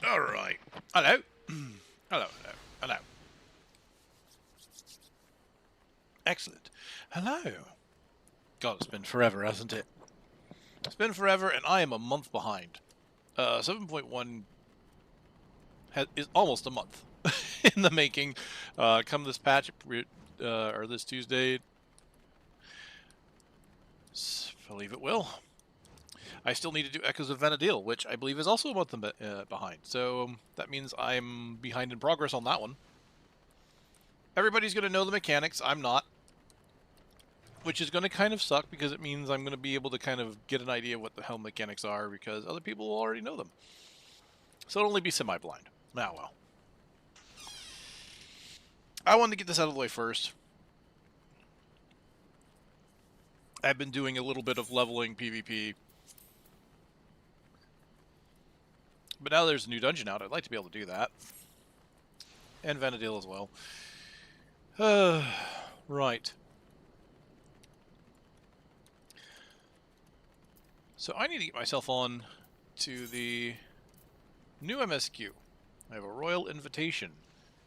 All right. Hello. Hello, hello, hello. Excellent. Hello. God, it's been forever, hasn't it? It's been forever, and I am a month behind. 7.1 is almost a month in the making. Come this patch, or this Tuesday, I believe it will. I still need to do Echoes of Vanadil, which I believe is also a month behind. So that means I'm behind in progress on that one. Everybody's going to know the mechanics. I'm not. Which is going to kind of suck because it means I'm going to be able to kind of get an idea of what the hell mechanics are because other people will already know them. So it'll only be semi-blind. Now, well. I wanted to get this out of the way first. I've been doing a little bit of leveling PvP. But now there's a new dungeon out. I'd like to be able to do that. And Vanadil as well. Right. So I need to get myself on to the new MSQ. I have a royal invitation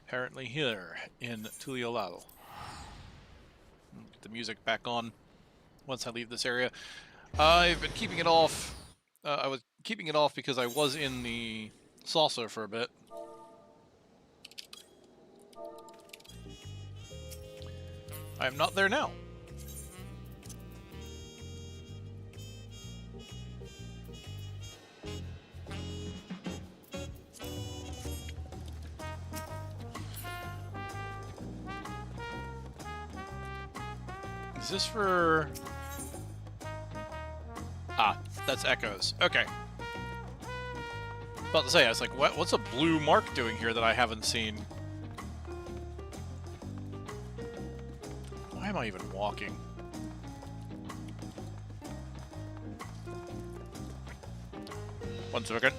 apparently here in Tuliolal. Get the music back on once I leave this area. I've been keeping it off. I was keeping it off because I was in the saucer for a bit. I am not there now. Is this for... Ah, that's Echoes. Okay. About to say, I was like, what's a blue mark doing here that I haven't seen? Why am I even walking? One second.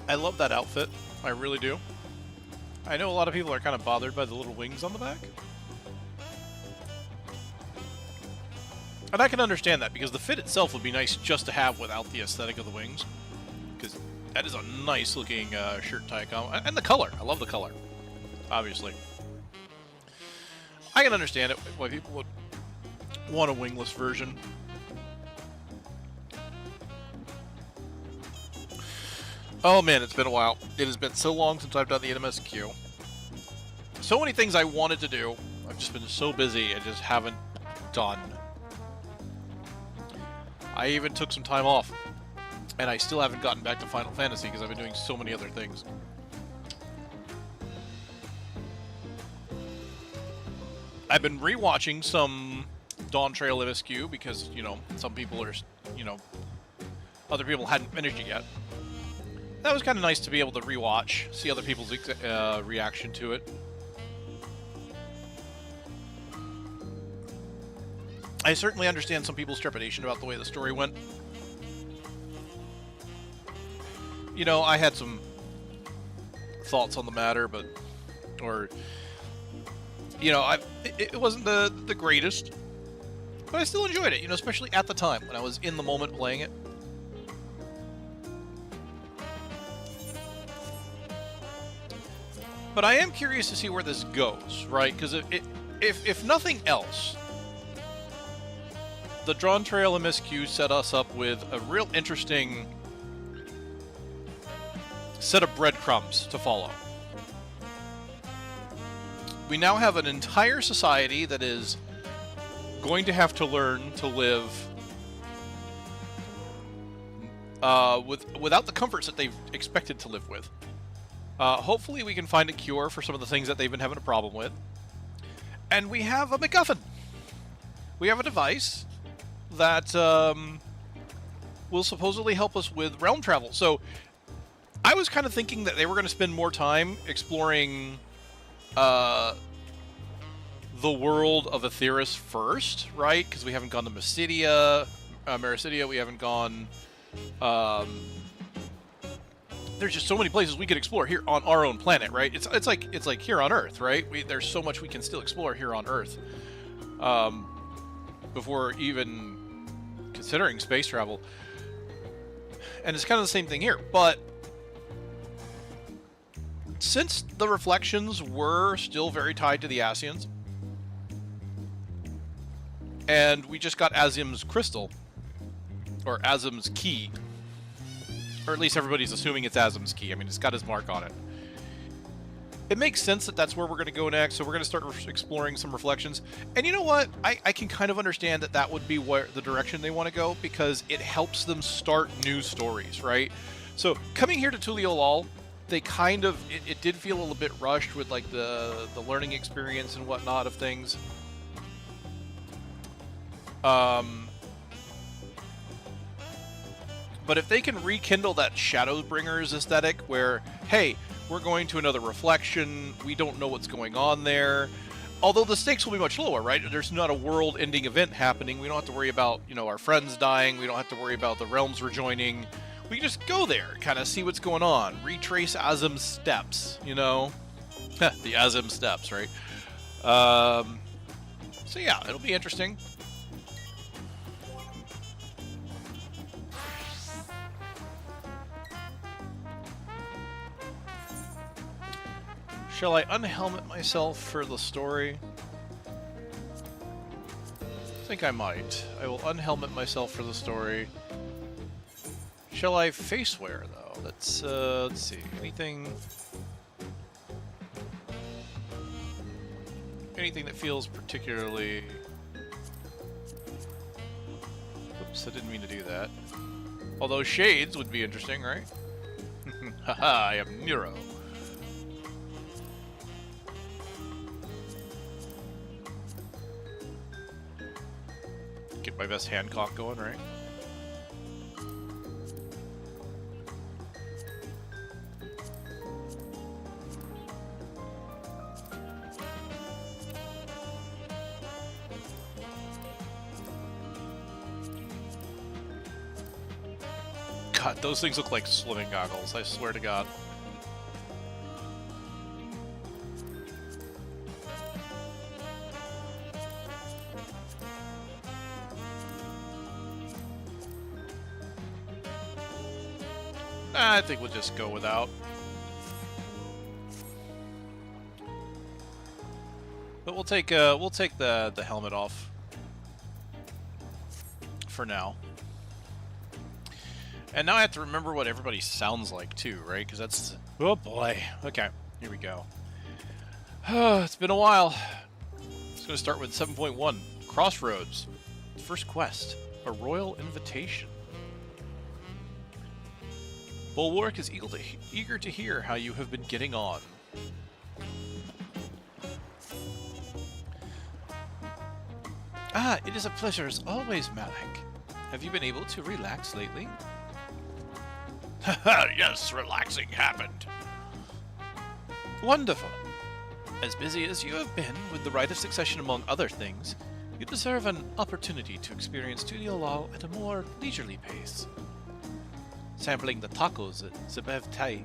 I love that outfit. I really do. I know a lot of people are kind of bothered by the little wings on the back. And I can understand that, because the fit itself would be nice just to have without the aesthetic of the wings. Because that is a nice looking shirt tie combo. And the color. I love the color. Obviously. I can understand it, why people would want a wingless version. Oh man, it's been a while. It has been so long since I've done the MSQ. So many things I wanted to do. I've just been so busy and just haven't done. I even took some time off. And I still haven't gotten back to Final Fantasy because I've been doing so many other things. I've been rewatching some Dawntrail MSQ because, you know, some people are, you know, other people hadn't finished it yet. That was kind of nice to be able to rewatch, see other people's reaction to it. I certainly understand some people's trepidation about the way the story went. You know, I had some thoughts on the matter, but... Or... You know, it wasn't the greatest. But I still enjoyed it, you know, especially at the time, when I was in the moment playing it. But I am curious to see where this goes, right? Because if nothing else, the Dawntrail MSQ set us up with a real interesting set of breadcrumbs to follow. We now have an entire society that is going to have to learn to live without the comforts that they've expected to live with. Hopefully we can find a cure for some of the things that they've been having a problem with. And we have a MacGuffin. We have a device that will supposedly help us with realm travel. So I was kind of thinking that they were going to spend more time exploring the the world of Aetheris first, right? Because we haven't gone to Mysidia, Mericidia, we haven't gone... there's just so many places we could explore here on our own planet, right? It's like here on Earth, right? There's so much we can still explore here on Earth. Before even considering space travel. And it's kind of the same thing here, but since the reflections were still very tied to the Ascians, and we just got Azim's crystal, or Azim's key, or at least everybody's assuming it's Azim's key. I mean, it's got his mark on it. It makes sense that that's where we're going to go next, so we're going to start exploring some reflections. And you know what? I can kind of understand that that would be where the direction they want to go, because it helps them start new stories, right? So coming here to Tuliolal, they kind of, it did feel a little bit rushed with like the learning experience and whatnot of things. But if they can rekindle that Shadowbringers aesthetic where, hey, we're going to another reflection, we don't know what's going on there. Although the stakes will be much lower, right? There's not a world-ending event happening. We don't have to worry about, you know, our friends dying. We don't have to worry about the realms rejoining. We can just go there, kind of see what's going on. Retrace Azim's steps, you know? The Azim steps, right? So yeah, it'll be interesting. Shall I unhelmet myself for the story? I think I might. I will unhelmet myself for the story. Shall I face wear though? Let's see. Anything that feels particularly... Oops, I didn't mean to do that. Although shades would be interesting, right? Haha, I am Nero. Get my best Hancock going, right? God, those things look like swimming goggles, I swear to God. I think we'll just go without. But we'll take the helmet off for now. And now I have to remember what everybody sounds like too, right? Because that's... Oh boy. Okay, here we go. It's been a while. It's going to start with 7.1. Crossroads. First quest. A royal invitation. Bulwark is eager to hear how you have been getting on. Ah, it is a pleasure as always, Malik. Have you been able to relax lately? Haha, yes, relaxing happened. Wonderful. As busy as you have been with the Rite of Succession among other things, you deserve an opportunity to experience Tuliolal at a more leisurely pace. Sampling the tacos at Zebev Tai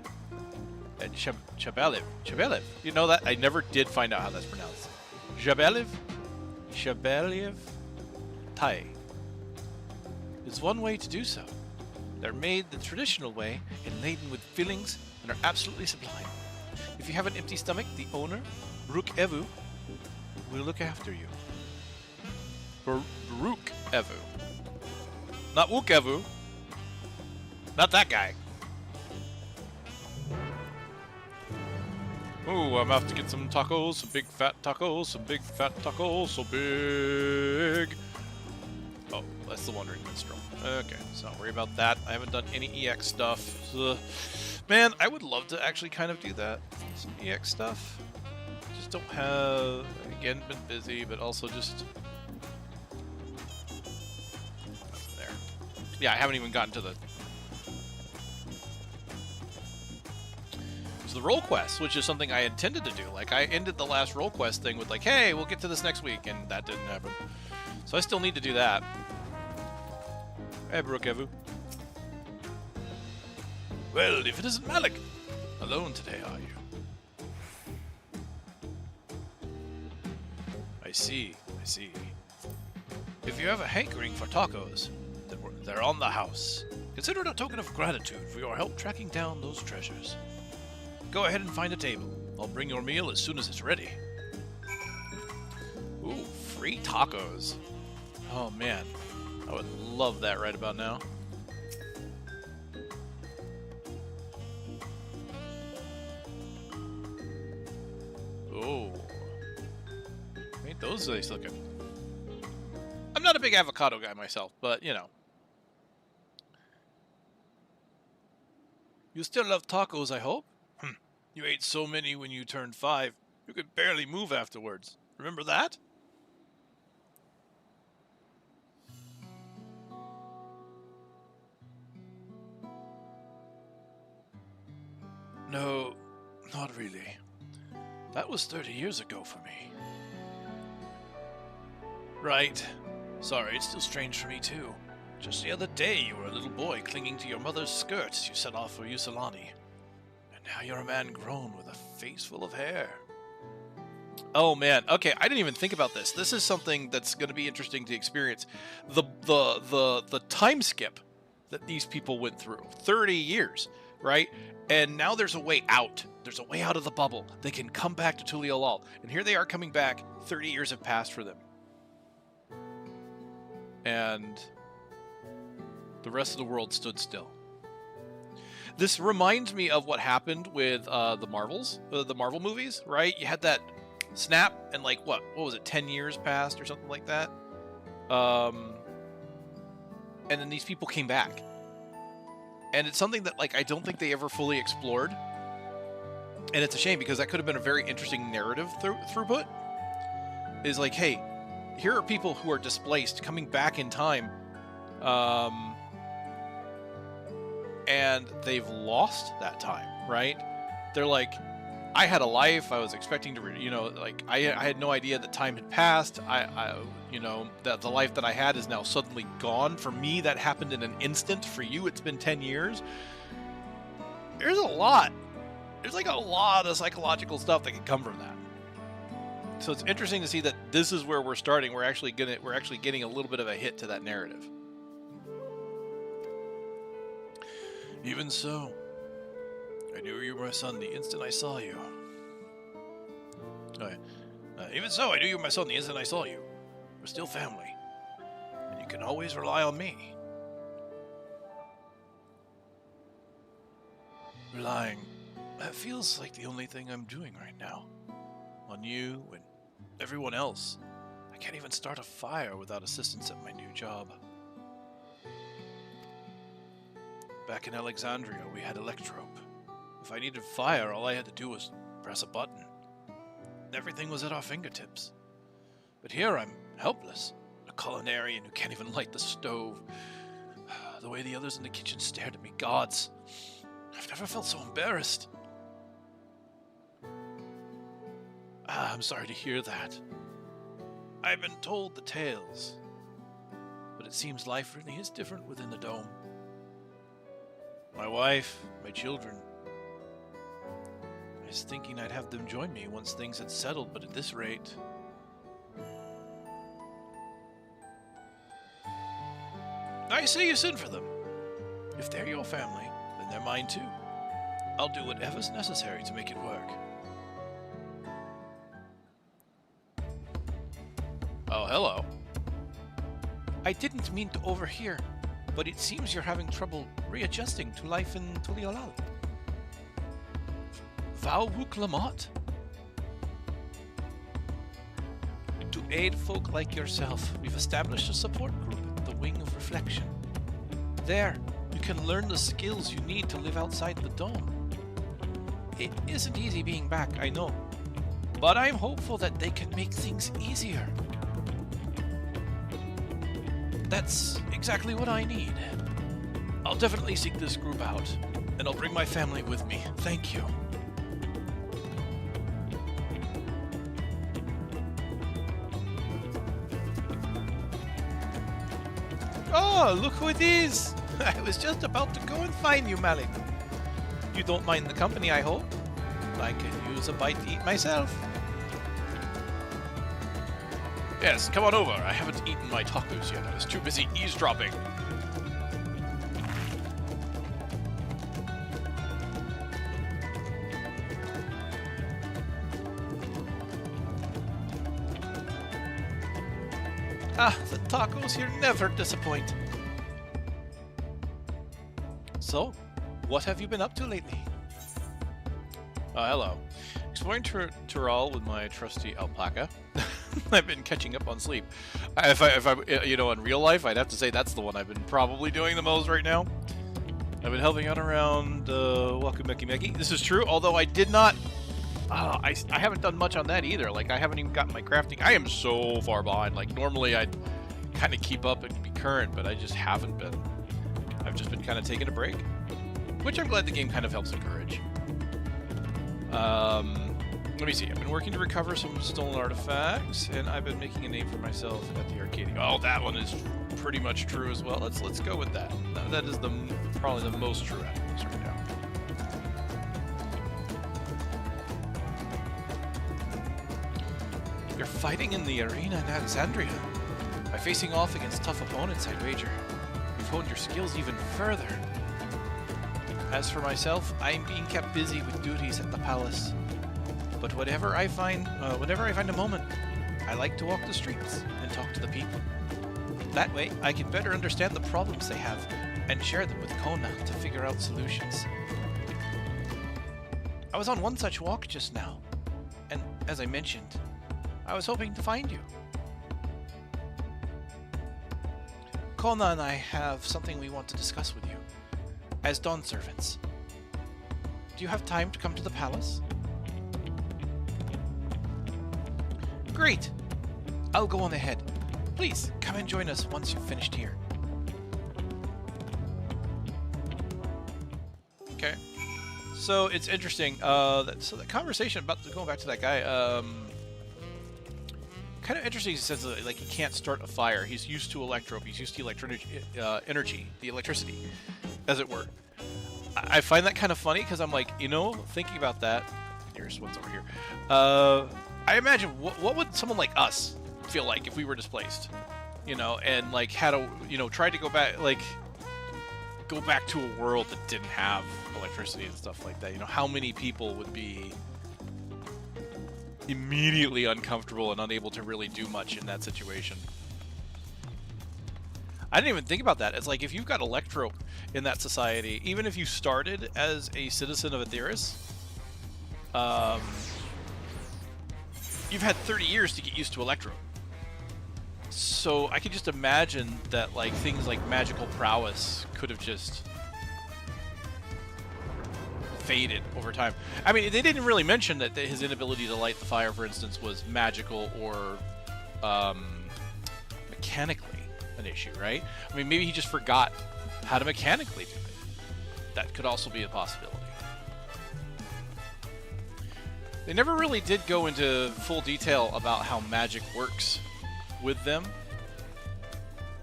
and Shabelev. Shabelev. You know that? I never did find out how that's pronounced. Shabelev? Shabelev Tai. It's one way to do so. They're made the traditional way and laden with fillings and are absolutely sublime. If you have an empty stomach, the owner, Bruk Evu, will look after you. Bruk Evu. Not Wook Evu. Not that guy. Ooh, I'm off to get some tacos, some big fat tacos, some big fat tacos, so big. Oh, that's the Wandering Minstrel. Okay, so don't worry about that. I haven't done any EX stuff. Man, I would love to actually kind of do that. Some EX stuff. Just don't have, again, been busy, but also just... There. Yeah, I haven't even gotten to the... the role quests, which is something I intended to do. Like, I ended the last role quest thing with like, hey, we'll get to this next week, and that didn't happen. So I still need to do that. Hey, Brookevu. Well, if it isn't Malik. Alone today, are you? I see. If you have a hankering for tacos, then they're on the house. Consider it a token of gratitude for your help tracking down those treasures. Go ahead and find a table. I'll bring your meal as soon as it's ready. Ooh, free tacos. Oh man, I would love that right about now. Oh, ain't those nice looking. I'm not a big avocado guy myself, but you know. You still love tacos, I hope? You ate so many when you turned 5, you could barely move afterwards. Remember that? No, not really. That was 30 years ago for me. Right. Sorry, it's still strange for me too. Just the other day you were a little boy clinging to your mother's skirts you set off for Usulani. And now you're a man grown with a face full of hair. Oh man, okay, I didn't even think about this. This is something that's going to be interesting to experience. The time skip that these people went through. 30 years, right? And now there's a way out. There's a way out of the bubble. They can come back to Tuliolal. And here they are coming back. 30 years have passed for them. And the rest of the world stood still. This reminds me of what happened with the Marvel movies, right? You had that snap, and like what was it? 10 years passed or something like that. And then these people came back, and it's something that like I don't think they ever fully explored. And it's a shame because that could have been a very interesting narrative throughput. Is like, hey, here are people who are displaced coming back in time. And they've lost that time, right? They're like, I had a life. I was expecting to, like I had no idea that time had passed. That the life that I had is now suddenly gone. For me, that happened in an instant. For you, it's been 10 years. There's a lot. There's like a lot of psychological stuff that can come from that. So it's interesting to see that this is where we're starting. We're actually getting a little bit of a hit to that narrative. Even so, I knew you were my son the instant I saw you. Even so, I knew you were my son the instant I saw you. We're still family, and you can always rely on me. Relying, that feels like the only thing I'm doing right now. On you and everyone else. I can't even start a fire without assistance at my new job. Back in Alexandria, we had electrope. If I needed fire, all I had to do was press a button. Everything was at our fingertips. But here I'm helpless, a culinarian who can't even light the stove. The way the others in the kitchen stared at me, gods, I've never felt so embarrassed. I'm sorry to hear that. I've been told the tales, but it seems life really is different within the dome. My wife, my children. I was thinking I'd have them join me once things had settled, but at this rate... I say you send for them. If they're your family, then they're mine too. I'll do whatever's necessary to make it work. Oh, hello. I didn't mean to overhear, but it seems you're having trouble readjusting to life in Tuliolal. Vau Wuklamat? To aid folk like yourself, we've established a support group, the Wing of Reflection. There, you can learn the skills you need to live outside the dome. It isn't easy being back, I know, but I'm hopeful that they can make things easier. That's exactly what I need. I'll definitely seek this group out, and I'll bring my family with me. Thank you. Oh, look who it is! I was just about to go and find you, Malik. You don't mind the company, I hope? I can use a bite to eat myself. Yes, come on over. I haven't eaten my tacos yet. I was too busy eavesdropping. Ah, the tacos here never disappoint. So, what have you been up to lately? Hello. Exploring Tural with my trusty alpaca. I've been catching up on sleep. If I, you know, in real life, I'd have to say that's the one I've been probably doing the most right now. I've been helping out around Wakumeki. This is true, although I did not. I haven't done much on that either. Like, I haven't even gotten my crafting. I am so far behind. Like, normally I'd kind of keep up and be current, but I just haven't been. I've just been kind of taking a break, which I'm glad the game kind of helps encourage. Let me see. I've been working to recover some stolen artifacts, and I've been making a name for myself at the arcade. Oh, that one is pretty much true as well. Let's go with that. That is probably the most true out of this right now. You're fighting in the arena in Alexandria. By facing off against tough opponents, I'd wager you've honed your skills even further. As for myself, I'm being kept busy with duties at the palace. But whenever I find a moment, I like to walk the streets and talk to the people. That way, I can better understand the problems they have and share them with Kona to figure out solutions. I was on one such walk just now, and as I mentioned, I was hoping to find you. Kona and I have something we want to discuss with you, as Dawn servants. Do you have time to come to the palace? Great! I'll go on ahead. Please, come and join us once you've finished here. Okay. So, it's interesting. So the conversation about going back to that guy, kind of interesting in the sense that, like, he can't start a fire. He's used to electrope. He's used to energy, the electricity, as it were. I find that kind of funny because I'm like, you know, thinking about that. Here's what's over here. I imagine what would someone like us feel like if we were displaced, you know, and like had to, you know, tried to go back to a world that didn't have electricity and stuff like that. You know, how many people would be immediately uncomfortable and unable to really do much in that situation? I didn't even think about that. It's like if you've got electrope in that society, even if you started as a citizen of Aetheris, you've had 30 years to get used to electrope. So I could just imagine that, like, things like magical prowess could have just faded over time. I mean, they didn't really mention that his inability to light the fire, for instance, was magical or mechanically an issue, right? I mean, maybe he just forgot how to mechanically do it. That could also be a possibility. They never really did go into full detail about how magic works with them.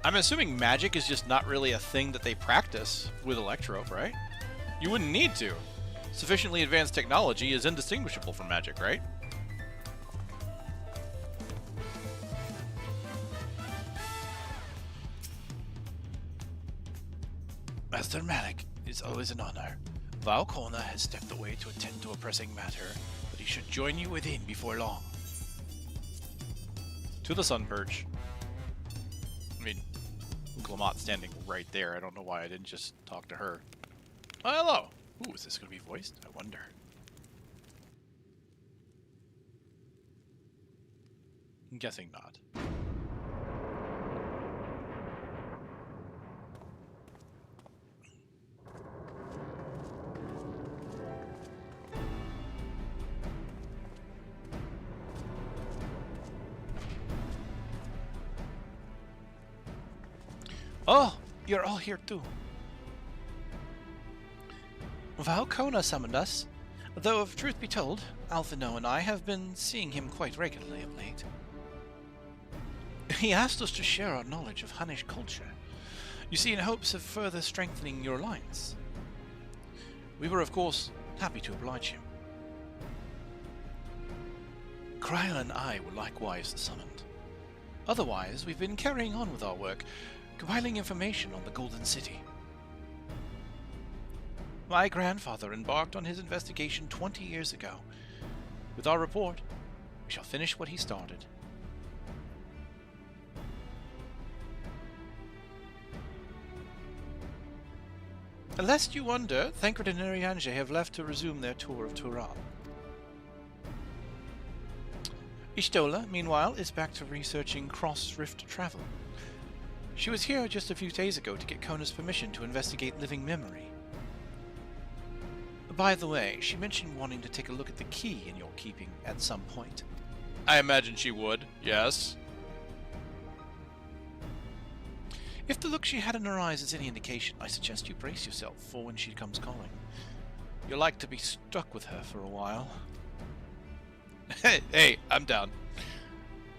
I'm assuming magic is just not really a thing that they practice with Electrope, right? You wouldn't need to. Sufficiently advanced technology is indistinguishable from magic, right? Master Malik, it's always an honor. Val Kona has stepped away to attend to a pressing matter, but he should join you within before long. To the Sun Perch. I mean, Glamott's standing right there. I don't know why I didn't just talk to her. Oh, hello! Ooh, is this going to be voiced? I wonder. I'm guessing not. Oh, you're all here too. Val Kona summoned us, though if truth be told, Alphino and I have been seeing him quite regularly of late. He asked us to share our knowledge of Hunnish culture, You see, in hopes of further strengthening your alliance. We were, of course, happy to oblige you. Kryla and I were likewise summoned. Otherwise, we've been carrying on with our work, compiling information on the Golden City. My grandfather embarked on his investigation 20 years ago. With our report, we shall finish what he started. Lest you wonder, Thancred and Ariange have left to resume their tour of Turan. Ishtola, meanwhile, is back to researching cross-rift travel. She was here just a few days ago to get Kona's permission to investigate living memory. By the way, she mentioned wanting to take a look at the key in your keeping at some point. I imagine she would, yes. If the look she had in her eyes is any indication, I suggest you brace yourself for when she comes calling. You're like to be stuck with her for a while. Hey, I'm down.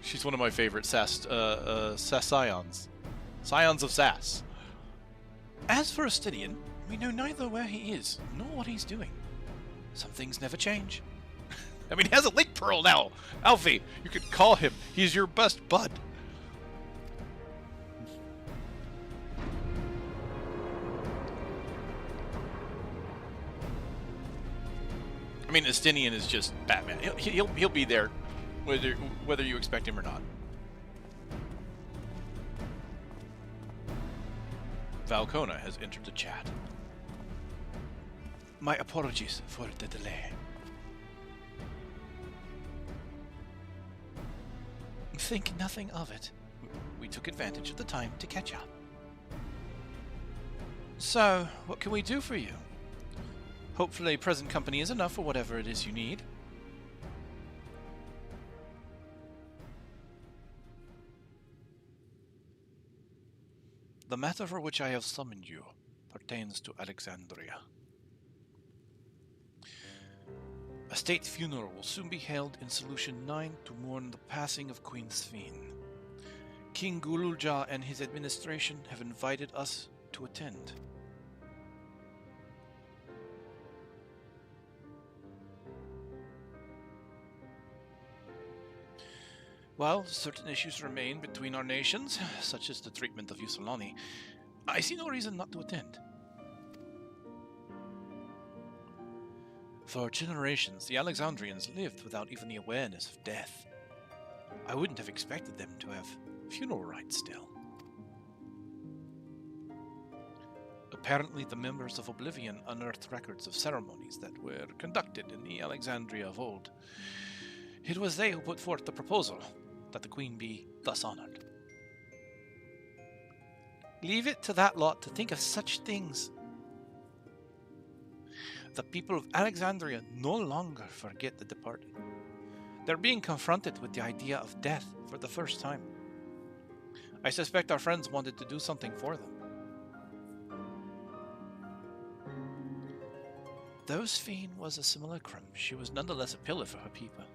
She's one of my favorite Sass scions. Scions of Sass. As for Ostinian, we know neither where he is, nor what he's doing. Some things never change. I mean, he has a link pearl now! Alfie, you could call him. He's your best bud. I mean, Ostinian is just Batman. He'll be there, whether you expect him or not. Valcona has entered the chat. My apologies for the delay. Think nothing of it. We took advantage of the time to catch up. So, what can we do for you? Hopefully present company is enough for whatever it is you need. The matter for which I have summoned you pertains to Alexandria. A state funeral will soon be held in Solution 9 to mourn the passing of Queen Sphene. King Gululja and his administration have invited us to attend. While certain issues remain between our nations, such as the treatment of Yusolani, I see no reason not to attend. For generations, the Alexandrians lived without even the awareness of death. I wouldn't have expected them to have funeral rites still. Apparently, the members of Oblivion unearthed records of ceremonies that were conducted in the Alexandria of old. It was they who put forth the proposal that the Queen be thus honored. Leave it to that lot to think of such things. The people of Alexandria no longer forget the departed. They're being confronted with the idea of death for the first time. I suspect our friends wanted to do something for them. Though Sphene was a simulacrum, she was nonetheless a pillar for her people.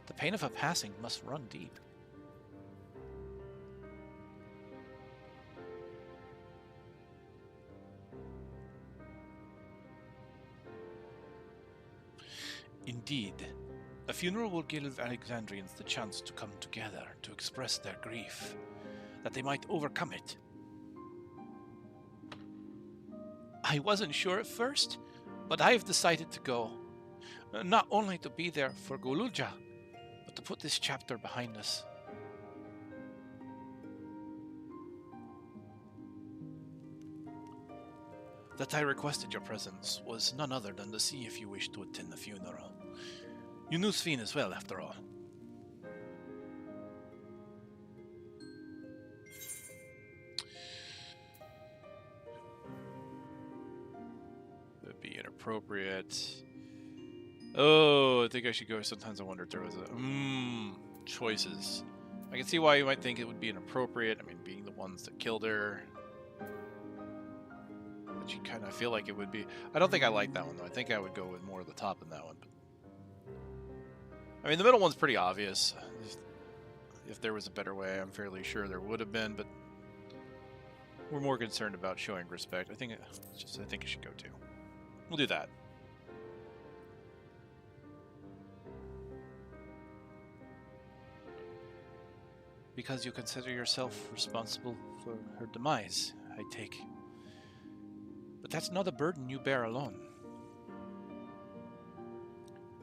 The pain of her passing must run deep. Indeed, a funeral will give Alexandrians the chance to come together to express their grief, that they might overcome it. I wasn't sure at first, but I have decided to go. Not only to be there for Gululja, but to put this chapter behind us. That I requested your presence was none other than to see if you wished to attend the funeral. You knew Sphene as well, after all. That'd be inappropriate. Oh, I think I should go. Sometimes I wonder if there was a... choices. I can see why you might think it would be inappropriate. I mean, being the ones that killed her. But you kind of feel like it would be... I don't think I like that one, though. I think I would go with more of the top in that one. But... I mean, the middle one's pretty obvious. If there was a better way, I'm fairly sure there would have been, but... we're more concerned about showing respect. I think it should go too. We'll do that. Because you consider yourself responsible for her demise, I take. But that's not a burden you bear alone.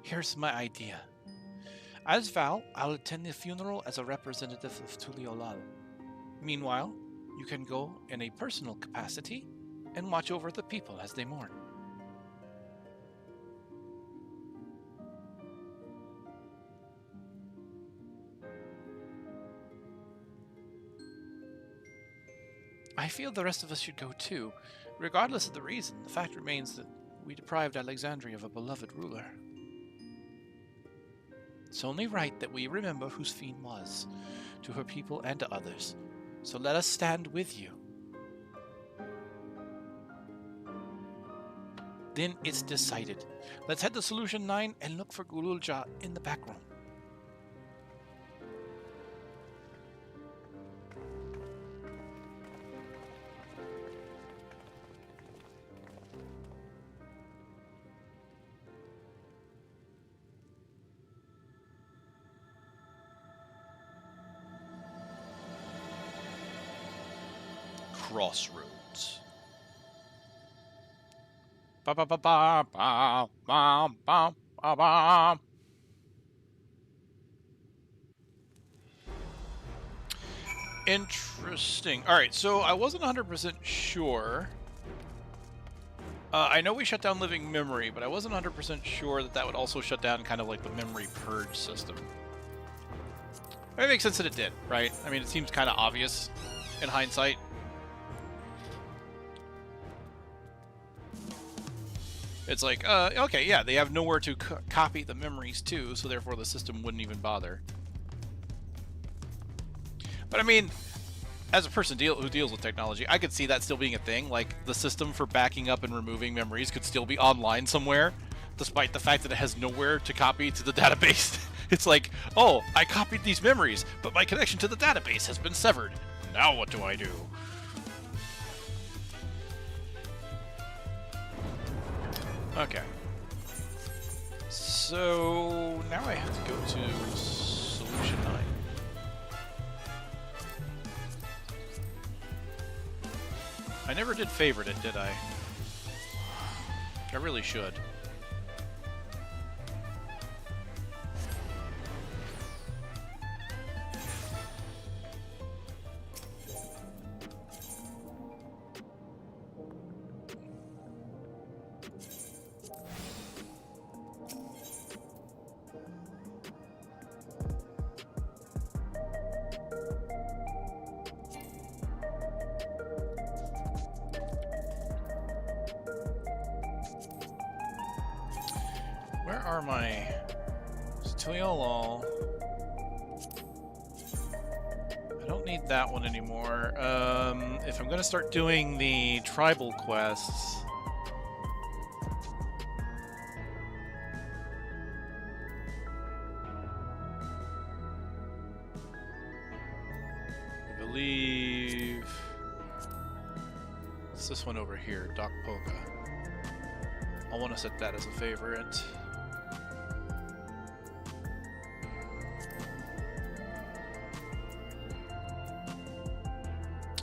Here's my idea. As Val, I'll attend the funeral as a representative of Tuliolal. Meanwhile, you can go in a personal capacity and watch over the people as they mourn. I feel the rest of us should go too. Regardless of the reason, the fact remains that we deprived Alexandria of a beloved ruler. It's only right that we remember whose Fiend was, to her people and to others. So let us stand with you. Then it's decided. Let's head to Solution 9 and look for Gululja in the back room. Crossroads. Ba ba ba ba ba ba ba ba ba. Interesting. All right, so I wasn't 100% sure. I know we shut down living memory, but I wasn't 100% sure that that would also shut down kind of like the memory purge system. It makes sense that it did, right? I mean, it seems kind of obvious in hindsight. It's like, okay, yeah, they have nowhere to copy the memories to, so therefore the system wouldn't even bother. But I mean, as a person who deals with technology, I could see that still being a thing. Like, the system for backing up and removing memories could still be online somewhere, despite the fact that it has nowhere to copy to the database. It's like, oh, I copied these memories, but my connection to the database has been severed. Now what do I do? Okay. So now I have to go to Solution 9. I never did favorite it, did I? I really should. Where are my Tuliolal? I don't need that one anymore. If I'm going to start doing the tribal quests, I believe it's this one over here, Doc Polka. I want to set that as a favorite.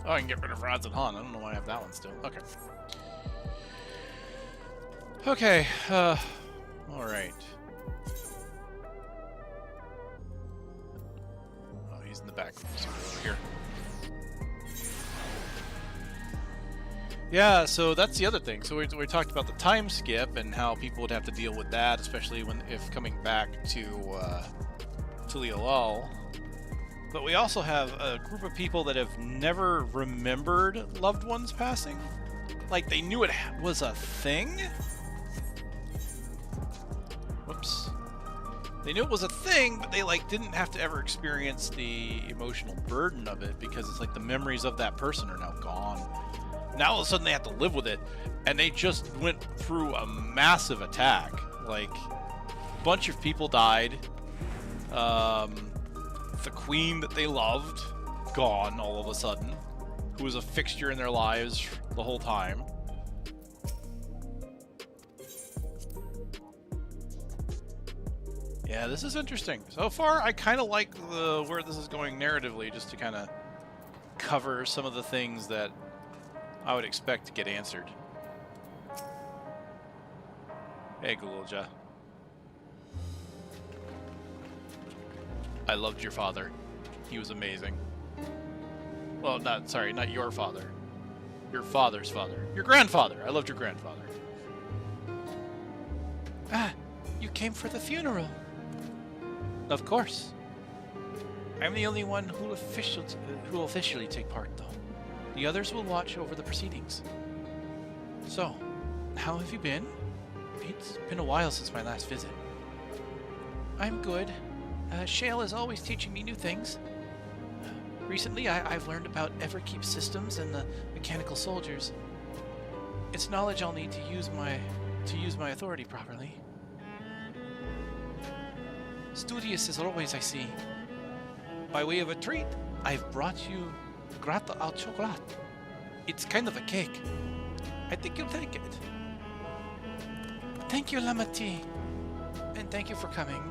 Oh, I can get rid of Rods and Han. I don't know why I have that one still. Okay. Okay, alright. Oh, he's in the back room, so over here. Yeah, so that's the other thing. So we talked about the time skip and how people would have to deal with that, especially if coming back to Tuliolal. But we also have a group of people that have never remembered loved ones passing. Like, they knew it was a thing. Whoops. They knew it was a thing, but they, like, didn't have to ever experience the emotional burden of it because it's like the memories of that person are now gone. Now all of a sudden they have to live with it, and they just went through a massive attack. Like, a bunch of people died. The queen that they loved, gone all of a sudden. who was a fixture in their lives the whole time. Yeah, this is interesting. So far, I kind of like where this is going narratively, just to kind of cover some of the things that I would expect to get answered. Hey, Gululja. I loved your father. He was amazing. Well, not your father. Your father's father. Your grandfather. I loved your grandfather. Ah, you came for the funeral. Of course. I'm the only one who will officially take part, though. The others will watch over the proceedings. So, how have you been? It's been a while since my last visit. I'm good. Shale is always teaching me new things. Recently, I've learned about Everkeep systems and the mechanical soldiers. It's knowledge I'll need to use my authority properly. Studious as always, I see. By way of a treat, I've brought you grata al chocolate. It's kind of a cake. I think you'll take it. Thank you, Lamati. And thank you for coming.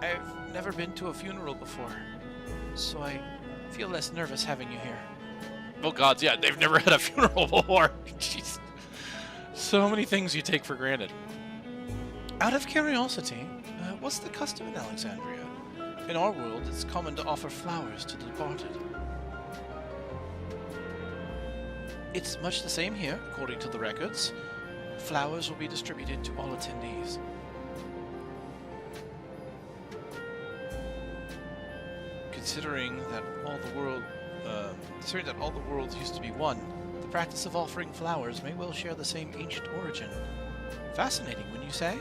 I've never been to a funeral before, so I feel less nervous having you here. Oh gods, yeah, they've never had a funeral before. Jeez. So many things you take for granted. Out of curiosity, what's the custom in Alexandria? In our world, it's common to offer flowers to the departed. It's much the same here, according to the records. Flowers will be distributed to all attendees. Considering that all the worlds used to be one, the practice of offering flowers may well share the same ancient origin. Fascinating, wouldn't you say?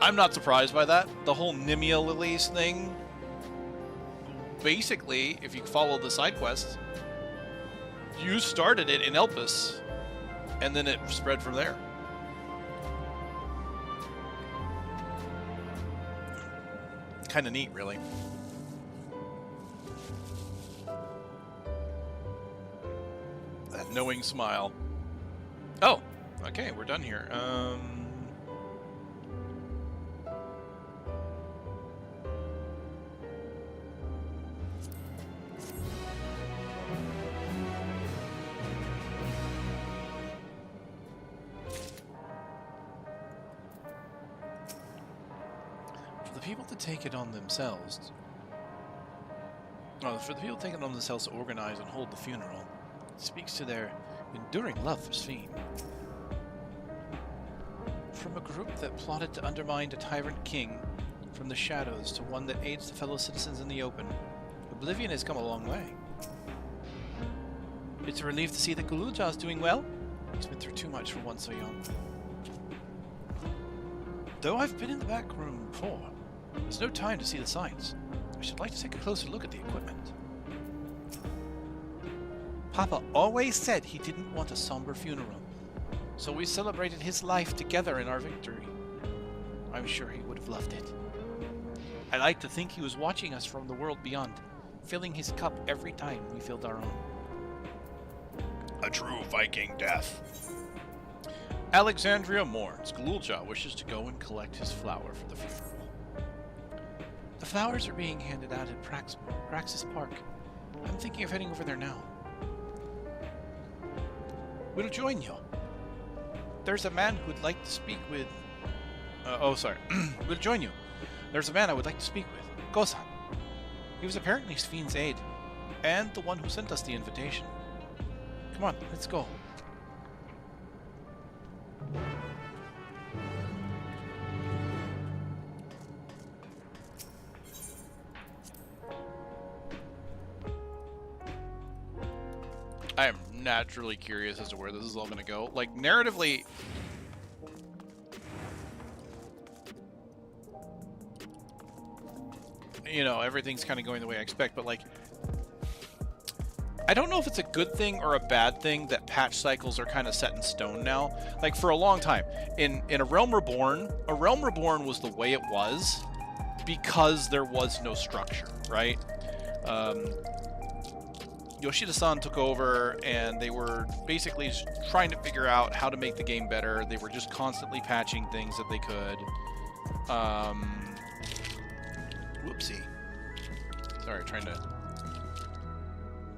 I'm not surprised by that. The whole Nimia Lilies thing, basically, if you follow the side quests, you started it in Elpis, and then it spread from there. Kind of neat, really. That knowing smile. Oh, okay, we're done here. Take it on themselves. For the people taking it on themselves to organize and hold the funeral, it speaks to their enduring love for Sphene. From a group that plotted to undermine a tyrant king from the shadows to one that aids the fellow citizens in the open, Oblivion has come a long way. It's a relief to see that Gululja is doing well. He's been through too much for one so young. Though I've been in the back room before, there's no time to see the signs. I should like to take a closer look at the equipment. Papa always said he didn't want a somber funeral, so we celebrated his life together in our victory. I'm sure he would have loved it. I like to think he was watching us from the world beyond, filling his cup every time we filled our own. A true Viking death. Alexandria mourns. Gululja wishes to go and collect his flower for the funeral. The flowers are being handed out at Praxis Park. I'm thinking of heading over there now. We'll join you. There's a man who'd like to speak with... We'll join you. There's a man I would like to speak with. Gozan. He was apparently Sphene's aide, and the one who sent us the invitation. Come on, let's go. I am naturally curious as to where this is all going to go. Like, narratively... You know, everything's kind of going the way I expect, but, like... I don't know if it's a good thing or a bad thing that patch cycles are kind of set in stone now. Like, for a long time, in A Realm Reborn was the way it was because there was no structure, right? Yoshida-san took over, and they were basically trying to figure out how to make the game better. They were just constantly patching things that they could. Whoopsie. Sorry, trying to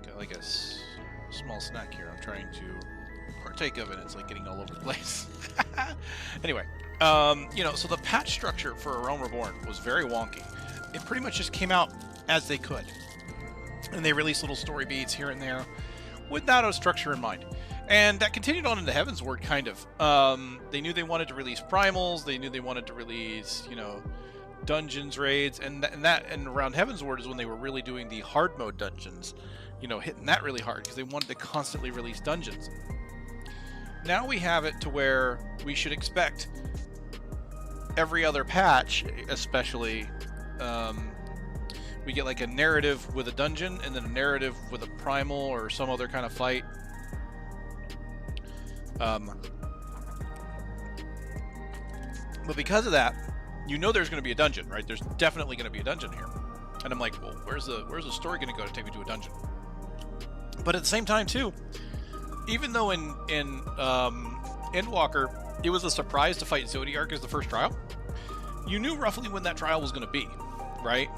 get like a small snack here. I'm trying to partake of it. It's like getting all over the place. Anyway, you know, so the patch structure for A Realm Reborn was very wonky. It pretty much just came out as they could. And they released little story beats here and there without a structure in mind. And that continued on into Heavensward, kind of. They knew they wanted to release primals. They knew they wanted to release, you know, dungeons, raids. And around Heavensward is when they were really doing the hard mode dungeons. You know, hitting that really hard because they wanted to constantly release dungeons. Now we have it to where we should expect every other patch, especially... we get like a narrative with a dungeon, and then a narrative with a primal or some other kind of fight. But because of that, you know there's going to be a dungeon, right? There's definitely going to be a dungeon here. And I'm like, well, where's the story going to go to take me to a dungeon? But at the same time, too, even though in Endwalker, it was a surprise to fight Zodiark as the first trial, you knew roughly when that trial was going to be, right?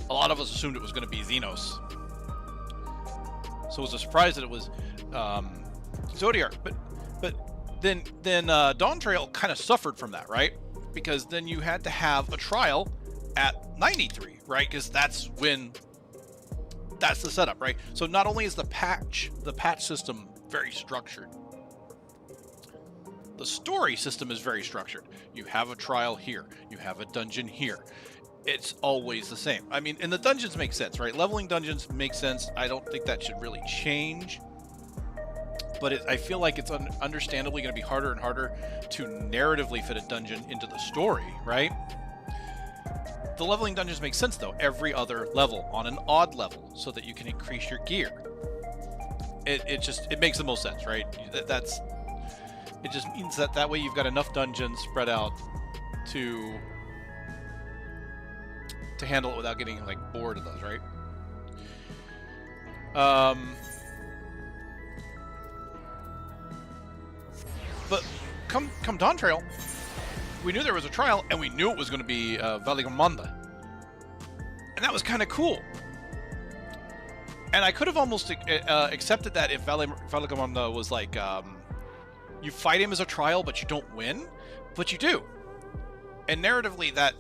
A lot of us assumed it was going to be Xenos. So it was a surprise that it was Zodiark. But then Dawntrail kind of suffered from that, right? Because then you had to have a trial at 93, right? Because that's the setup, right? So not only is the patch system very structured, the story system is very structured. You have a trial here. You have a dungeon here. It's always the same. I mean, and the dungeons make sense, right? Leveling dungeons make sense. I don't think that should really change. But I feel like it's understandably going to be harder and harder to narratively fit a dungeon into the story, right? The leveling dungeons make sense, though. Every other level on an odd level so that you can increase your gear. It makes the most sense, right? It just means that way you've got enough dungeons spread out to handle it without getting like bored of those, right? But come Dawntrail, we knew there was a trial, and we knew it was going to be Valigamanda, and that was kind of cool. And I could have almost accepted that if Valigamanda was like you fight him as a trial, but you don't win, but you do. And narratively, that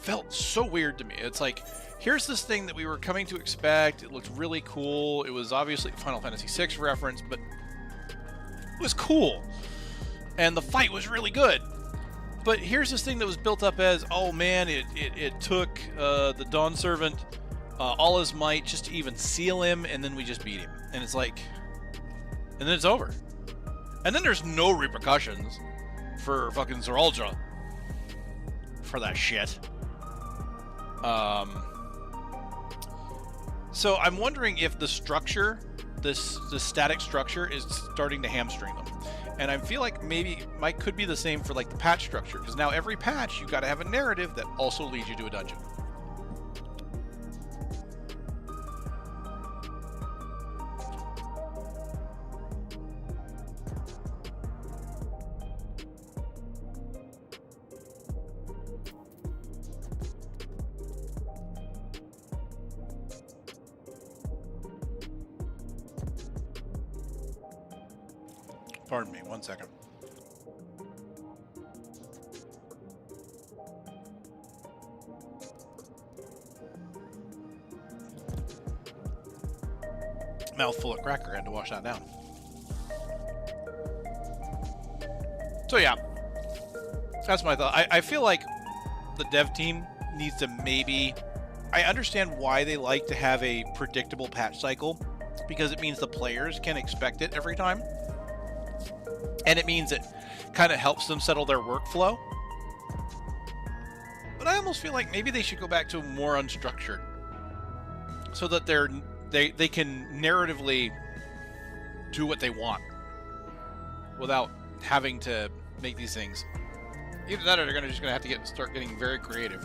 felt so weird to me. It's like, here's this thing that we were coming to expect. It looked really cool. It was obviously a Final Fantasy VI reference, but it was cool. And the fight was really good. But here's this thing that was built up as, oh man, it took the Dawn Servant all his might just to even seal him, and then we just beat him. And it's like, and then it's over. And then there's no repercussions for fucking Zeralja for that shit. So I'm wondering if the structure, this static structure, is starting to hamstring them. And I feel like maybe it could be the same for like the patch structure, because now every patch you got to have a narrative that also leads you to a dungeon. Pardon me, 1 second. Mouthful of cracker, had to wash that down. So yeah, that's my thought. I feel like the dev team needs to maybe... I understand why they like to have a predictable patch cycle, because it means the players can expect it every time. And it means it kind of helps them settle their workflow. But I almost feel like maybe they should go back to more unstructured, so that they can narratively do what they want without having to make these things. Either that, or they're just gonna have to start getting very creative.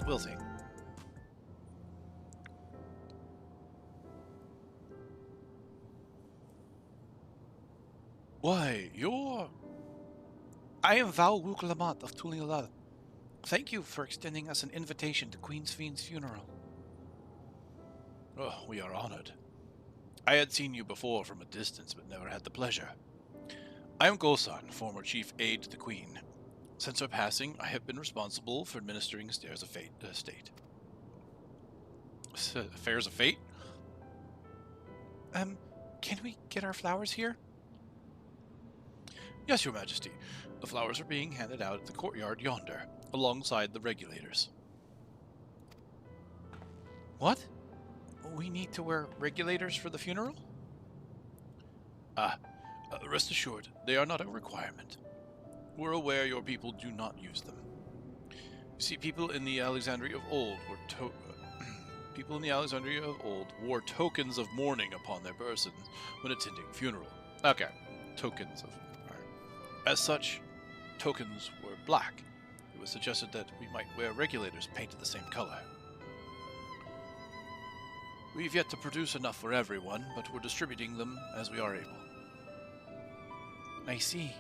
We'll see. Why, you're... I am Val Wuklamat of Tulilal. Thank you for extending us an invitation to Queen's Fiend's funeral. Oh, we are honored. I had seen you before from a distance, but never had the pleasure. I am Gosan, former chief aide to the Queen. Since her passing, I have been responsible for administering Stairs of Fate estate. Affairs of Fate? Can we get our flowers here? Yes, Your Majesty. The flowers are being handed out at the courtyard yonder, alongside the regulators. What? We need to wear regulators for the funeral? Rest assured, they are not a requirement. We're aware your people do not use them. You see, people in the Alexandria of old wore tokens of mourning upon their persons when attending a funeral. Okay, tokens of... Right. As such, tokens were black. It was suggested that we might wear regulators painted the same color. We've yet to produce enough for everyone, but we're distributing them as we are able. I see.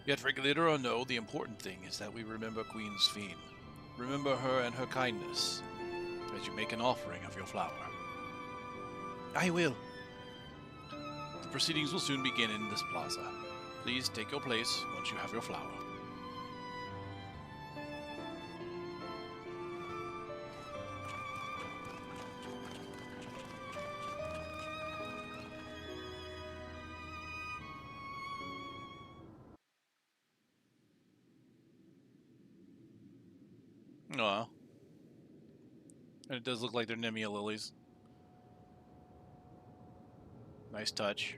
Yet, regulator or no, the important thing is that we remember Queen's Fiend. Remember her and her kindness, as you make an offering of your flower. I will. The proceedings will soon begin in this plaza. Please take your place once you have your flower. Aw. And it does look like they're Nemia lilies. Nice touch.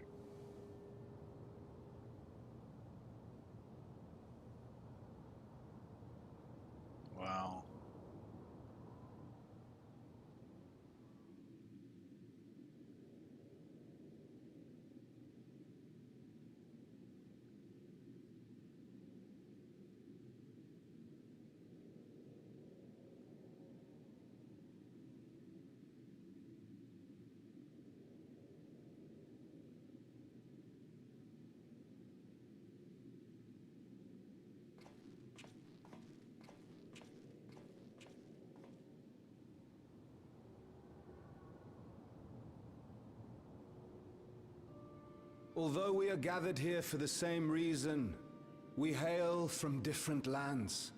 Wow. Although we are gathered here for the same reason, we hail from different lands.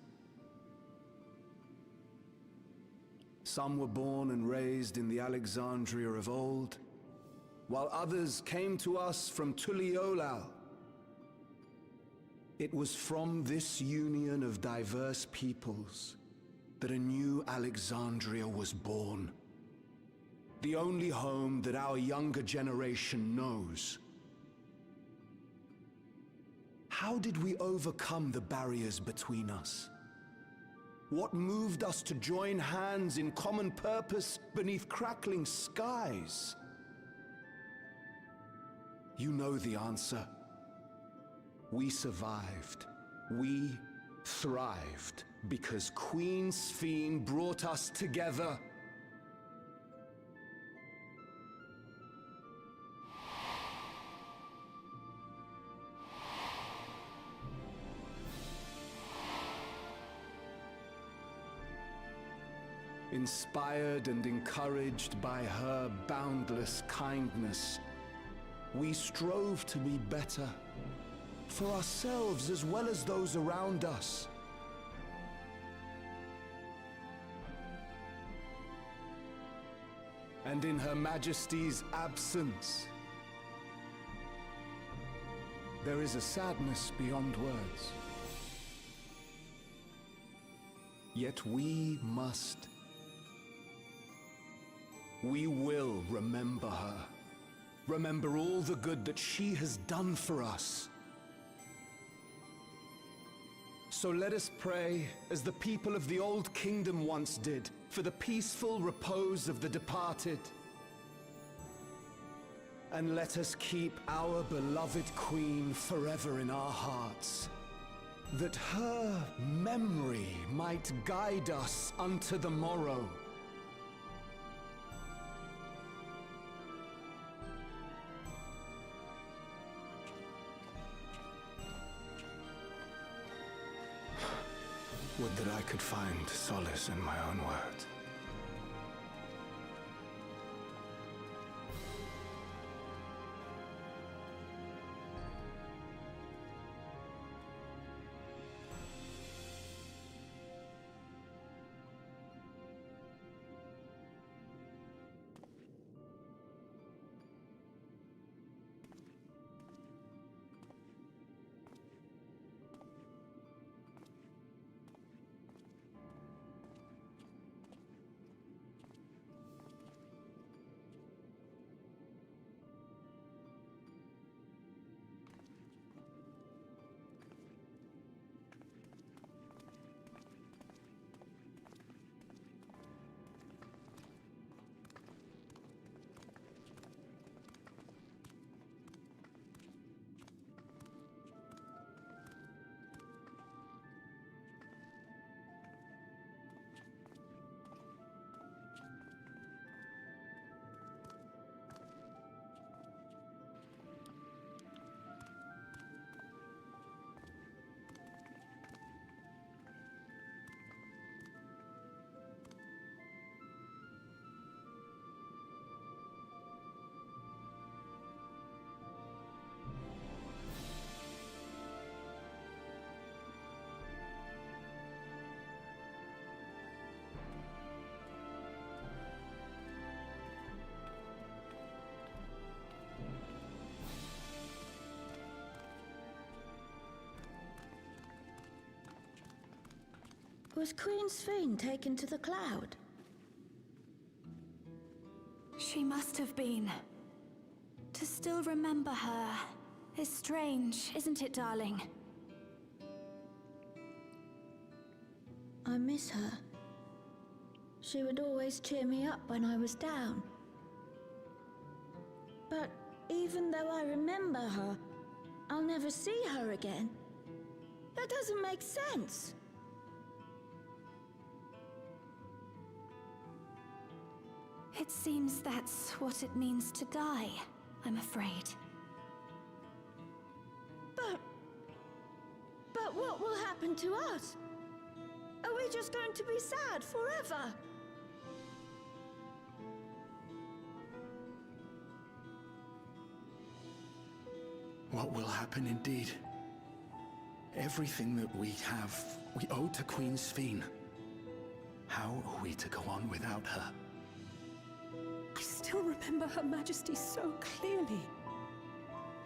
Some were born and raised in the Alexandria of old, while others came to us from Tuliolal. It was from this union of diverse peoples that a new Alexandria was born. The only home that our younger generation knows. How did we overcome the barriers between us? What moved us to join hands in common purpose beneath crackling skies? You know the answer. We survived. We thrived because Queen's Fiend brought us together. Inspired and encouraged by her boundless kindness, we strove to be better, for ourselves as well as those around us. And in Her Majesty's absence, there is a sadness beyond words. Yet we must. We will remember her. Remember all the good that she has done for us. So let us pray, as the people of the Old Kingdom once did, for the peaceful repose of the departed. And let us keep our beloved Queen forever in our hearts, that her memory might guide us unto the morrow. I could find solace in my own words. Was Queen Sphene taken to the cloud? She must have been. To still remember her is strange, isn't it, darling? I miss her. She would always cheer me up when I was down. But even though I remember her, I'll never see her again. That doesn't make sense. It seems that's what it means to die, I'm afraid. But what will happen to us? Are we just going to be sad forever? What will happen indeed? Everything that we have, we owe to Queen Sphene. How are we to go on without her? I still remember Her Majesty so clearly.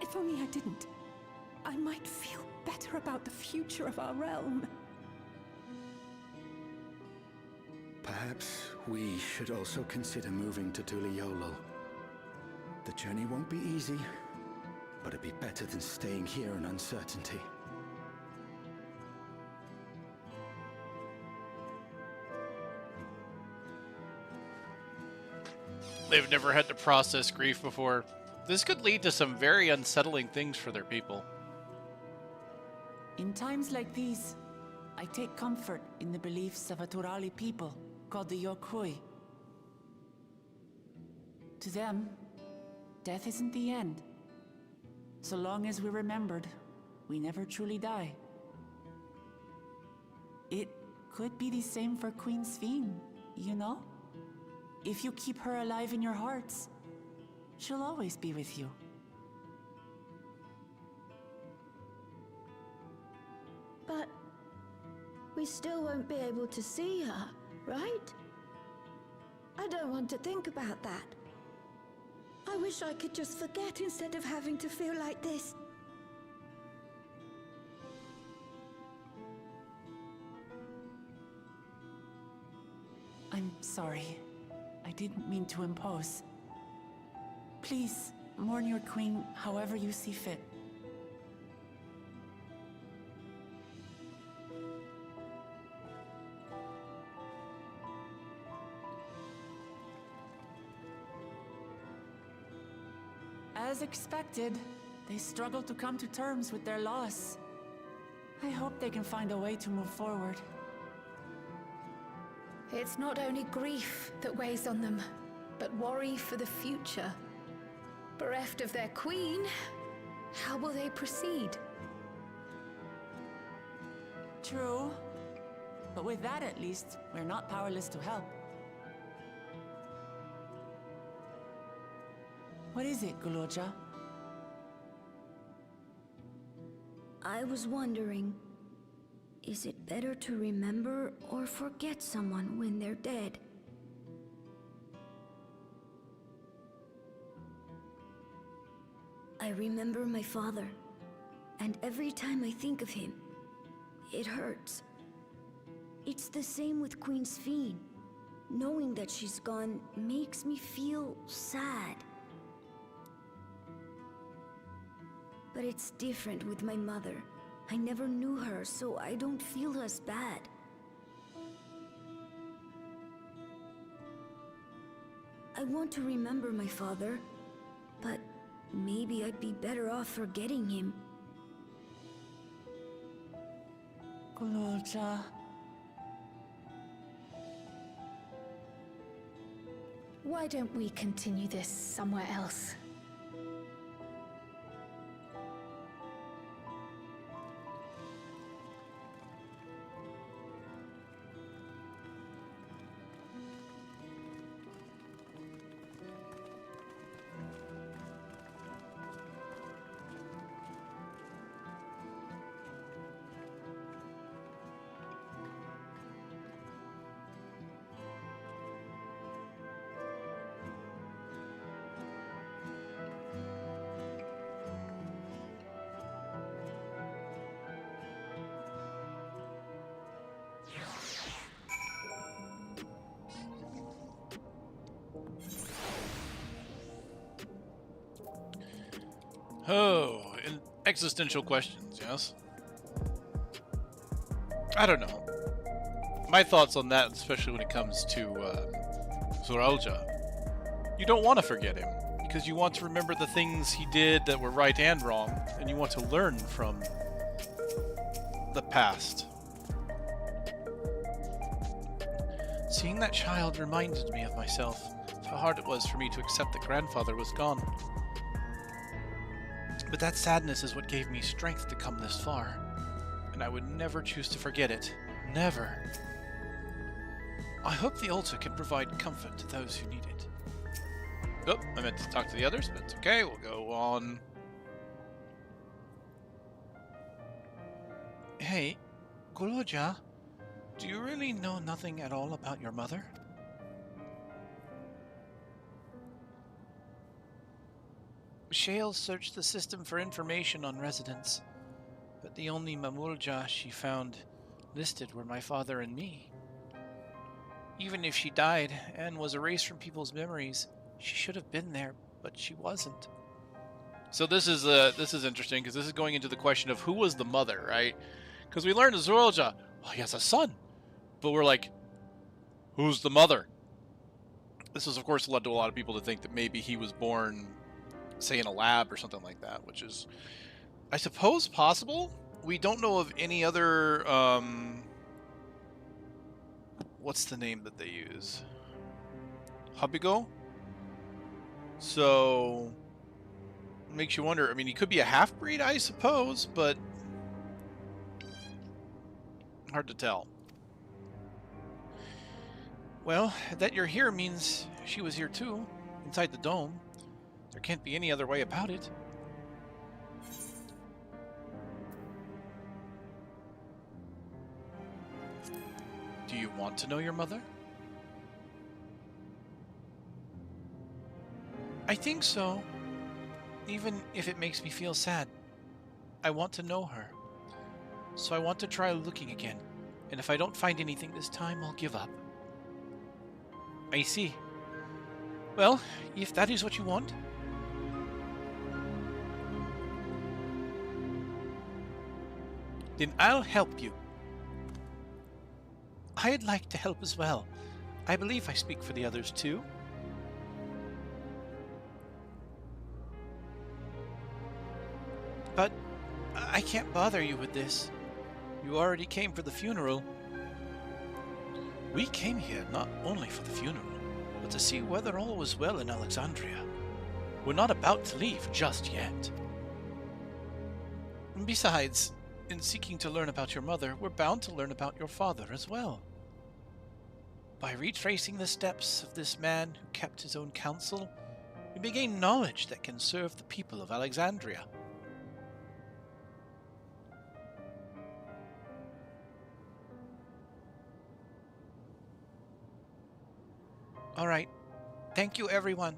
If only I didn't, I might feel better about the future of our realm. Perhaps we should also consider moving to Tuliolol. The journey won't be easy, but it'd be better than staying here in uncertainty. They've never had to process grief before. This could lead to some very unsettling things for their people. In times like these, I take comfort in the beliefs of a Turali people called the Yokui. To them, death isn't the end. So long as we're remembered, we never truly die. It could be the same for Queen Sphene, you know? If you keep her alive in your hearts, she'll always be with you. But we still won't be able to see her, right? I don't want to think about that. I wish I could just forget instead of having to feel like this. I'm sorry. I didn't mean to impose. Please, mourn your queen however you see fit. As expected, they struggle to come to terms with their loss. I hope they can find a way to move forward. It's not only grief that weighs on them, but worry for the future. Bereft of their queen, how will they proceed? True. But with that, at least, we're not powerless to help. What is it, Guloja? I was wondering, is it better to remember or forget someone when they're dead? I remember my father, and every time I think of him, it hurts. It's the same with Queen Sphene. Knowing that she's gone makes me feel sad. But it's different with my mother. I never knew her, so I don't feel as bad. I want to remember my father, but maybe I'd be better off forgetting him. Guloja. Why don't we continue this somewhere else? Oh, and existential questions, yes? I don't know. My thoughts on that, especially when it comes to Zoralja. You don't want to forget him, because you want to remember the things he did that were right and wrong, and you want to learn from the past. Seeing that child reminded me of myself, of how hard it was for me to accept that grandfather was gone. But that sadness is what gave me strength to come this far, and I would never choose to forget it. Never. I hope the altar can provide comfort to those who need it. Oh, I meant to talk to the others, but it's okay, we'll go on. Hey, Guloja, do you really know nothing at all about your mother? Shale searched the system for information on residents, but the only Mamulja she found listed were my father and me. Even if she died and was erased from people's memories, she should have been there, but she wasn't. So this is interesting, because this is going into the question of who was the mother, right? Because we learned Zoralja, well, he has a son, but we're like, who's the mother? This has, of course, led to a lot of people to think that maybe he was born, say, in a lab or something like that, which is, I suppose, possible. We don't know of any other, what's the name that they use? Hubbigo? So, it makes you wonder. I mean, he could be a half-breed, I suppose, but hard to tell. Well, that you're here means she was here too, inside the dome. There can't be any other way about it. Do you want to know your mother? I think so. Even if it makes me feel sad. I want to know her. So I want to try looking again. And if I don't find anything this time, I'll give up. I see. Well, if that is what you want, then I'll help you. I'd like to help as well. I believe I speak for the others too. But I can't bother you with this. You already came for the funeral. We came here not only for the funeral, but to see whether all was well in Alexandria. We're not about to leave just yet. Besides, In seeking to learn about your mother, we're bound to learn about your father as well. By retracing the steps of this man who kept his own counsel, we may gain knowledge that can serve the people of Alexandria. All right. Thank you, everyone.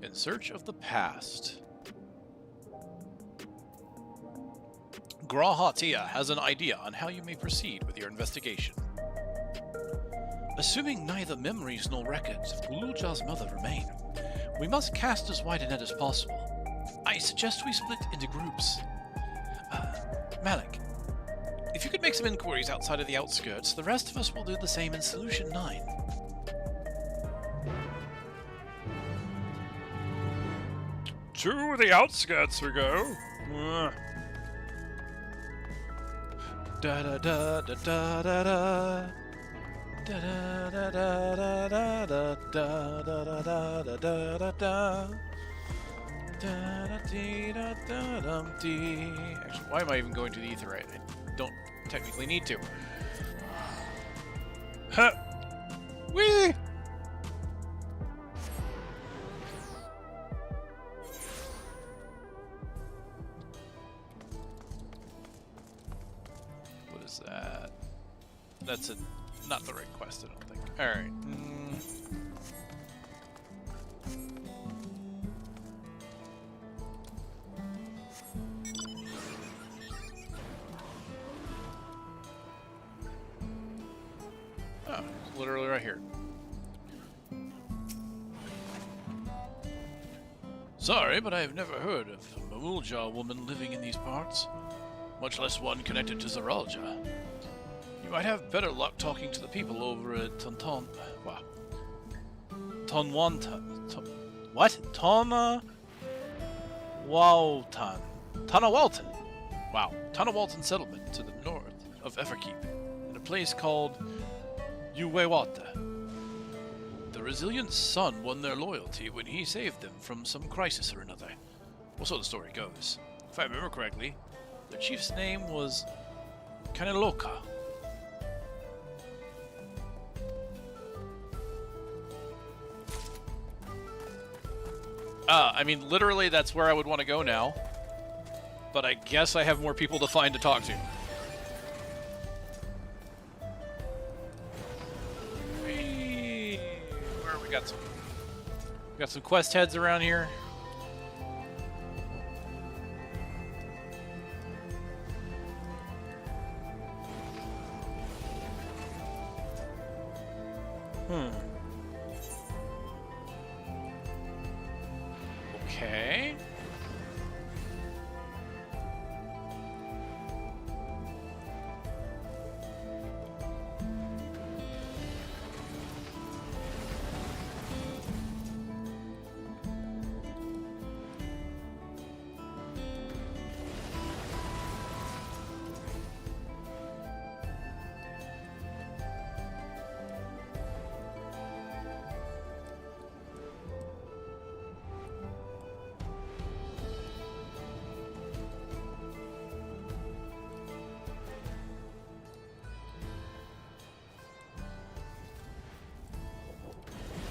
In search of the past. Grahatia has an idea on how you may proceed with your investigation. Assuming neither memories nor records of Guluja's mother remain, we must cast as wide a net as possible. I suggest we split into groups. Malik, if you could make some inquiries outside of the outskirts, the rest of us will do the same in Solution 9. To the outskirts we go. Da da da da da da da. Da da da da da da da da da da da da da da. Da da dee da da dum dee. Actually, why am I even going to the ether? I don't technically need to. Huh. Whee! What is that? That's not the right quest, I don't think. Alright. Oh, it's literally right here. Sorry, but I have never heard of a Mamulja woman living in these parts, much less one connected to Zaralja. You might have better luck talking to the people over at Tonwantan. What? Tanawaltan. Wow. Tanawaltan settlement to the north of FFXIV, in a place called Uwewata. The resilient son won their loyalty when he saved them from some crisis or another. Well, so the story goes. If I remember correctly, their chief's name was Kaneloka. I mean, literally, that's where I would want to go now. But I guess I have more people to find to talk to. Whee! Where we got some quest heads around here. Okay.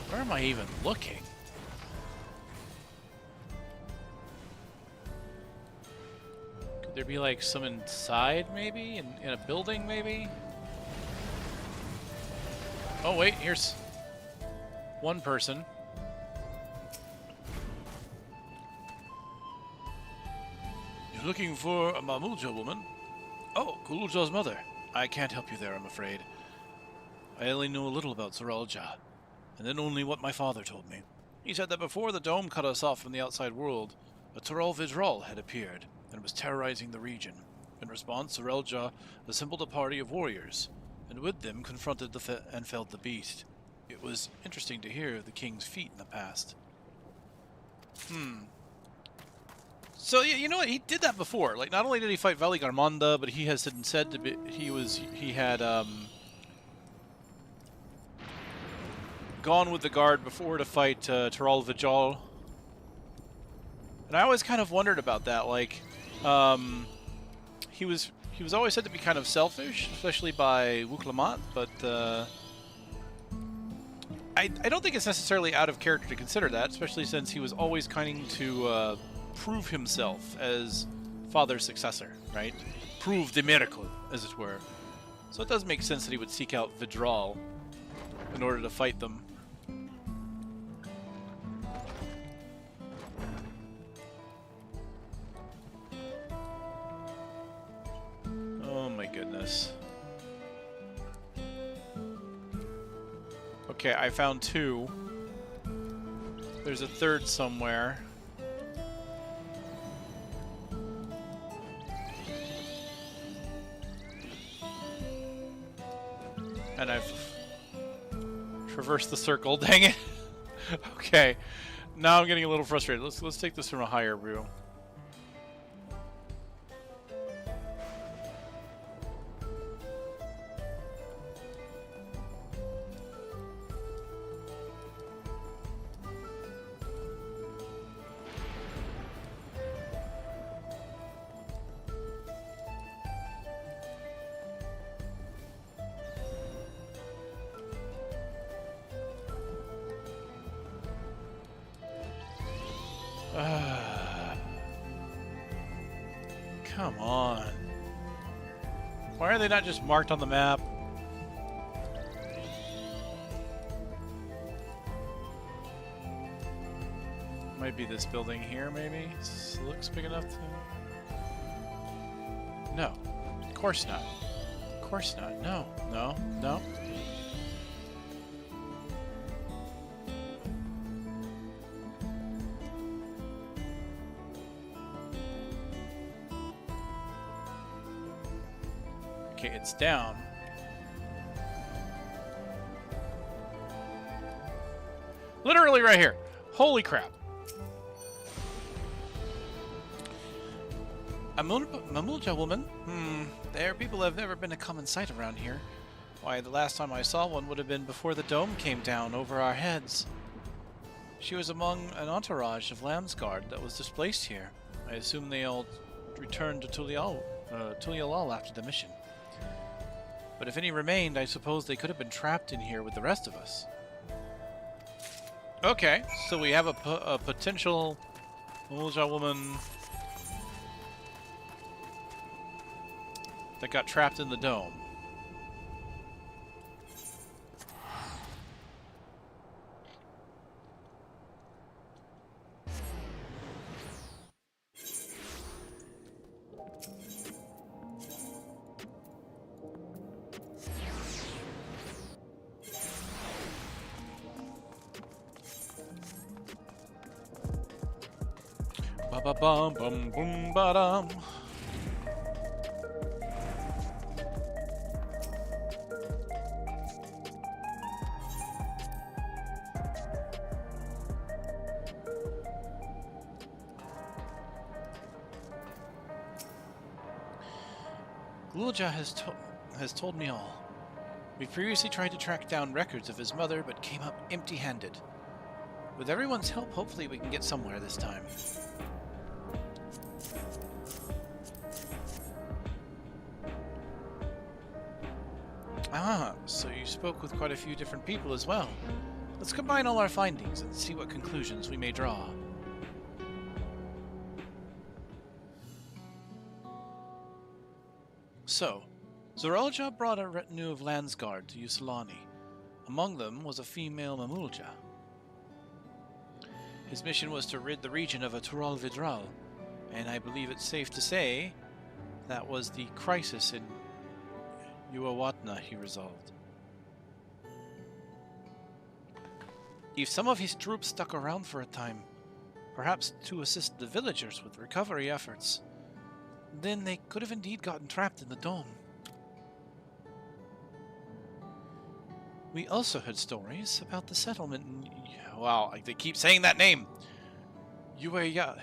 Where am I even looking? Could there be like some inside maybe? In a building maybe? Oh wait, here's one person. You're looking for a Mamulja woman? Oh, Guluja's mother. I can't help you there, I'm afraid. I only know a little about Zaralja. And then only what my father told me. He said that before the dome cut us off from the outside world, a Tural Vidral had appeared and was terrorizing the region. In response, Zaralja assembled a party of warriors, and with them confronted and felled the beast. It was interesting to hear the king's feat in the past. So yeah, you know what? He did that before. Like, not only did he fight Valley Garmanda, but he has been said to be he had gone with the guard before to fight Teral Vijal. And I always kind of wondered about that. Like, he was always said to be kind of selfish, especially by Wuklamat, but I don't think it's necessarily out of character to consider that, especially since he was always kind to prove himself as Father's successor, right? Prove the miracle, as it were. So it does make sense that he would seek out Vidral in order to fight them. Oh my goodness. Okay, I found 2. There's a 3rd somewhere. And I've traversed the circle, dang it. Okay, now I'm getting a little frustrated. Let's take this from a higher view. Come on. Why are they not just marked on the map? Might be this building here, maybe? This looks big enough to... No. Of course not. Of course not. No. No. No. Okay, it's down. Literally right here. Holy crap. A Mamulja woman? Their people have never been a common sight around here. Why, the last time I saw one would have been before the dome came down over our heads. She was among an entourage of Landsguard that was displaced here. I assume they all returned to Tulialal after the mission. But if any remained, I suppose they could have been trapped in here with the rest of us. Okay, so we have a potential Mamulja woman that got trapped in the dome. Ba-ba-bum, bum, boom, ba-dum. Glulja has told me all. We previously tried to track down records of his mother, but came up empty-handed. With everyone's help, hopefully we can get somewhere this time. Ah, so you spoke with quite a few different people as well. Let's combine all our findings and see what conclusions we may draw. So, Zoralja brought a retinue of Landsguard to Yusilani. Among them was a female Mamulja. His mission was to rid the region of a Tural Vidral, and I believe it's safe to say that was the crisis in Uawatna he resolved. If some of his troops stuck around for a time, perhaps to assist the villagers with recovery efforts, then they could have indeed gotten trapped in the dome. We also heard stories about the settlement in... Wow, they keep saying that name! Yawata.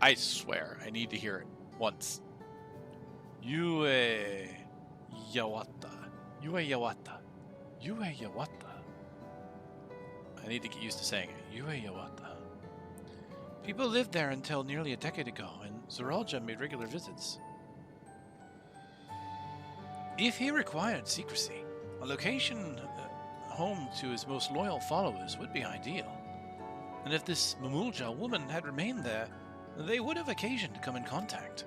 I swear, I need to hear it once. Yawata. I need to get used to saying it. Yawata. People lived there until nearly a decade ago, and Zoralja made regular visits. If he required secrecy, a location home to his most loyal followers would be ideal. And if this Mamulja woman had remained there, they would have occasion to come in contact.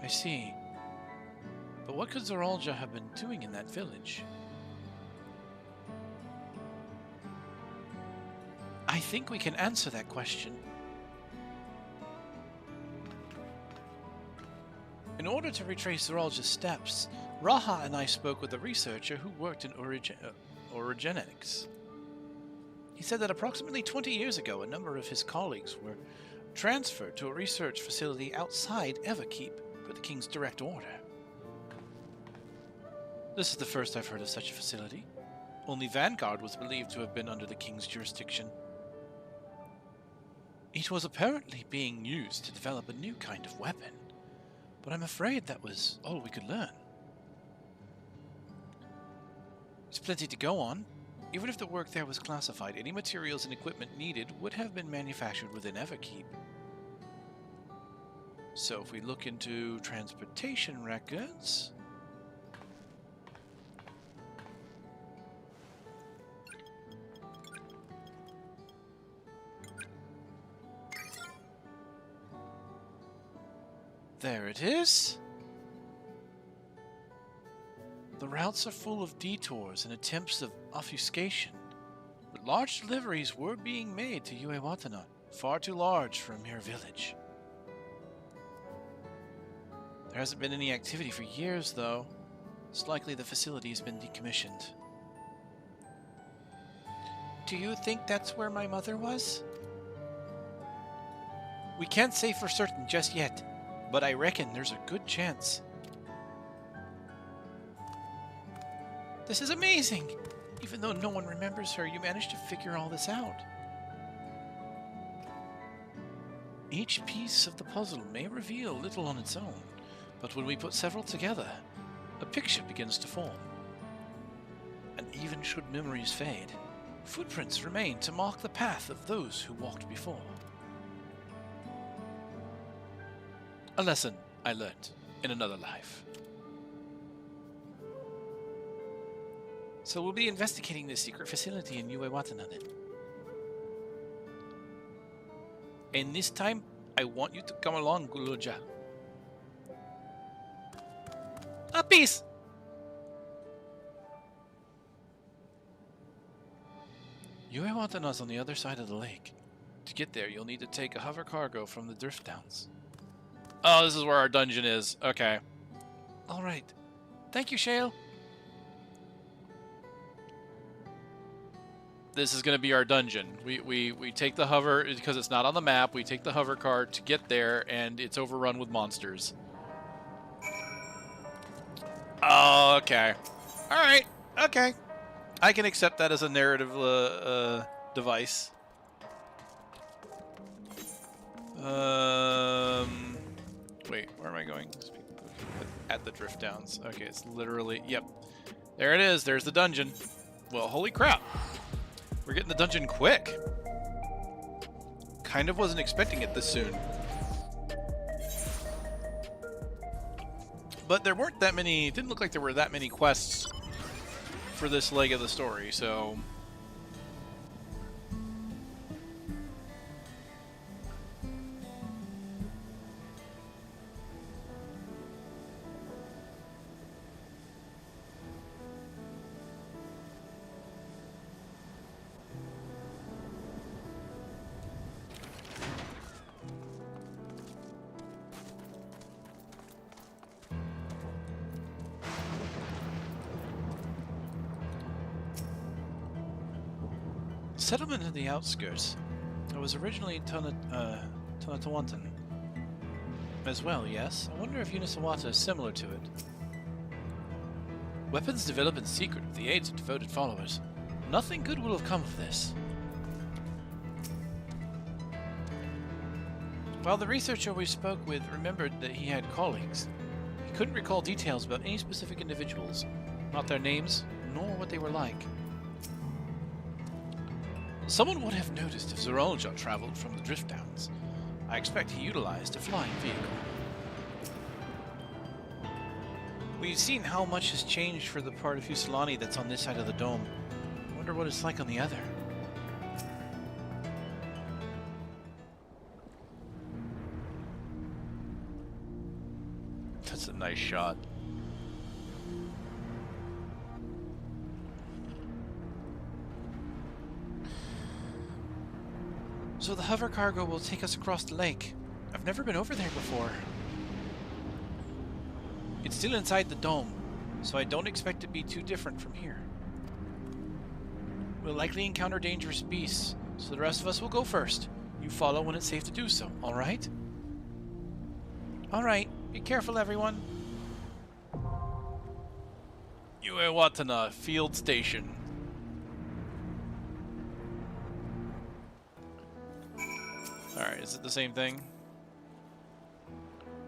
I see. But what could Zoralja have been doing in that village? I think we can answer that question. In order to retrace Zoralja's steps, Raha and I spoke with a researcher who worked in orogenetics. He said that approximately 20 years ago, a number of his colleagues were transferred to a research facility outside Everkeep per the King's direct order. This is the first I've heard of such a facility. Only Vanguard was believed to have been under the King's jurisdiction. It was apparently being used to develop a new kind of weapon, but I'm afraid that was all we could learn. There's plenty to go on. Even if the work there was classified, any materials and equipment needed would have been manufactured within Everkeep. So if we look into transportation records... There it is. The routes are full of detours and attempts of obfuscation, but large deliveries were being made to Yue Watana, far too large for a mere village. There hasn't been any activity for years, though. It's likely the facility has been decommissioned. Do you think that's where my mother was? We can't say for certain just yet, but I reckon there's a good chance. This is amazing! Even though no one remembers her, you managed to figure all this out. Each piece of the puzzle may reveal little on its own, but when we put several together, a picture begins to form. And even should memories fade, footprints remain to mark the path of those who walked before. A lesson I learned in another life. So we'll be investigating this secret facility in Yue Watana then. And this time, I want you to come along, Guluja. A peace! Yue Watana's on the other side of the lake. To get there, you'll need to take a hover cargo from the drift downs. Oh, this is where our dungeon is. Okay. Alright. Thank you, Shale. This is going to be our dungeon. We take the hover, because it's not on the map, we take the hover cart to get there, and it's overrun with monsters. Oh, okay. Alright. Okay. I can accept that as a narrative device. Wait, where am I going? At the drift downs. Okay, it's literally... Yep. There it is. There's the dungeon. Well, holy crap. We're getting the dungeon quick. Kind of wasn't expecting it this soon. But there weren't that many... It didn't look like there were that many quests for this leg of the story, so... Settlement in the outskirts. It was originally Tonatawantan as well, yes? I wonder if Unisawata is similar to it. Weapons developed in secret with the aids of devoted followers. Nothing good will have come of this. While the researcher we spoke with remembered that he had colleagues, he couldn't recall details about any specific individuals, not their names, nor what they were like. Someone would have noticed if Zorolja traveled from the Drift Downs. I expect he utilized a flying vehicle. We've seen how much has changed for the part of Husilani that's on this side of the dome. I wonder what it's like on the other. That's a nice shot. So the hover cargo will take us across the lake. I've never been over there before. It's still inside the dome, so I don't expect it to be too different from here. We'll likely encounter dangerous beasts, so the rest of us will go first. You follow when it's safe to do so, alright? Alright, be careful everyone. Uewatana Field Station. Alright, is it the same thing?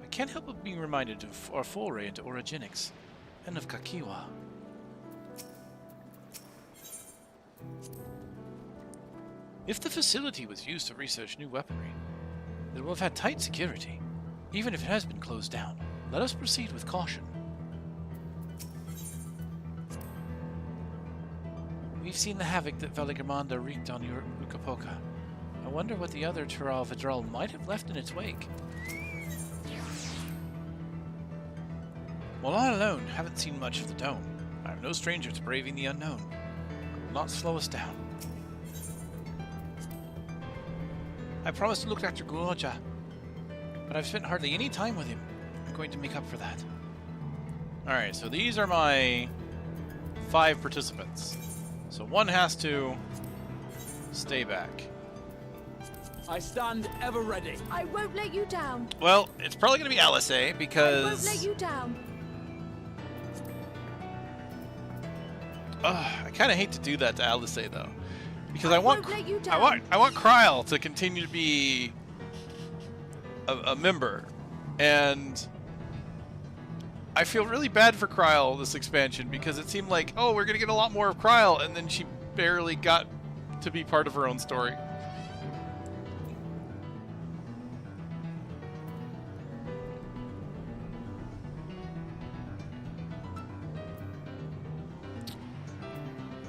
I can't help but being reminded of our foray into orogenics, and of Kakiwa. If the facility was used to research new weaponry, it will have had tight security, even if it has been closed down. Let us proceed with caution. We've seen the havoc that Veligamanda wreaked on Ukapoka. I wonder what the other Tural Vidral might have left in its wake. While I alone haven't seen much of the dome, I am no stranger to braving the unknown. It will not slow us down. I promised to look after Guloja, but I've spent hardly any time with him. I'm going to make up for that. Alright, so these are my 5 participants. So one has to stay back. I stand ever ready. I won't let you down. Well, it's probably going to be Alice, because... I won't let you down. I kind of hate to do that to Alice, though, because I won't let you down. I want Kryl to continue to be a member, and I feel really bad for Kryl this expansion because it seemed like, oh, we're gonna get a lot more of Kryl, and then she barely got to be part of her own story.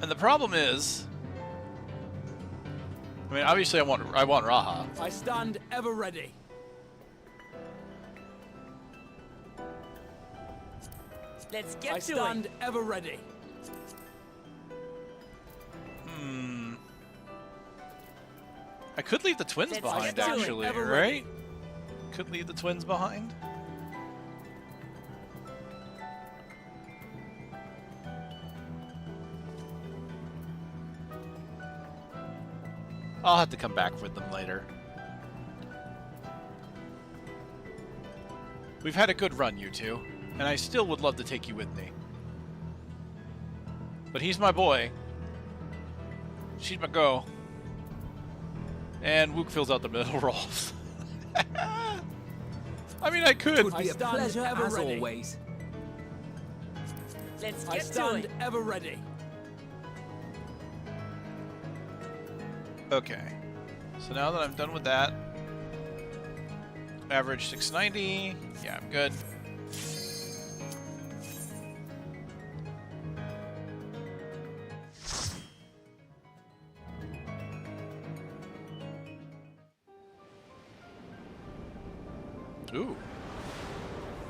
And the problem is, I mean, obviously I want Raha. I stand ever ready. Let's get I to stand it. ever ready. I could leave the twins Let's behind, get to it. actually, Ever right? ready. Could leave the twins behind. I'll have to come back with them later. We've had a good run, you two, and I still would love to take you with me. But he's my boy. She's my girl. And Wook fills out the middle roles. I mean, I could. Would be a pleasure as ready. always. Let's I get to stand it. ever ready. Okay. So now that I'm done with that, average 690. Yeah, I'm good. Ooh.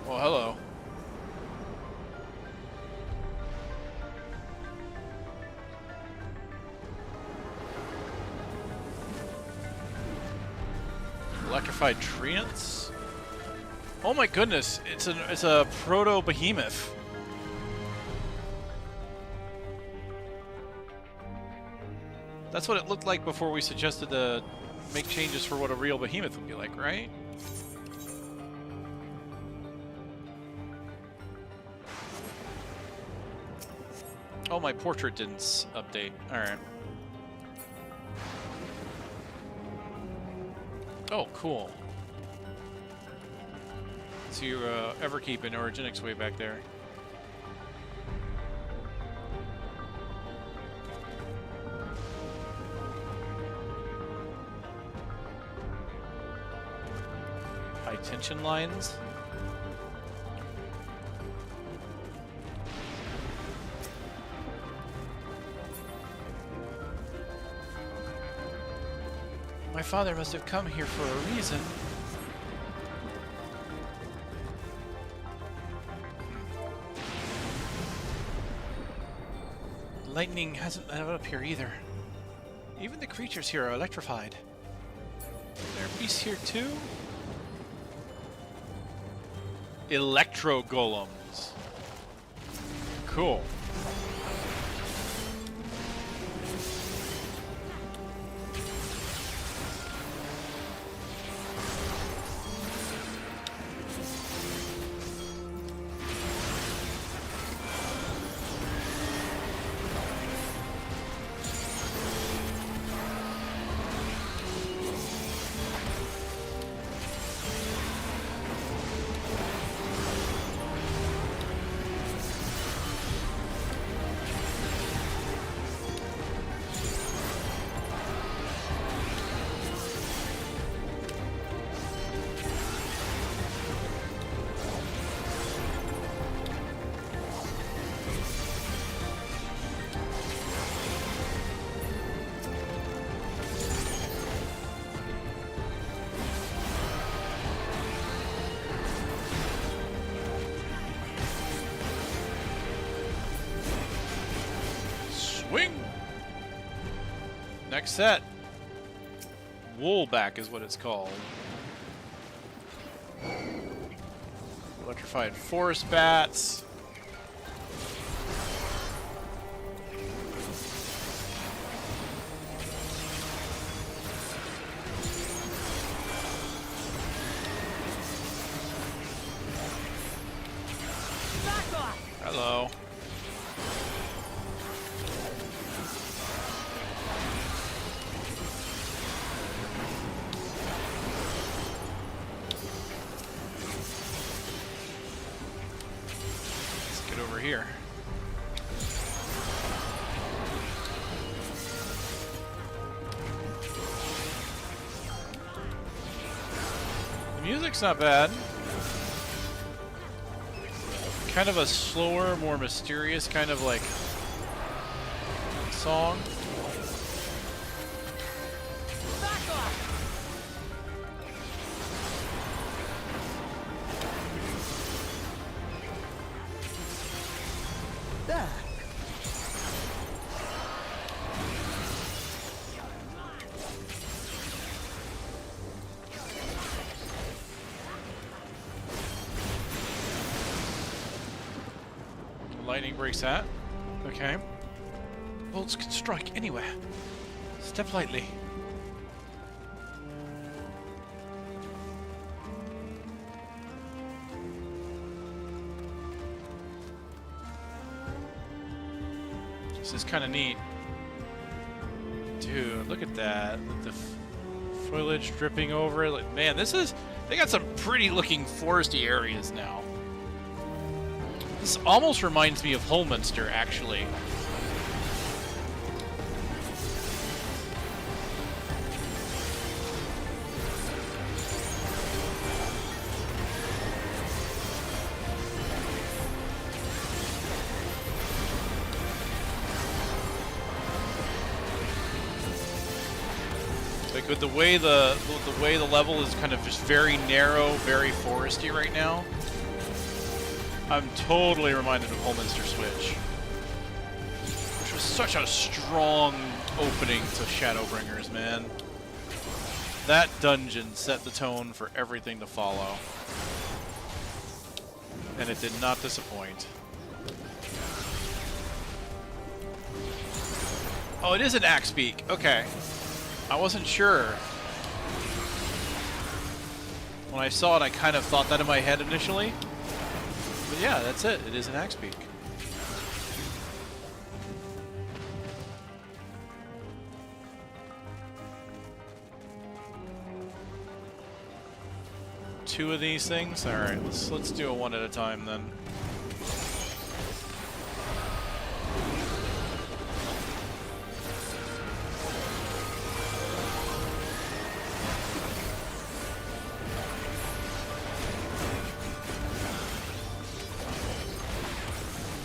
Well, hello. Electrified treants? Oh my goodness, it's a proto behemoth. That's what it looked like before we suggested to make changes for what a real behemoth would be like, right? Oh, my portrait didn't update. Alright. Oh, cool. So you're Everkeep and Origenics way back there. High tension lines. My father must have come here for a reason. Lightning hasn't been up here either. Even the creatures here are electrified. Are there beasts here too? Electro golems. Cool. Swing! Next set. Woolback is what it's called. Electrified forest bats. Hello. Let's get over here. The music's not bad. Kind of a slower, more mysterious kind of like song. There. Lightning breaks that. Okay. Bolts can strike anywhere. Step lightly. This is kind of neat. Dude, look at that. With the foliage dripping over it. Like, man, this is... They got some pretty looking foresty areas now. This almost reminds me of Holminster, actually. Like with the way the level is kind of just very narrow, very foresty right now. I'm totally reminded of Holminster Switch, which was such a strong opening to Shadowbringers, man. That dungeon set the tone for everything to follow, and it did not disappoint. Oh, it is an axe beak. Okay, I wasn't sure. When I saw it, I kind of thought that in my head initially. But yeah, that's it. It is an axe beak. 2 of these things? Alright, let's do it one at a time then.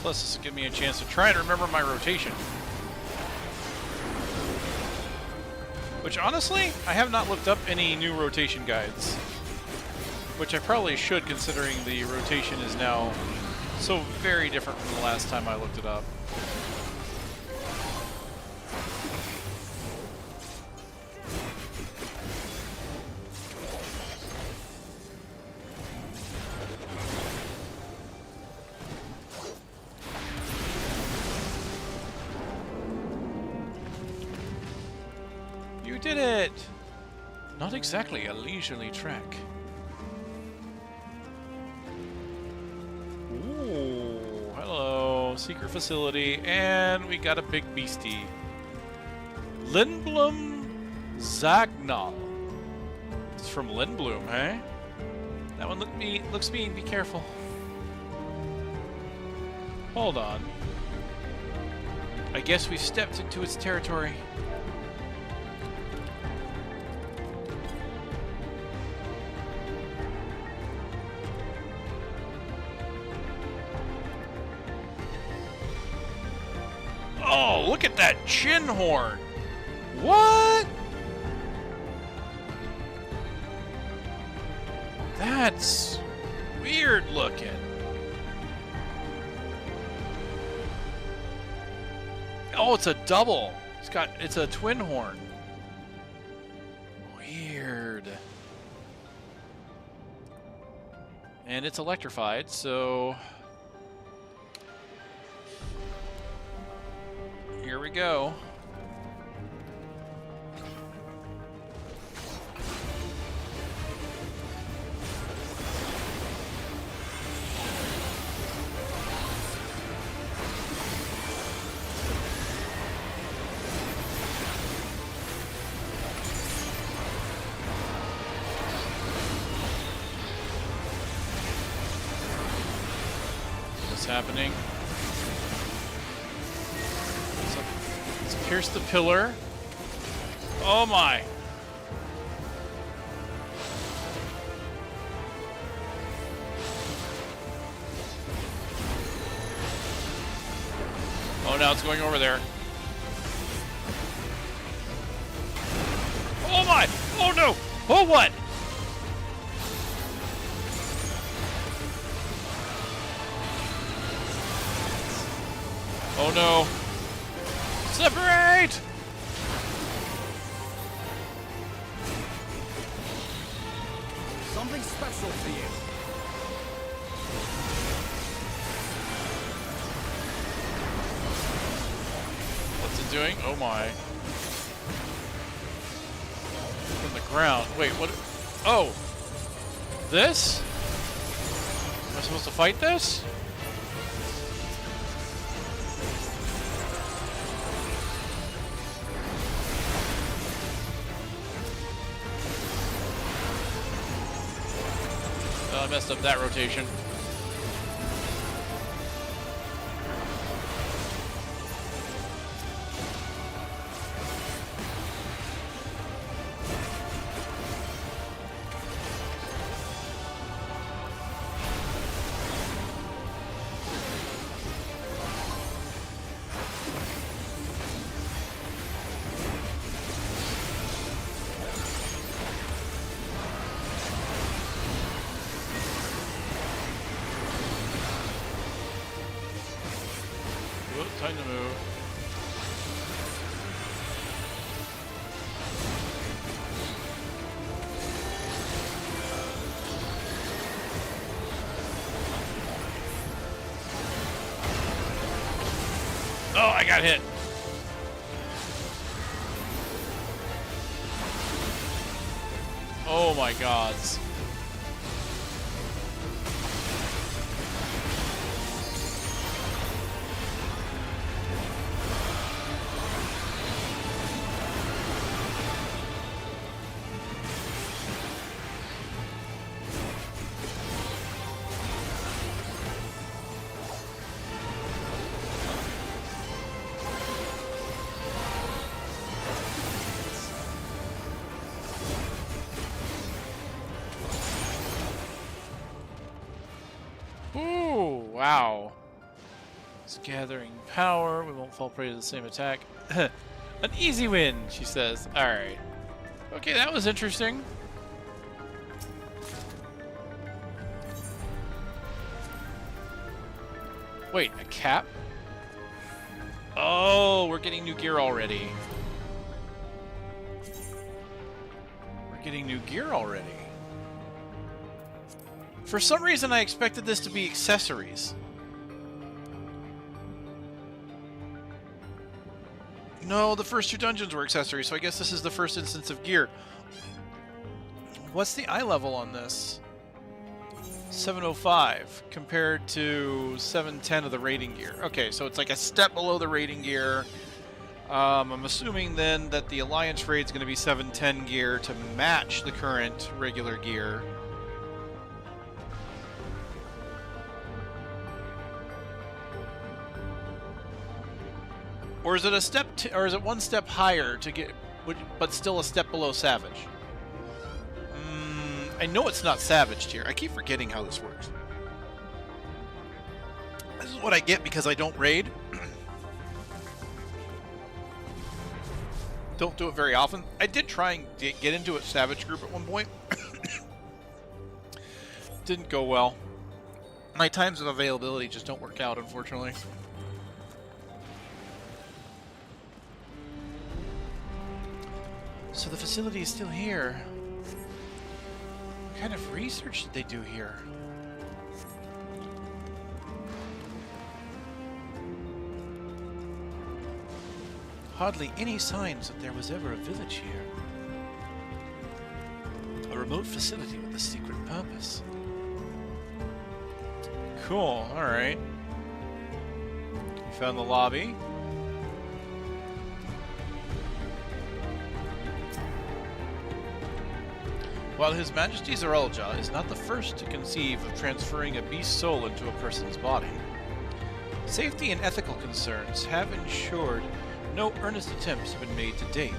Plus, this will give me a chance to try and remember my rotation. Which, honestly, I have not looked up any new rotation guides. Which I probably should, considering the rotation is now so very different from the last time I looked it up. You did it! Not exactly a leisurely trek. Ooh, hello, secret facility, and we got a big beastie. Lindblom Zagnal. It's from Lindblom, hey? That one looks mean, be careful. Hold on. I guess we've stepped into its territory. Oh, look at that chin horn! What? That's weird looking. Oh, it's a double. It's a twin horn. Weird. And it's electrified, so here we go. What's happening? Let's pierce the pillar. Oh my! Oh, now it's going over there. Oh my! Oh no! Oh what? Oh no! Separate! Something special for you. What's it doing? Oh my. From the ground. Wait, what? Oh! This? Am I supposed to fight this? I messed up that rotation. Time to move. Oh, I got hit. Oh my gods. It's gathering power. We won't fall prey to the same attack. An easy win, she says. Alright. Okay, that was interesting. Wait, a cap? Oh, we're getting new gear already. We're getting new gear already. For some reason, I expected this to be accessories. No, the first 2 dungeons were accessories, so I guess this is the first instance of gear. What's the eye level on this? 705 compared to 710 of the rating gear. Okay, so it's like a step below the rating gear. I'm assuming then that the Alliance raid is going to be 710 gear to match the current regular gear. Or is it a step, or is it one step higher to get, but still a step below Savage? I know it's not Savage tier. I keep forgetting how this works. This is what I get because I don't raid. Don't do it very often. I did try and get into a Savage group at one point. Didn't go well. My times of availability just don't work out, unfortunately. So the facility is still here. What kind of research did they do here? Hardly any signs that there was ever a village here. A remote facility with a secret purpose. Cool, alright. We found the lobby. While His Majesty Zeralja is not the first to conceive of transferring a beast soul into a person's body, safety and ethical concerns have ensured no earnest attempts have been made to date.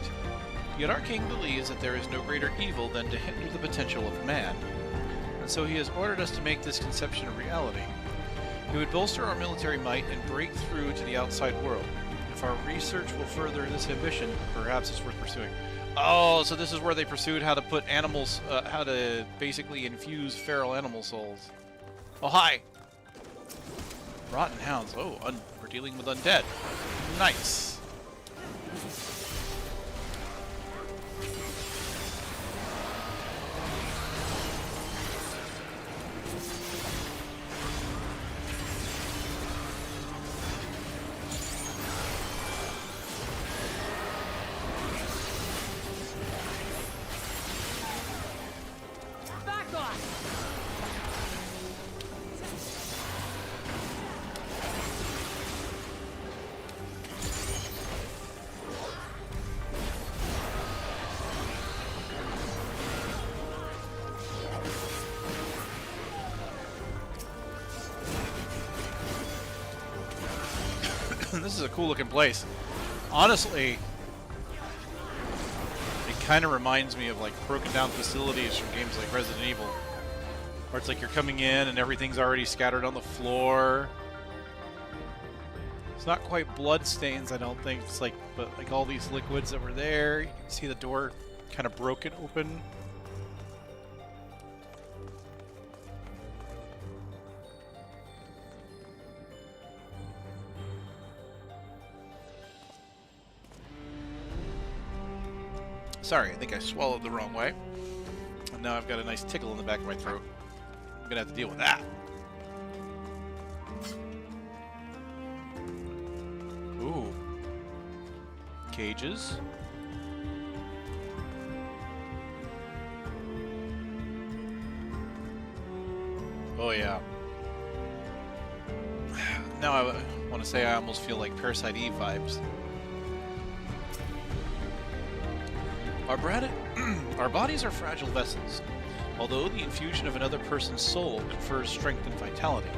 Yet our king believes that there is no greater evil than to hinder the potential of man, and so he has ordered us to make this conception a reality. He would bolster our military might and break through to the outside world. If our research will further this ambition, perhaps it's worth pursuing. Oh, so this is where they pursued how to put animals, how to basically infuse feral animal souls. Oh, hi! Rotten hounds. Oh, we're dealing with undead. Nice. This is a cool looking place. Honestly, it kind of reminds me of like broken down facilities from games like Resident Evil, where it's like you're coming in and everything's already scattered on the floor. It's not quite blood stains, I don't think. It's like, but like all these liquids that were there. You can see the door kind of broken open. Sorry, I think I swallowed the wrong way. And now I've got a nice tickle in the back of my throat. I'm gonna have to deal with that. Ooh. Cages. Oh yeah. Now I want to say I almost feel like FFXIV vibes. Our bodies are fragile vessels. Although the infusion of another person's soul confers strength and vitality,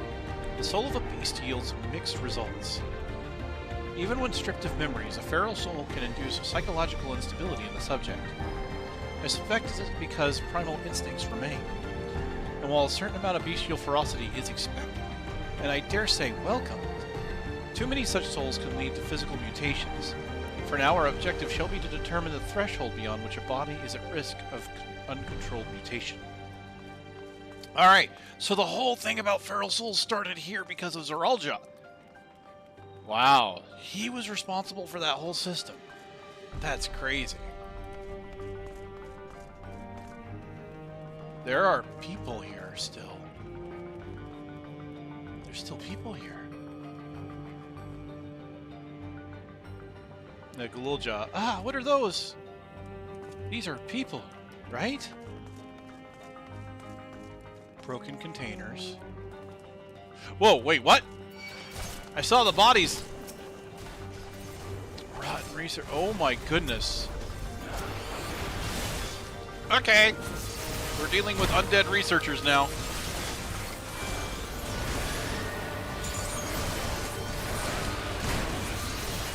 the soul of a beast yields mixed results. Even when stripped of memories, a feral soul can induce psychological instability in the subject. I suspect this is because primal instincts remain. And while a certain amount of bestial ferocity is expected, and I dare say welcomed, Too many such souls can lead to physical mutations. For now, our objective shall be to determine the threshold beyond which a body is at risk of uncontrolled mutation. Alright, so the whole thing about feral souls started here because of Zeralja. Wow, he was responsible for that whole system. That's crazy. There are people here still. There's still people here. The Galulja. Ah, what are those? These are people, right? Broken containers. Whoa, wait, what? I saw the bodies. Rotten research. Oh my goodness. Okay. We're dealing with undead researchers now.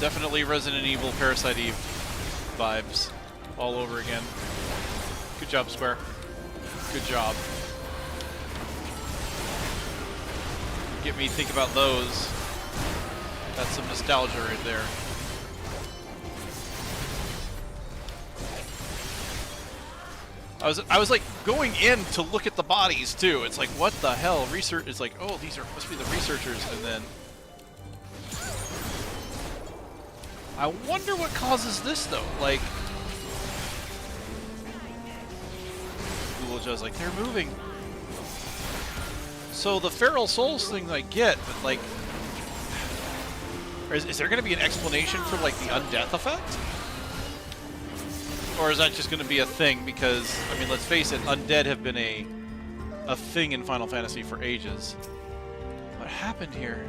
Definitely Resident Evil Parasite Eve vibes all over again. Good job, Square. Good job. Get me think about those. That's some nostalgia right there. I was like going in to look at the bodies too. It's like, what the hell? Research is like, oh, these must be the researchers, and then I wonder what causes this though. Like, Google just like, they're moving. So the feral souls thing I get, but like, is there going to be an explanation for like the undeath effect? Or is that just going to be a thing? Because, I mean, let's face it, undead have been a thing in Final Fantasy for ages. What happened here?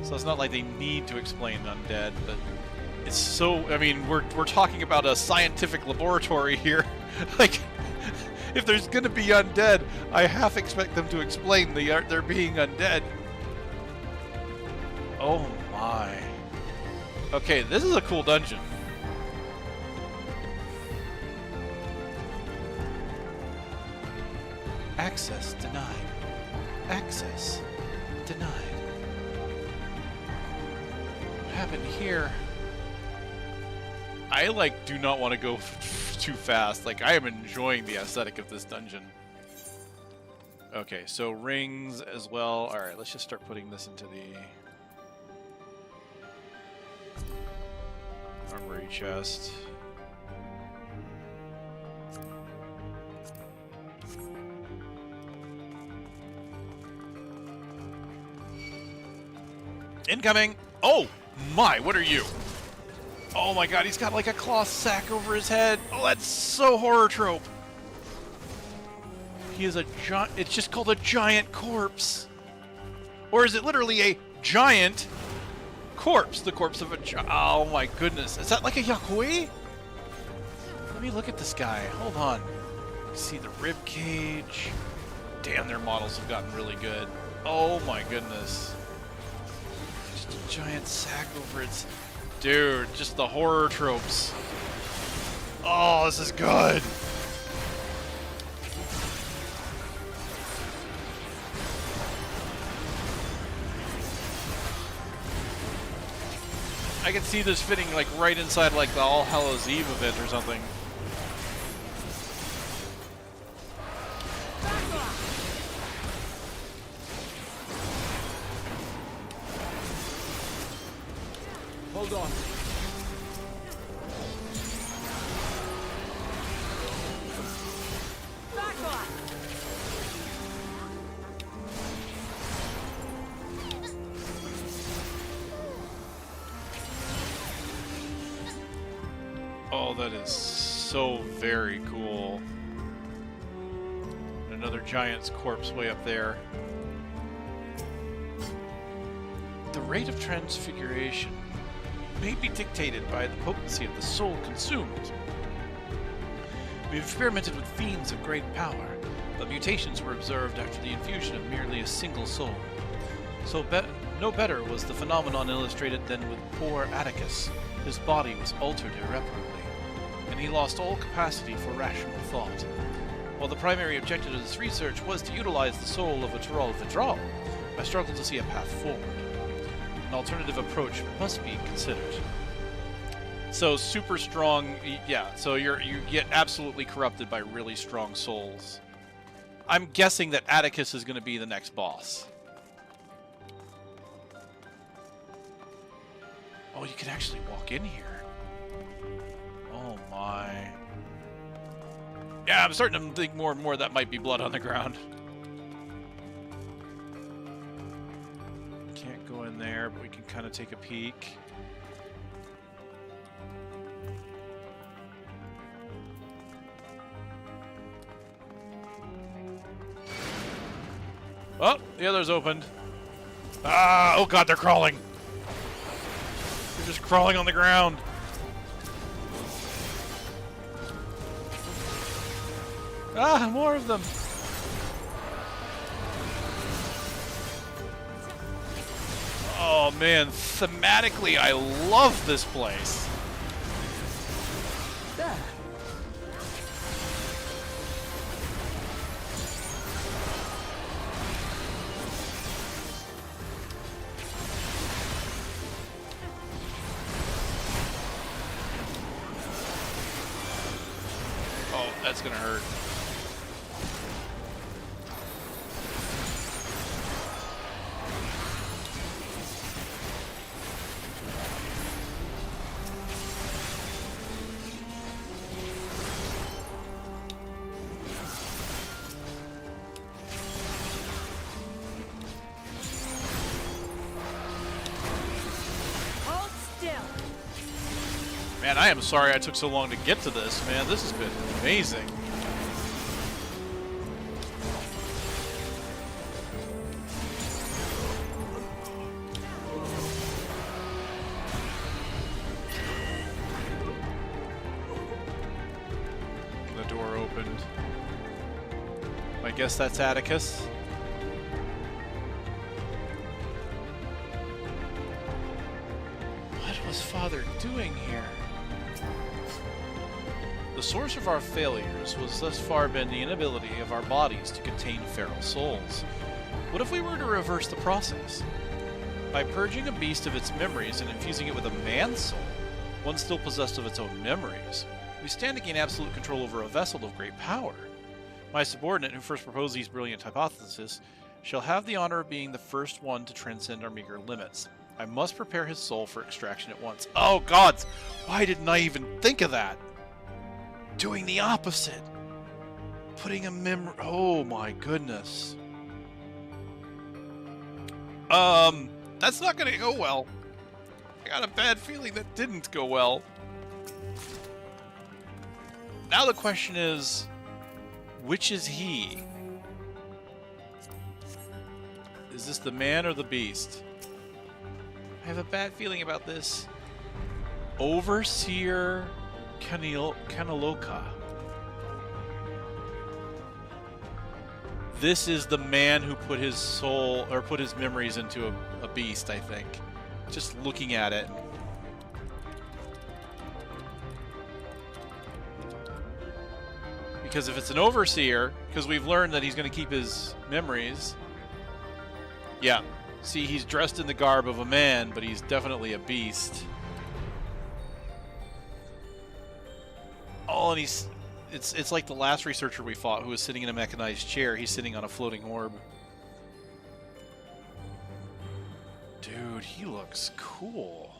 So it's not like they need to explain undead, but it's so, I mean, we're talking about a scientific laboratory here. Like, if there's going to be undead, I half expect them to explain they're being undead. Oh my. Okay, this is a cool dungeon. Access denied. Access denied. What happened here? I, like, do not want to go too fast. Like, I am enjoying the aesthetic of this dungeon. Okay, so rings as well. Alright, let's just start putting this into the armory chest. Incoming! Oh my, what are you? Oh my god, he's got like a cloth sack over his head. Oh, that's so horror trope. He is a giant, it's just called a giant corpse. Or is it literally a giant corpse? The corpse of a oh my goodness. Is that like a Yakui? Let me look at this guy. Hold on. See the rib cage. Damn, their models have gotten really good. Oh my goodness. Just a giant sack over its... Dude, just the horror tropes. Oh, this is good. I can see this fitting like right inside like the All Hallows Eve event or something. Hold on. Back off! Oh, that is so very cool. Another giant's corpse way up there. The rate of transfiguration may be dictated by the potency of the soul consumed. We've experimented with fiends of great power, but mutations were observed after the infusion of merely a single soul. So no better was the phenomenon illustrated than with poor Atticus. His body was altered irreparably, and he lost all capacity for rational thought. While the primary objective of this research was to utilize the soul of a Tural Vidral, I struggle to see a path forward. An alternative approach must be considered. So super strong, yeah. So you get absolutely corrupted by really strong souls. I'm guessing that Atticus is going to be the next boss. Oh, you can actually walk in here. Oh my. Yeah, I'm starting to think more and more that might be blood on the ground. Can't go in there, but we can kind of take a peek. Oh, the other's opened. Ah, oh god, they're crawling. They're just crawling on the ground. Ah, more of them. Oh man, thematically, I love this place. There. Oh, that's gonna hurt. Hold still. Man, I am sorry I took so long to get to this, man. This has been amazing. The door opened. I guess that's Atticus. What was Father doing here? The source of our failures was thus far been the inability of our bodies to contain feral souls. What if we were to reverse the process? By purging a beast of its memories and infusing it with a man's soul, one still possessed of its own memories, we stand to gain absolute control over a vessel of great power. My subordinate, who first proposed these brilliant hypotheses, shall have the honor of being the first one to transcend our meager limits. I must prepare his soul for extraction at once. Oh gods! Why didn't I even think of that? Doing the opposite. Putting a memory. Oh my goodness. That's not gonna go well. I got a bad feeling that didn't go well. Now the question is, which is he? Is this the man or the beast? I have a bad feeling about this. Overseer Kanaloka. This is the man who put his soul, or put his memories into a beast, I think. Just looking at it. Because if it's an overseer, because we've learned that he's going to keep his memories. Yeah. See, he's dressed in the garb of a man, but he's definitely a beast. Oh, and it's like the last researcher we fought who was sitting in a mechanized chair. He's sitting on a floating orb. Dude, he looks cool.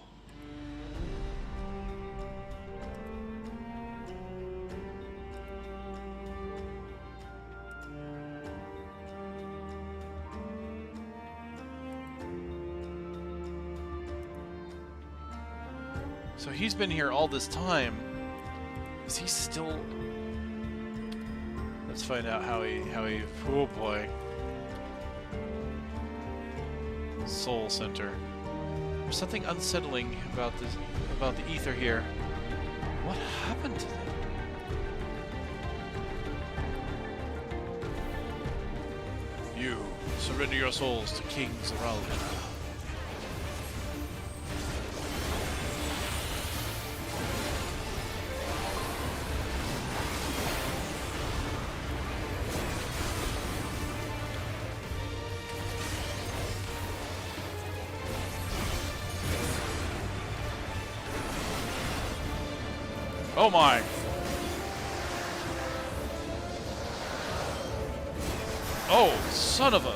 So he's been here all this time. Is he still... Let's find out how he, oh boy. Soul Center. There's something unsettling about this, about the ether here. What happened to them? You, surrender your souls to King Zeralda. Oh my. Oh, son of a...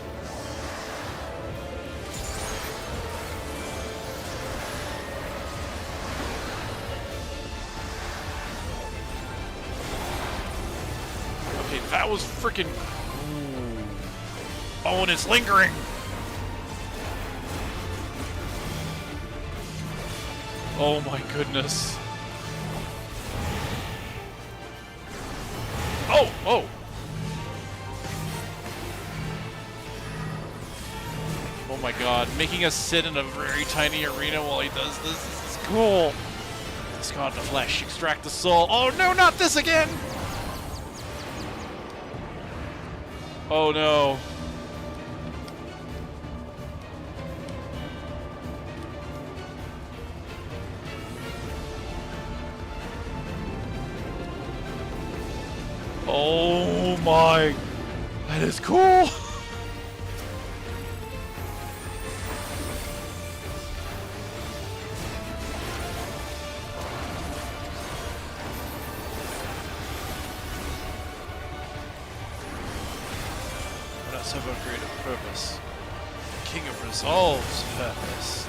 Okay, that was freaking... Oh, and it's lingering! Oh my goodness. Oh, oh! Oh my god, making us sit in a very tiny arena while he does this is cool. Discard the flesh, extract the soul. Oh no, not this again! Oh no. Oh my, that is cool. Let us have a greater purpose. The King of Resolve's purpose.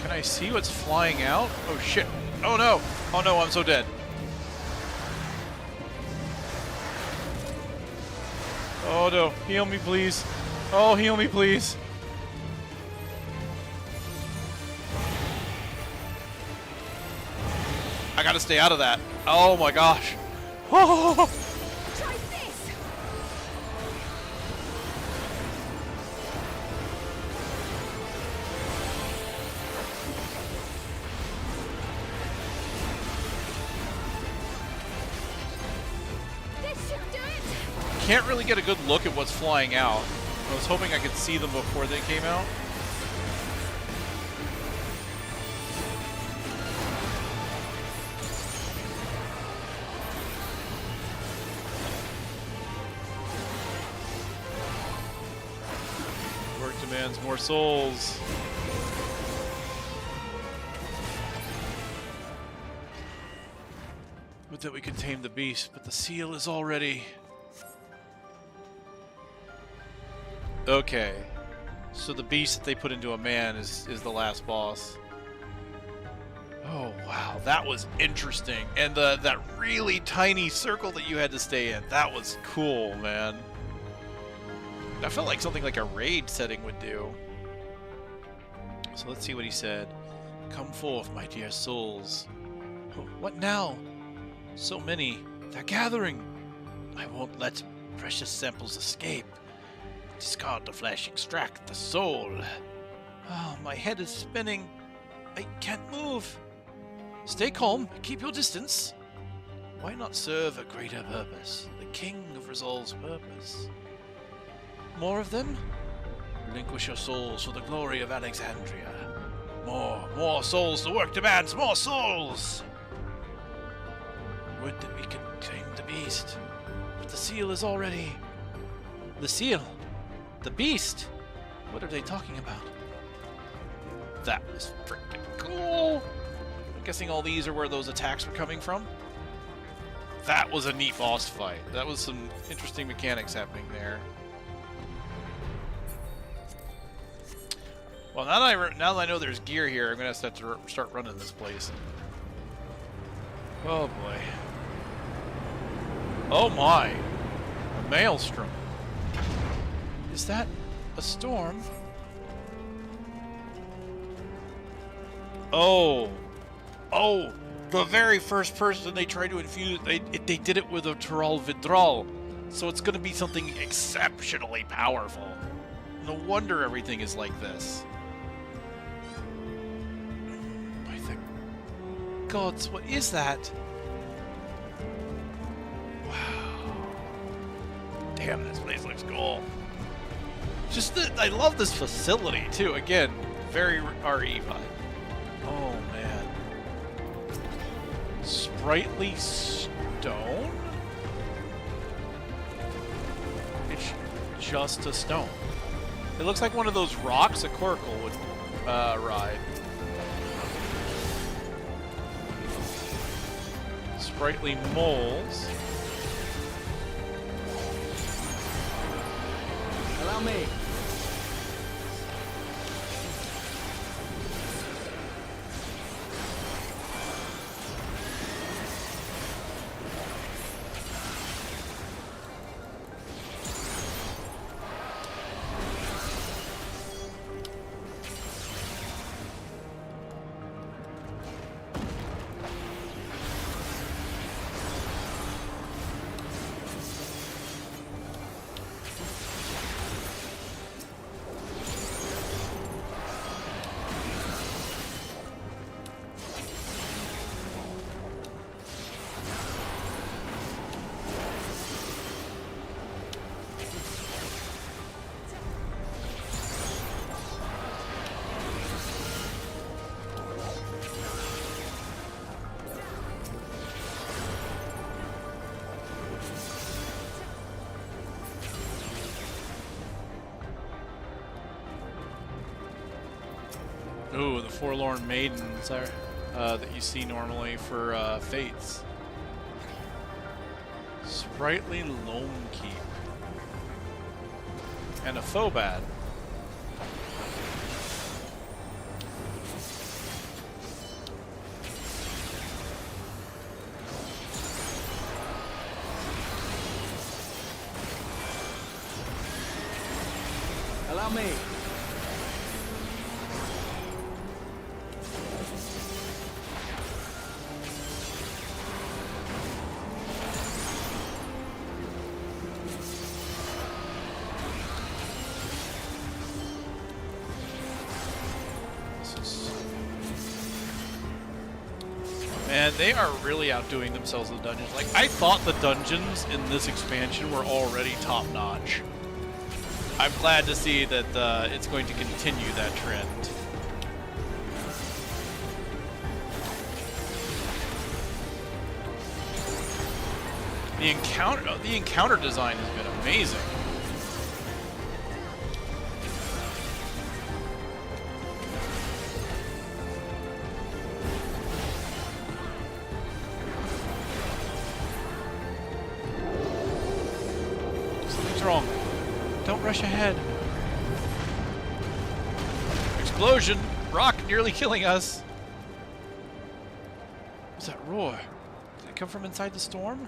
Can I see what's flying out? Oh shit. Oh no. Oh no, I'm so dead. Oh no. Heal me, please. Oh, heal me, please. I gotta stay out of that. Oh my gosh. Oh. Try this! This should do it! Can't really get a good look at what's flying out. I was hoping I could see them before they came out. Work demands more souls. Would that we could tame the beast, but the seal is already... Okay. So the beast that they put into a man is the last boss. Oh, wow. That was interesting. And that really tiny circle that you had to stay in, that was cool, man. That felt like something like a raid setting would do. So let's see what he said. Come forth, my dear souls. Oh, what now? So many. They're gathering. I won't let precious samples escape. Discard the flesh, extract the soul. Oh, my head is spinning. I can't move. Stay calm. Keep your distance. Why not serve a greater purpose? The King of Resolve's purpose. More of them? Relinquish your souls for the glory of Alexandria. More souls. The work demands more souls. Would that we could tame the beast, but the seal is already... The seal? The beast? What are they talking about? That was freaking cool! I'm guessing all these are where those attacks were coming from? That was a neat boss fight. That was some interesting mechanics happening there. Well, now that I know there's gear here, I'm gonna have to start running this place. Oh boy. Oh my! A maelstrom. Is that a storm? Oh. Oh! The very first person they tried to infuse, they did it with a Tyral Vidral. So it's gonna be something exceptionally powerful. No wonder everything is like this. By the gods, what is that? Wow. Damn, this place looks cool. Just I love this facility too. Again, very RE vibe. Oh man. Sprightly stone? It's just a stone. It looks like one of those rocks a coracle would ride. Sprightly moles. Allow me. Ooh, the Forlorn Maidens are, that you see normally for Fates. Sprightly Loam Keep. And a Phobad. Allow me. Man, they are really outdoing themselves in the dungeons. Like, I thought the dungeons in this expansion were already top-notch. I'm glad to see that it's going to continue that trend. The encounter design has been amazing. Something's wrong. Don't rush ahead. Explosion! Rock nearly killing us. What's that roar? Did it come from inside the storm?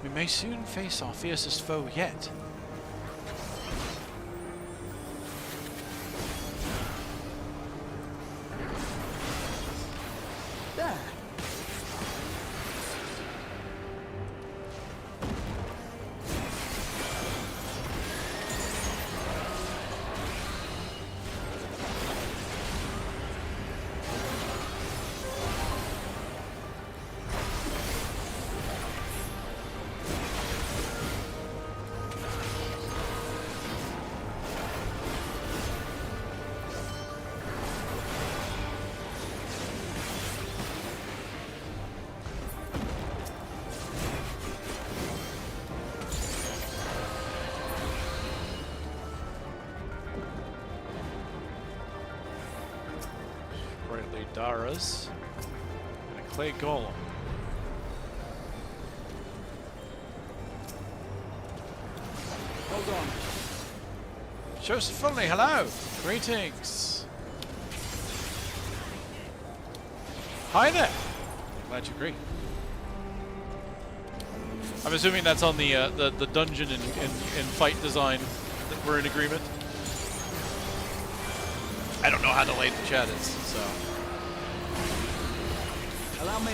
We may soon face our fiercest foe yet. There. Sprightly Daras. And a clay golem. Hold on. Joseph Foley, hello! Greetings! Hi there! Glad you agree. I'm assuming that's on the dungeon and fight design that we're in agreement. I don't know how delayed the chat is, so. Allow me.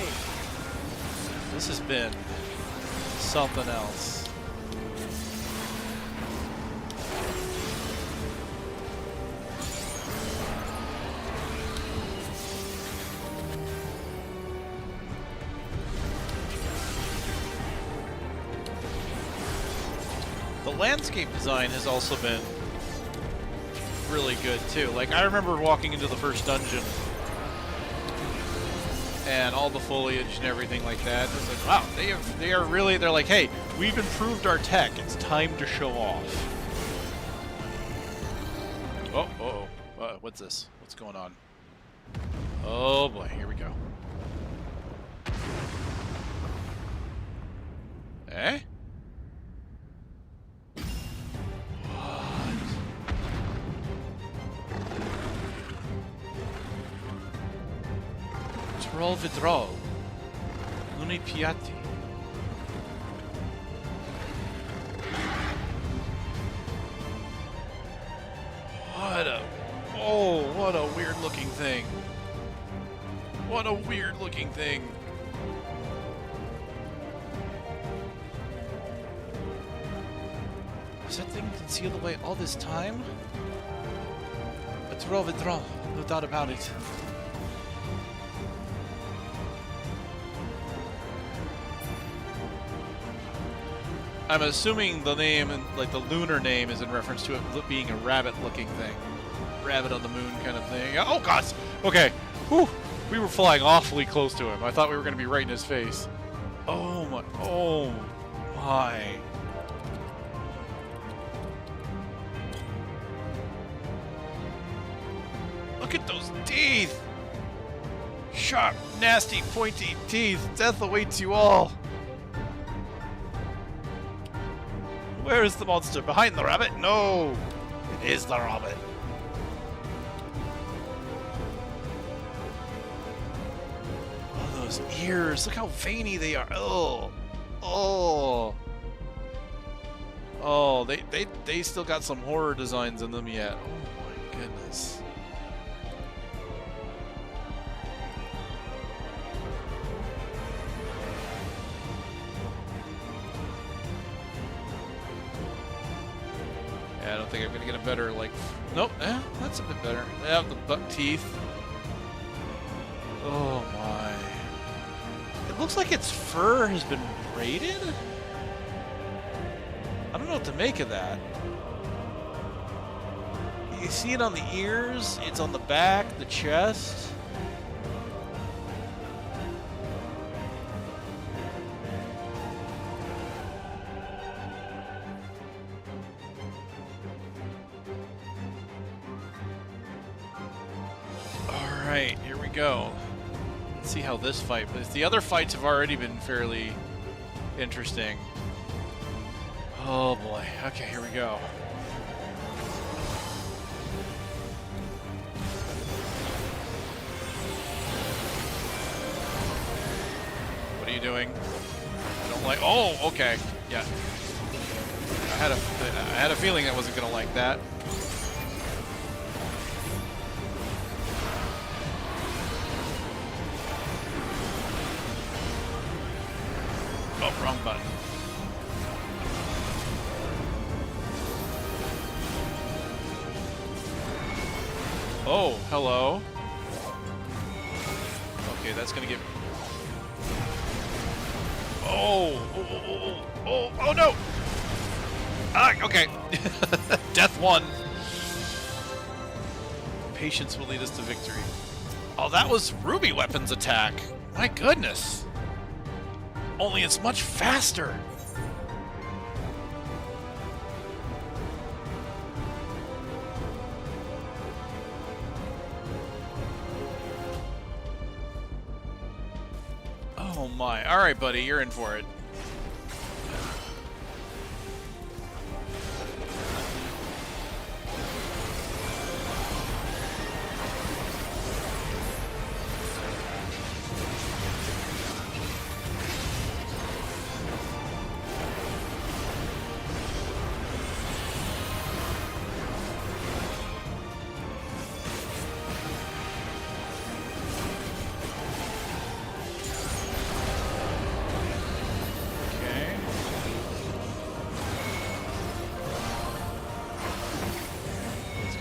This has been something else. The landscape design has also been really good too. Like, I remember walking into the first dungeon and all the foliage and everything like that. It's like, wow, they're like, hey, we've improved our tech. It's time to show off. Oh, what's this? What's going on? Oh boy, here we go. Eh? Troll vidrol. Luni piatti. What a weird looking thing. What a weird looking thing. Was that thing concealed away all this time? A troll vidrol, no doubt about it. I'm assuming the name, like the lunar name, is in reference to it being a rabbit-looking thing. Rabbit on the moon kind of thing. Oh, gosh! Okay. Whew. We were flying awfully close to him. I thought we were going to be right in his face. Oh, my. Oh, my. Look at those teeth! Sharp, nasty, pointy teeth. Death awaits you all. Where is the monster? Behind the rabbit? No! It is the rabbit. Oh, those ears. Look how veiny they are. Oh. Oh. Oh, they still got some horror designs in them yet. Oh my goodness. I don't think I'm gonna get a better, like, nope, that's a bit better. Yeah, the buck teeth. Oh my. It looks like its fur has been braided? I don't know what to make of that. You see it on the ears, it's on the back, the chest. Alright, here we go. Let's see how this fight, but the other fights have already been fairly interesting. Oh boy. Okay, here we go. What are you doing? I don't like. Oh, okay. Yeah. I had a feeling I wasn't gonna like that. Oh, wrong button. Oh, hello. Okay, that's gonna get. Oh, no! Ah, okay. Death won. Patience will lead us to victory. Oh, that was Ruby Weapon's attack. My goodness. Only it's much faster. Oh my. All right, buddy, you're in for it.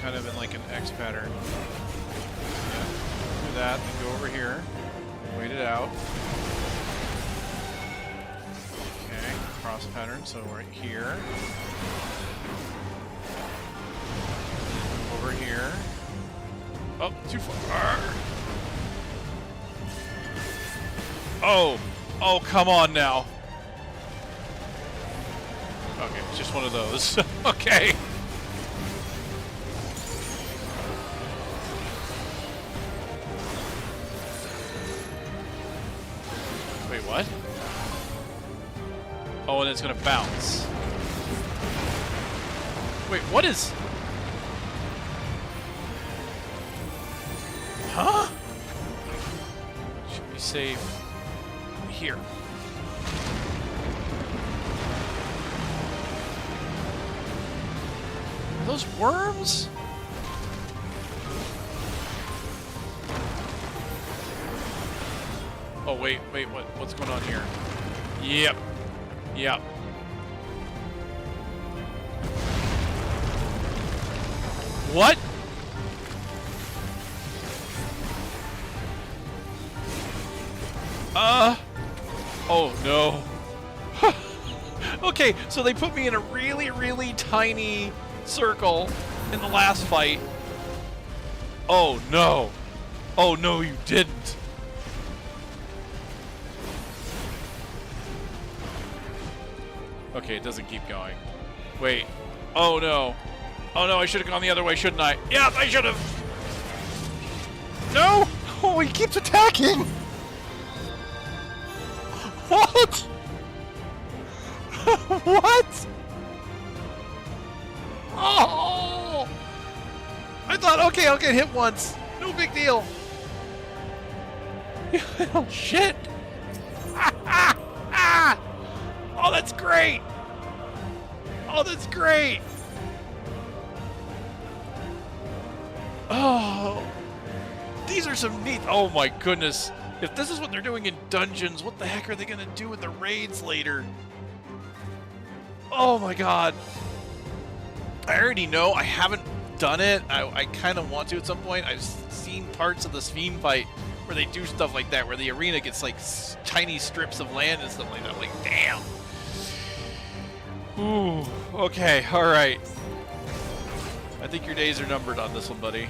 Kind of in like an X pattern. Yeah. Do that, then go over here. Wait it out. Okay, cross pattern, so right here. Over here. Oh, too far. Oh! Oh, come on now. Okay, it's just one of those. Okay. Wait, what? Oh, and it's gonna bounce. Wait, what is... Huh? Should be safe here. Are those worms? Oh, wait, what's going on here? Yep. Yep. What? Oh no. Okay, so they put me in a really, really tiny circle in the last fight. Oh no. Oh no, you didn't. Okay, it doesn't keep going. Wait. Oh no. Oh no, I should have gone the other way, shouldn't I? Yeah, I should have. No! Oh, he keeps attacking! What? What? Oh! I thought, okay, I'll get hit once. No big deal. Oh, shit! Oh, that's great! Oh, that's great! Oh, these are some neat... Oh my goodness. If this is what they're doing in dungeons, what the heck are they going to do in the raids later? Oh my god. I already know. I haven't done it. I kind of want to at some point. I've seen parts of this Fiend fight where they do stuff like that, where the arena gets like tiny strips of land and stuff like that. I'm like, damn. Ooh, okay, alright. I think your days are numbered on this one, buddy.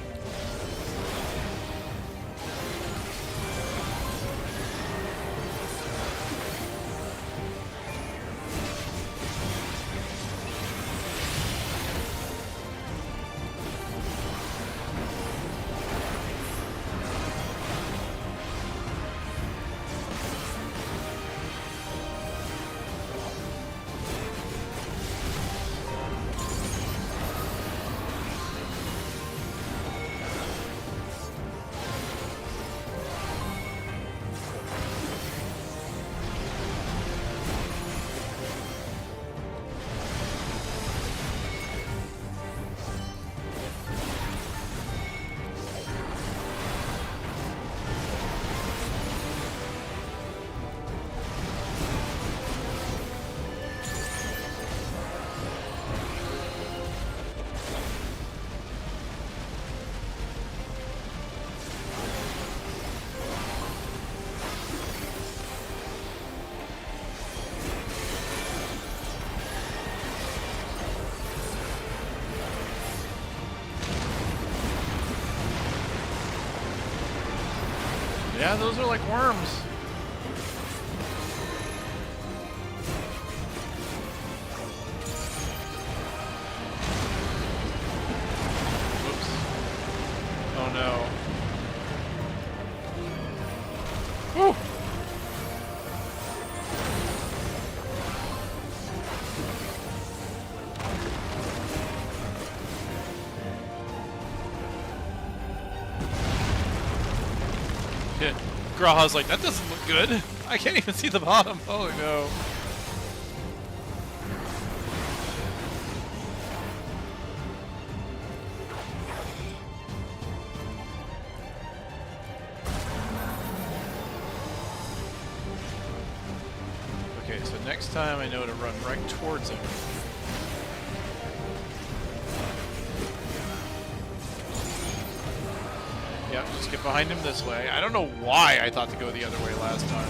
Yeah, those are like worms. Whoops. Oh no. Woo! Shit. Graha's like, that doesn't look good. I can't even see the bottom. Oh no. Okay, so next time I know to run right towards him. Yep, just get behind him this way. I don't know why I thought to go the other way last time.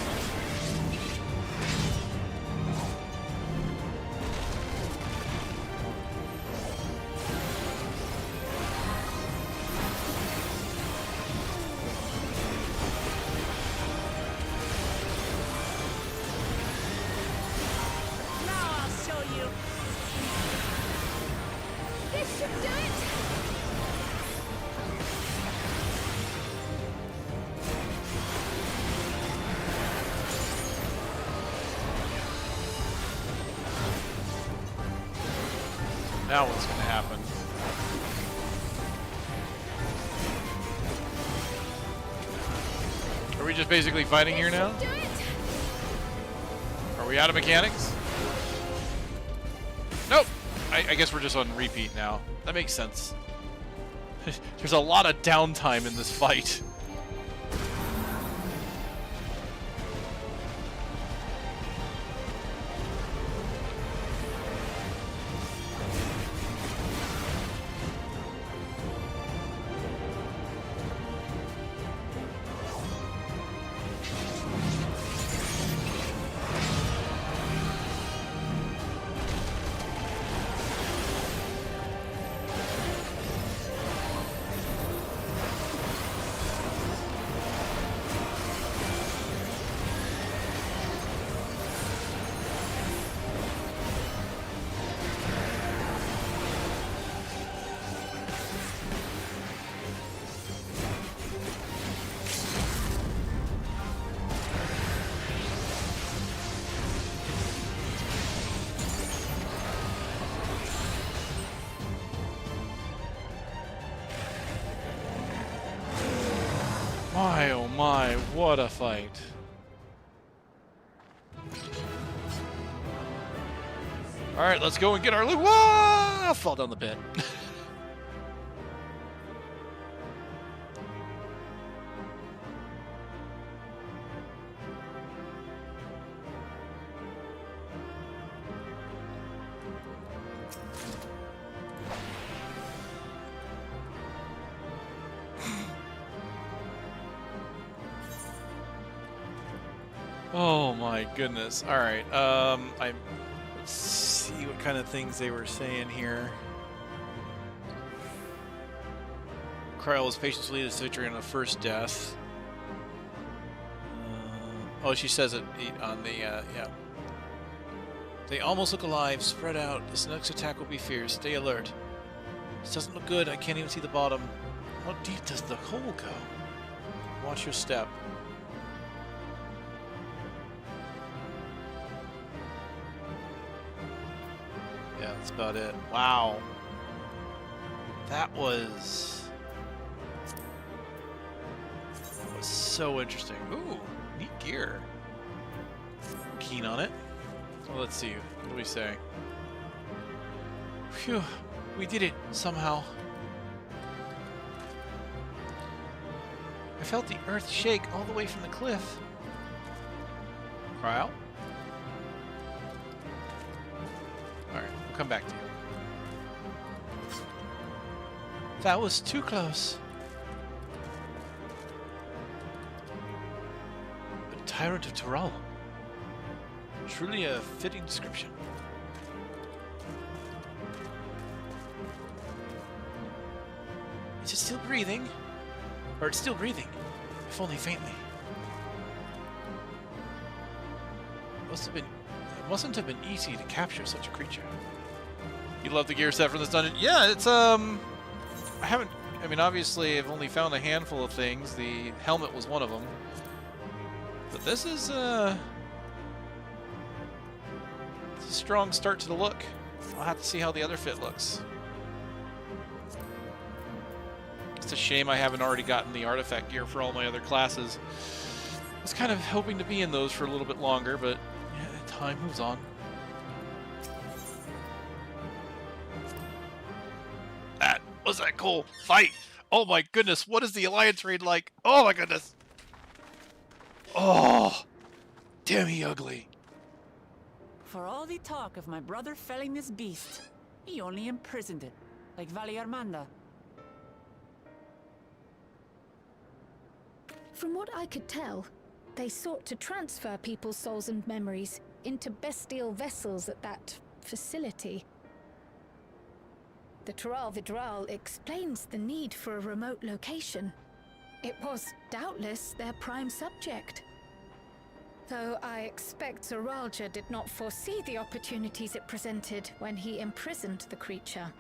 Now what's gonna happen? Are we just basically fighting here now? Do it! Are we out of mechanics? Nope! I guess we're just on repeat now. That makes sense. There's a lot of downtime in this fight. My oh my, what a fight. Alright, let's go and get our loot. Whoa! Fall down the pit. Oh my goodness. Alright, let's see what kind of things they were saying here. Kryl was patiently his victory on the first death. Oh, she says it on the, yeah. They almost look alive, spread out. This next attack will be fierce. Stay alert. This doesn't look good. I can't even see the bottom. How deep does the hole go? Watch your step. Yeah, that's about it. Wow. That was so interesting. Ooh, neat gear. Keen on it. Well, let's see. What do we say? Phew, we did it somehow. I felt the earth shake all the way from the cliff. Kryl? Alright, we'll come back to you. That was too close. A tyrant of Tural. Truly a fitting description. Is it still breathing? Or it's still breathing, if only faintly. It mustn't have been easy to capture such a creature. You love the gear set from this dungeon? Yeah, it's I mean, obviously I've only found a handful of things. The helmet was one of them. But this is it's a strong start to the look. I'll have to see how the other fit looks. It's a shame I haven't already gotten the artifact gear for all my other classes. I was kind of hoping to be in those for a little bit longer, but yeah, time moves on. That was a cool fight. Oh my goodness, what is the Alliance raid like? Oh my goodness. Oh, damn he ugly. For all the talk of my brother felling this beast, he only imprisoned it, like Vali Armanda. From what I could tell, they sought to transfer people's souls and memories into bestial vessels at that facility. The Tural Vidral explains the need for a remote location. It was doubtless their prime subject. Though I expect Zoralja did not foresee the opportunities it presented when he imprisoned the creature.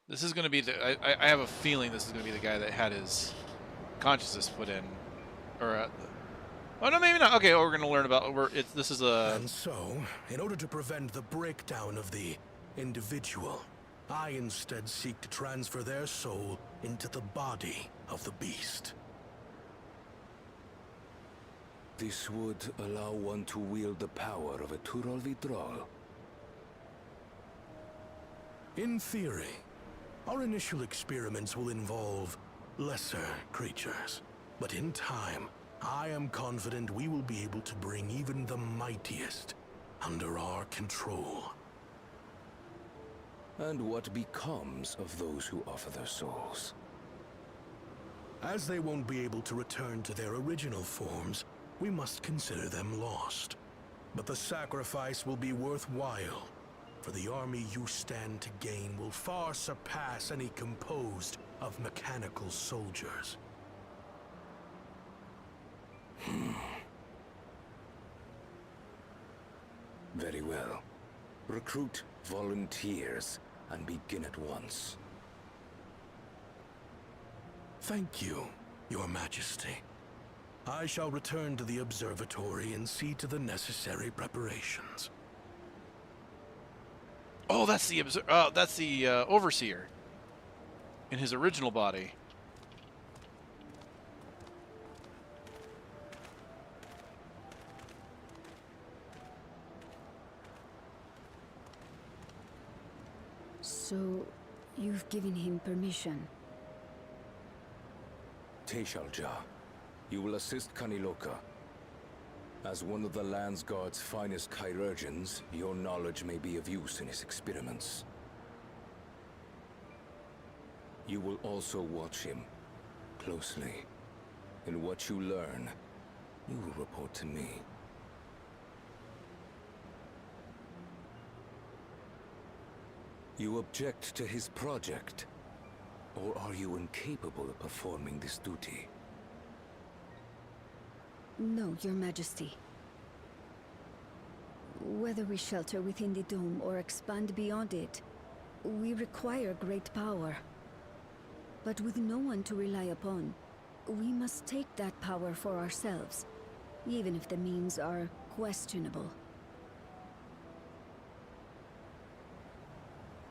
This is going to be the... I have a feeling this is going to be the guy that had his consciousness put in. Or... oh, no, maybe not. Okay, we're going to learn about... this is a... And so, in order to prevent the breakdown of the individual, I instead seek to transfer their soul into the body of the beast. This would allow one to wield the power of a Turolvidrol. In theory, our initial experiments will involve lesser creatures. But in time, I am confident we will be able to bring even the mightiest under our control. And what becomes of those who offer their souls? As they won't be able to return to their original forms, we must consider them lost. But the sacrifice will be worthwhile, for the army you stand to gain will far surpass any composed of mechanical soldiers. Very well. Recruit volunteers and begin at once. Thank you, Your Majesty. I shall return to the observatory and see to the necessary preparations. Oh, that's the overseer in his original body. So, you've given him permission? Teshalja, you will assist Kaniloka. As one of the Landsguard's finest chirurgeons, your knowledge may be of use in his experiments. You will also watch him closely. And what you learn, you will report to me. You object to his project? Or are you incapable of performing this duty? No, Your Majesty. Whether we shelter within the dome or expand beyond it, we require great power. But with no one to rely upon, we must take that power for ourselves, even if the means are questionable.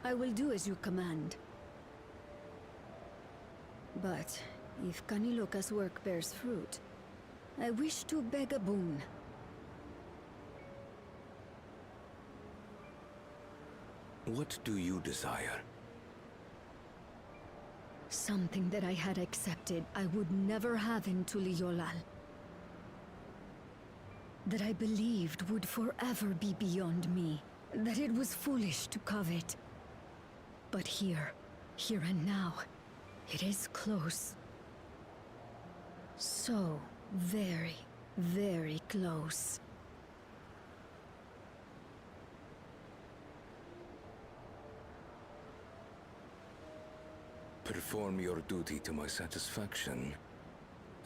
I will do as you command. But if Kaniloka's work bears fruit, I wish to beg a boon. What do you desire? Something that I had accepted I would never have in Tuliolal. That I believed would forever be beyond me. That it was foolish to covet. But here and now, it is close. So very, very close. Perform your duty to my satisfaction,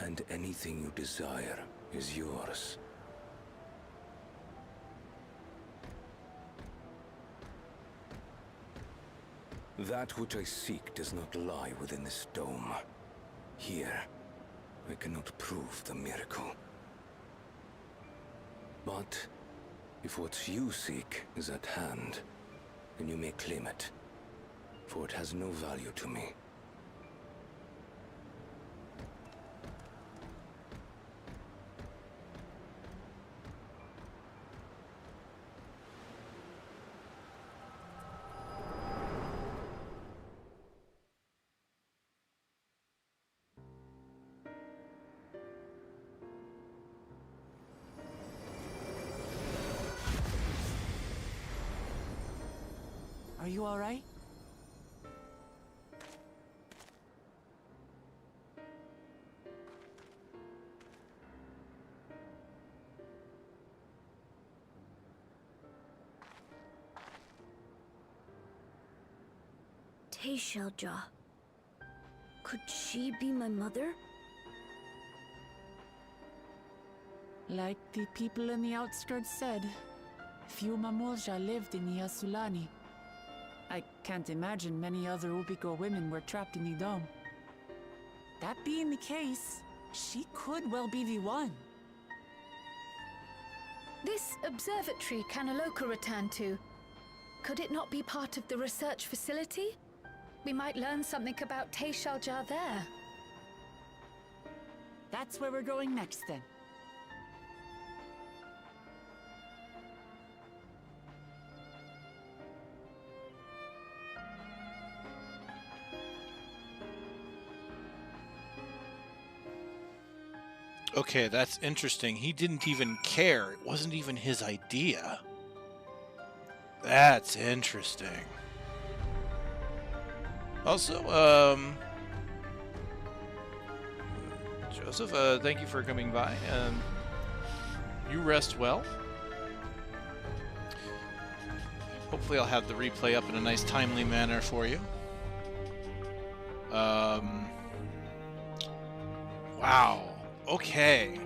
and anything you desire is yours. That which I seek does not lie within this dome. Here, I cannot prove the miracle. But if what you seek is at hand, then you may claim it, for it has no value to me. Are you all right? Teshalja. Could she be my mother? Like the people in the outskirts said, few Mamulja lived in Yasulani. I Can't imagine many other Ubico women were trapped in the dome. That being the case, she could well be the one. This observatory Kanaloka returned to, could it not be part of the research facility? We might learn something about Teishalja there. That's where we're going next, then. Okay, that's interesting. He didn't even care. It wasn't even his idea. That's interesting. Also, Joseph, thank you for coming by. You rest well. Hopefully I'll have the replay up in a nice, timely manner for you. Wow. Okay.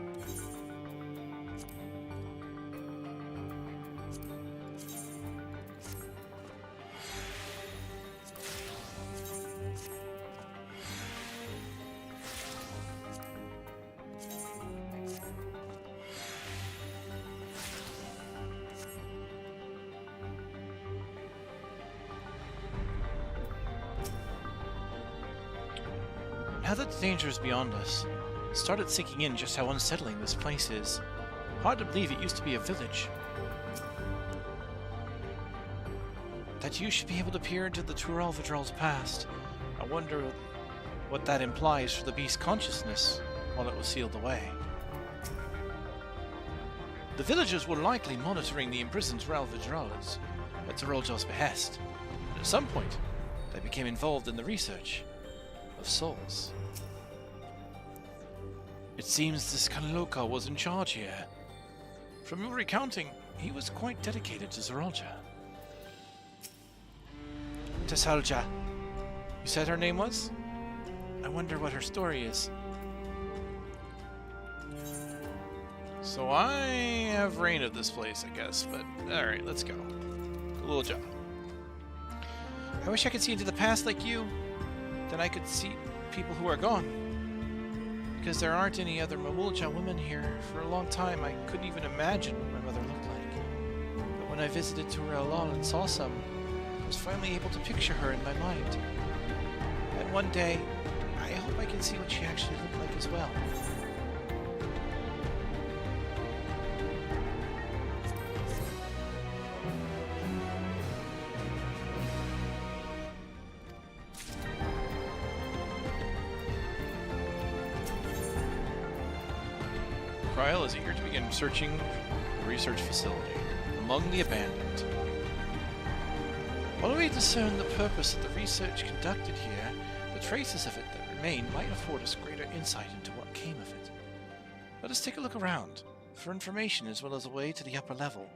Now that the danger is beyond us, it started sinking in just how unsettling this place is. Hard to believe it used to be a village. That you should be able to peer into the Tural Vidral's past. I wonder what that implies for the beast's consciousness while it was sealed away. The villagers were likely monitoring the imprisoned Tural Vidrals at Turaljal's behest, and at some point they became involved in the research of souls. It seems this Kanaloka was in charge here. From your recounting, he was quite dedicated to Zeralja. Tesalja, you said her name was? I wonder what her story is. So I have reign of this place, I guess, but alright, let's go. Good little job. I wish I could see into the past like you. Then I could see people who are gone. Because there aren't any other Mawulja women here. For a long time, I couldn't even imagine what my mother looked like. But when I visited Turalal and saw some, I was finally able to picture her in my mind. And one day, I hope I can see what she actually looked like as well. Kryl is eager to begin searching the research facility among the abandoned. While we discern the purpose of the research conducted here, the traces of it that remain might afford us greater insight into what came of it. Let us take a look around for information as well as a way to the upper level.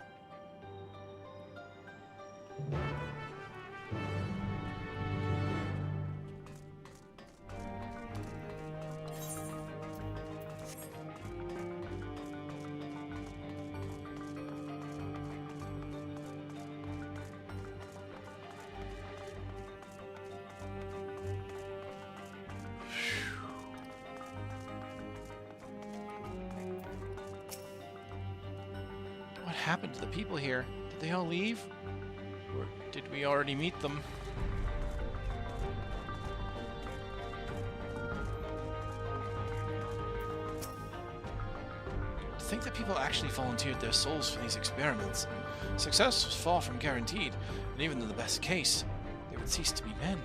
What happened to the people here? Did they all leave? Or did we already meet them? To think that people actually volunteered their souls for these experiments. Success was far from guaranteed, and even in the best case, they would cease to be men.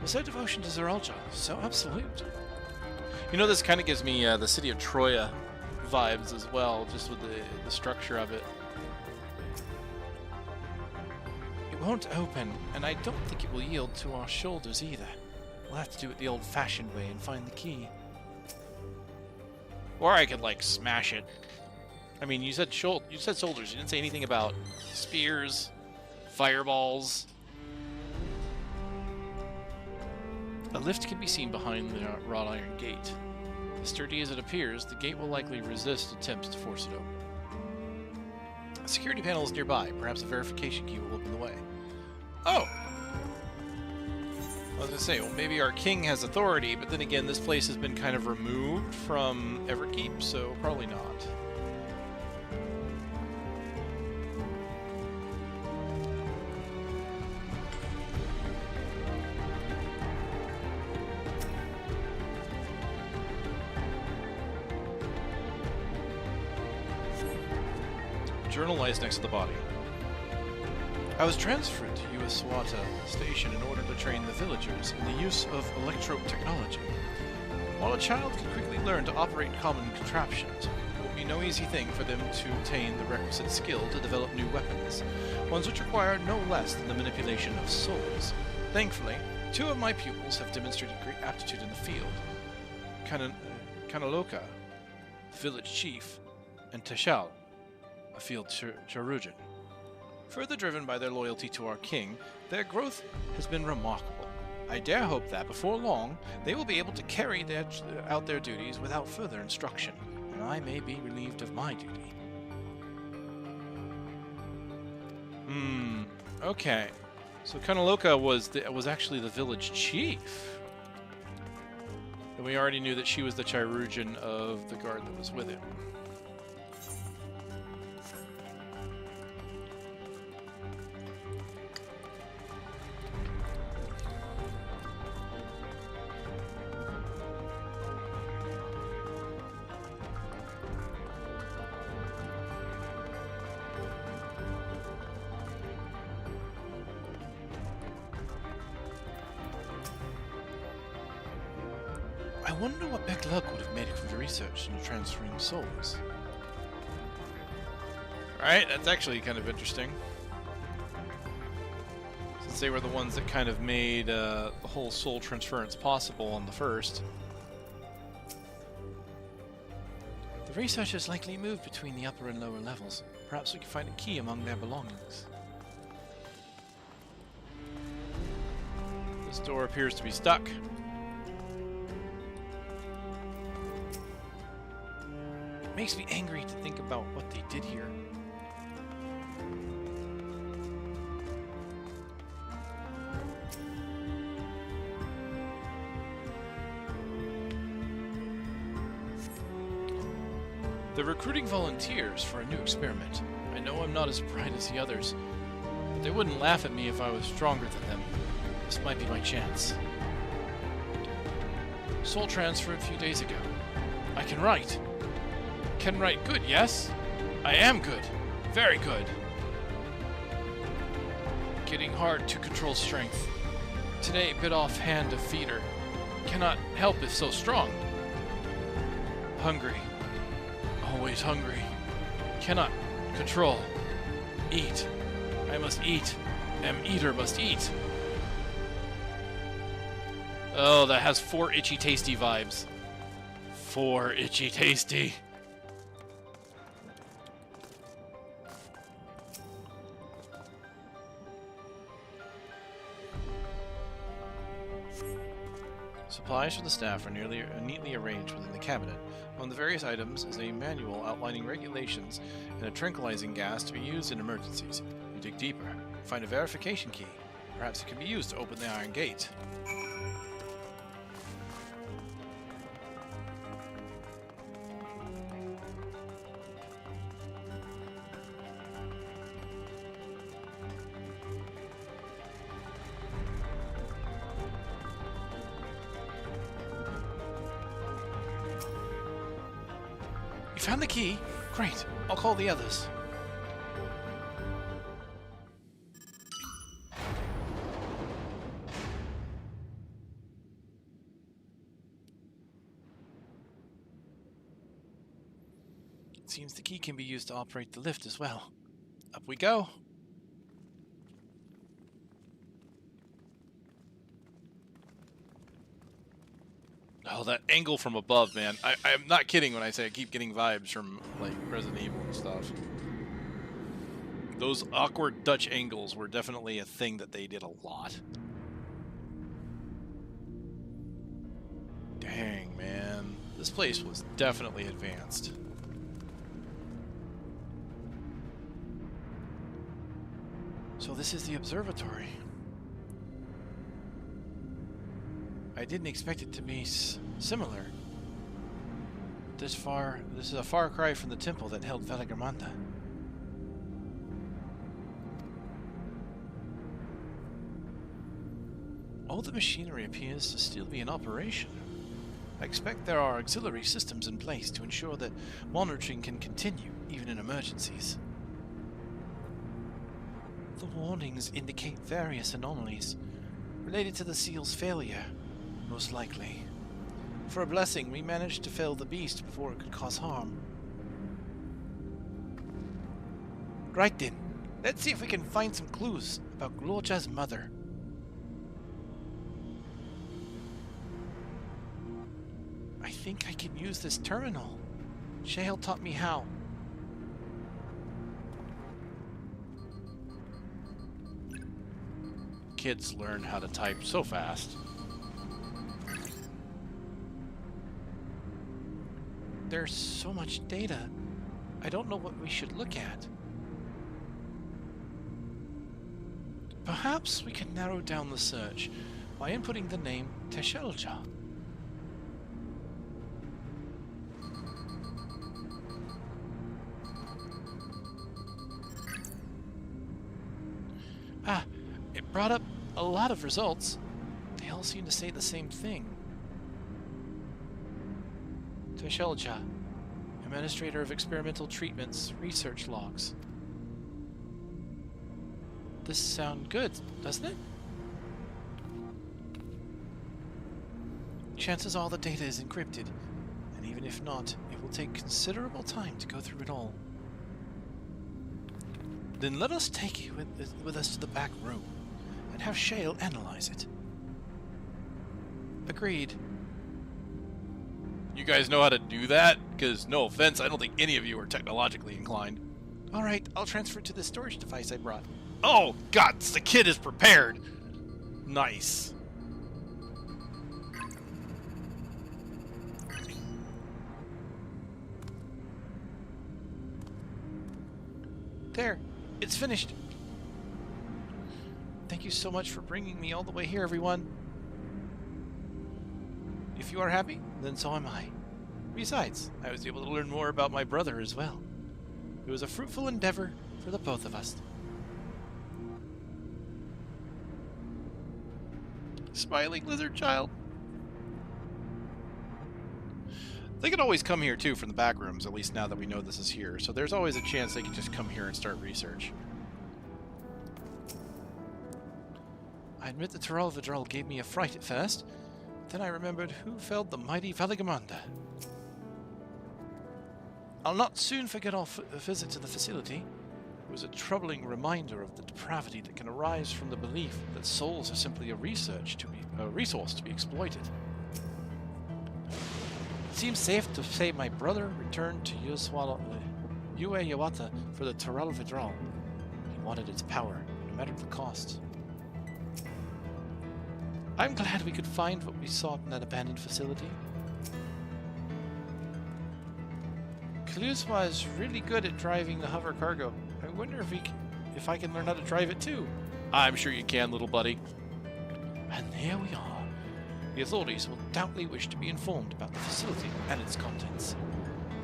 Was their devotion to Zeralja so absolute? You know, this kind of gives me the city of Troya vibes as well, just with the structure of it. It won't open, and I don't think it will yield to our shoulders either. We'll have to do it the old-fashioned way and find the key. Or I could, like, smash it. I mean, you said shoulders, you didn't say anything about spears, fireballs. A lift can be seen behind the wrought iron gate. As sturdy as it appears, the gate will likely resist attempts to force it open. A security panel is nearby. Perhaps a verification key will open the way. Oh! I was gonna say, well, maybe our king has authority, but then again, this place has been kind of removed from Everkeep, so probably not. Journal lies next to the body. I was transferred to Uaswata Station in order to train the villagers in the use of electro technology. While a child can quickly learn to operate common contraptions, it will be no easy thing for them to obtain the requisite skill to develop new weapons, ones which require no less than the manipulation of souls. Thankfully, 2 of my pupils have demonstrated great aptitude in the field. Kanaloka, the village chief, and Teshal, a field Charujan. Further driven by their loyalty to our king, their growth has been remarkable. I dare hope that, before long, they will be able to carry out their duties without further instruction, and I may be relieved of my duty. Okay. So Kanaloka was actually the village chief. And we already knew that she was the Chirujan of the guard that was with him. I wonder what Beklug would have made of the research into transferring souls. Alright, that's actually kind of interesting. Since they were the ones that kind of made the whole soul transference possible on the first. The researchers likely moved between the upper and lower levels. Perhaps we can find a key among their belongings. This door appears to be stuck. Makes me angry to think about what they did here. They're recruiting volunteers for a new experiment. I know I'm not as bright as the others, but they wouldn't laugh at me if I was stronger than them. This might be my chance. Soul transfer a few days ago. I can write. Can write good, yes? I am good. Very good. Getting hard to control strength. Today bit off hand of feeder. Cannot help if so strong. Hungry. Always hungry. Cannot control. Eat. I must eat. Eater must eat. Oh, that has 4 itchy tasty vibes. 4 itchy tasty. Supplies for the staff are neatly arranged within the cabinet. Among the various items is a manual outlining regulations and a tranquilizing gas to be used in emergencies. You dig deeper, find a verification key. Perhaps it can be used to open the iron gate. You found the key? Great. I'll call the others. It seems the key can be used to operate the lift as well. Up we go. Oh, that angle from above, man. I'm not kidding when I say I keep getting vibes from, like, Resident Evil and stuff. Those awkward Dutch angles were definitely a thing that they did a lot. Dang, man. This place was definitely advanced. So this is the observatory. I didn't expect it to be similar. This is a far cry from the temple that held Velagamanda. All the machinery appears to still be in operation. I expect there are auxiliary systems in place to ensure that monitoring can continue, even in emergencies. The warnings indicate various anomalies related to the seal's failure, most likely. For a blessing, we managed to fell the beast before it could cause harm. Right then, let's see if we can find some clues about Glorja's mother. I think I can use this terminal. Shale taught me how. Kids learn how to type so fast. There's so much data. I don't know what we should look at. Perhaps we can narrow down the search by inputting the name Teshelja. Ah, it brought up a lot of results. They all seem to say the same thing. Teshelja, Administrator of Experimental Treatments, Research Logs. This sounds good, doesn't it? Chances are the data is encrypted, and even if not, it will take considerable time to go through it all. Then let us take you with us to the back room, and have Shale analyze it. Agreed. You guys know how to do that? Because, no offense, I don't think any of you are technologically inclined. Alright, I'll transfer it to the storage device I brought. Oh, God, the kid is prepared! Nice. There, it's finished. Thank you so much for bringing me all the way here, everyone. If you are happy, then so am I. Besides, I was able to learn more about my brother as well. It was a fruitful endeavor for the both of us. Smiling lizard child. They can always come here too from the back rooms, at least now that we know this is here. So there's always a chance they can just come here and start research. I admit the Vidral gave me a fright at first. Then I remembered who felled the mighty Velagamanda. I'll not soon forget our visit to the facility. It was a troubling reminder of the depravity that can arise from the belief that souls are simply a resource to be exploited. It seems safe to say my brother returned to Yue Yawata for the Vidral. He wanted its power, no matter the cost. I'm glad we could find what we sought in that abandoned facility. Kaluswa is really good at driving the hover cargo. I wonder if I can learn how to drive it too. I'm sure you can, little buddy. And here we are. The authorities will doubtly wish to be informed about the facility and its contents.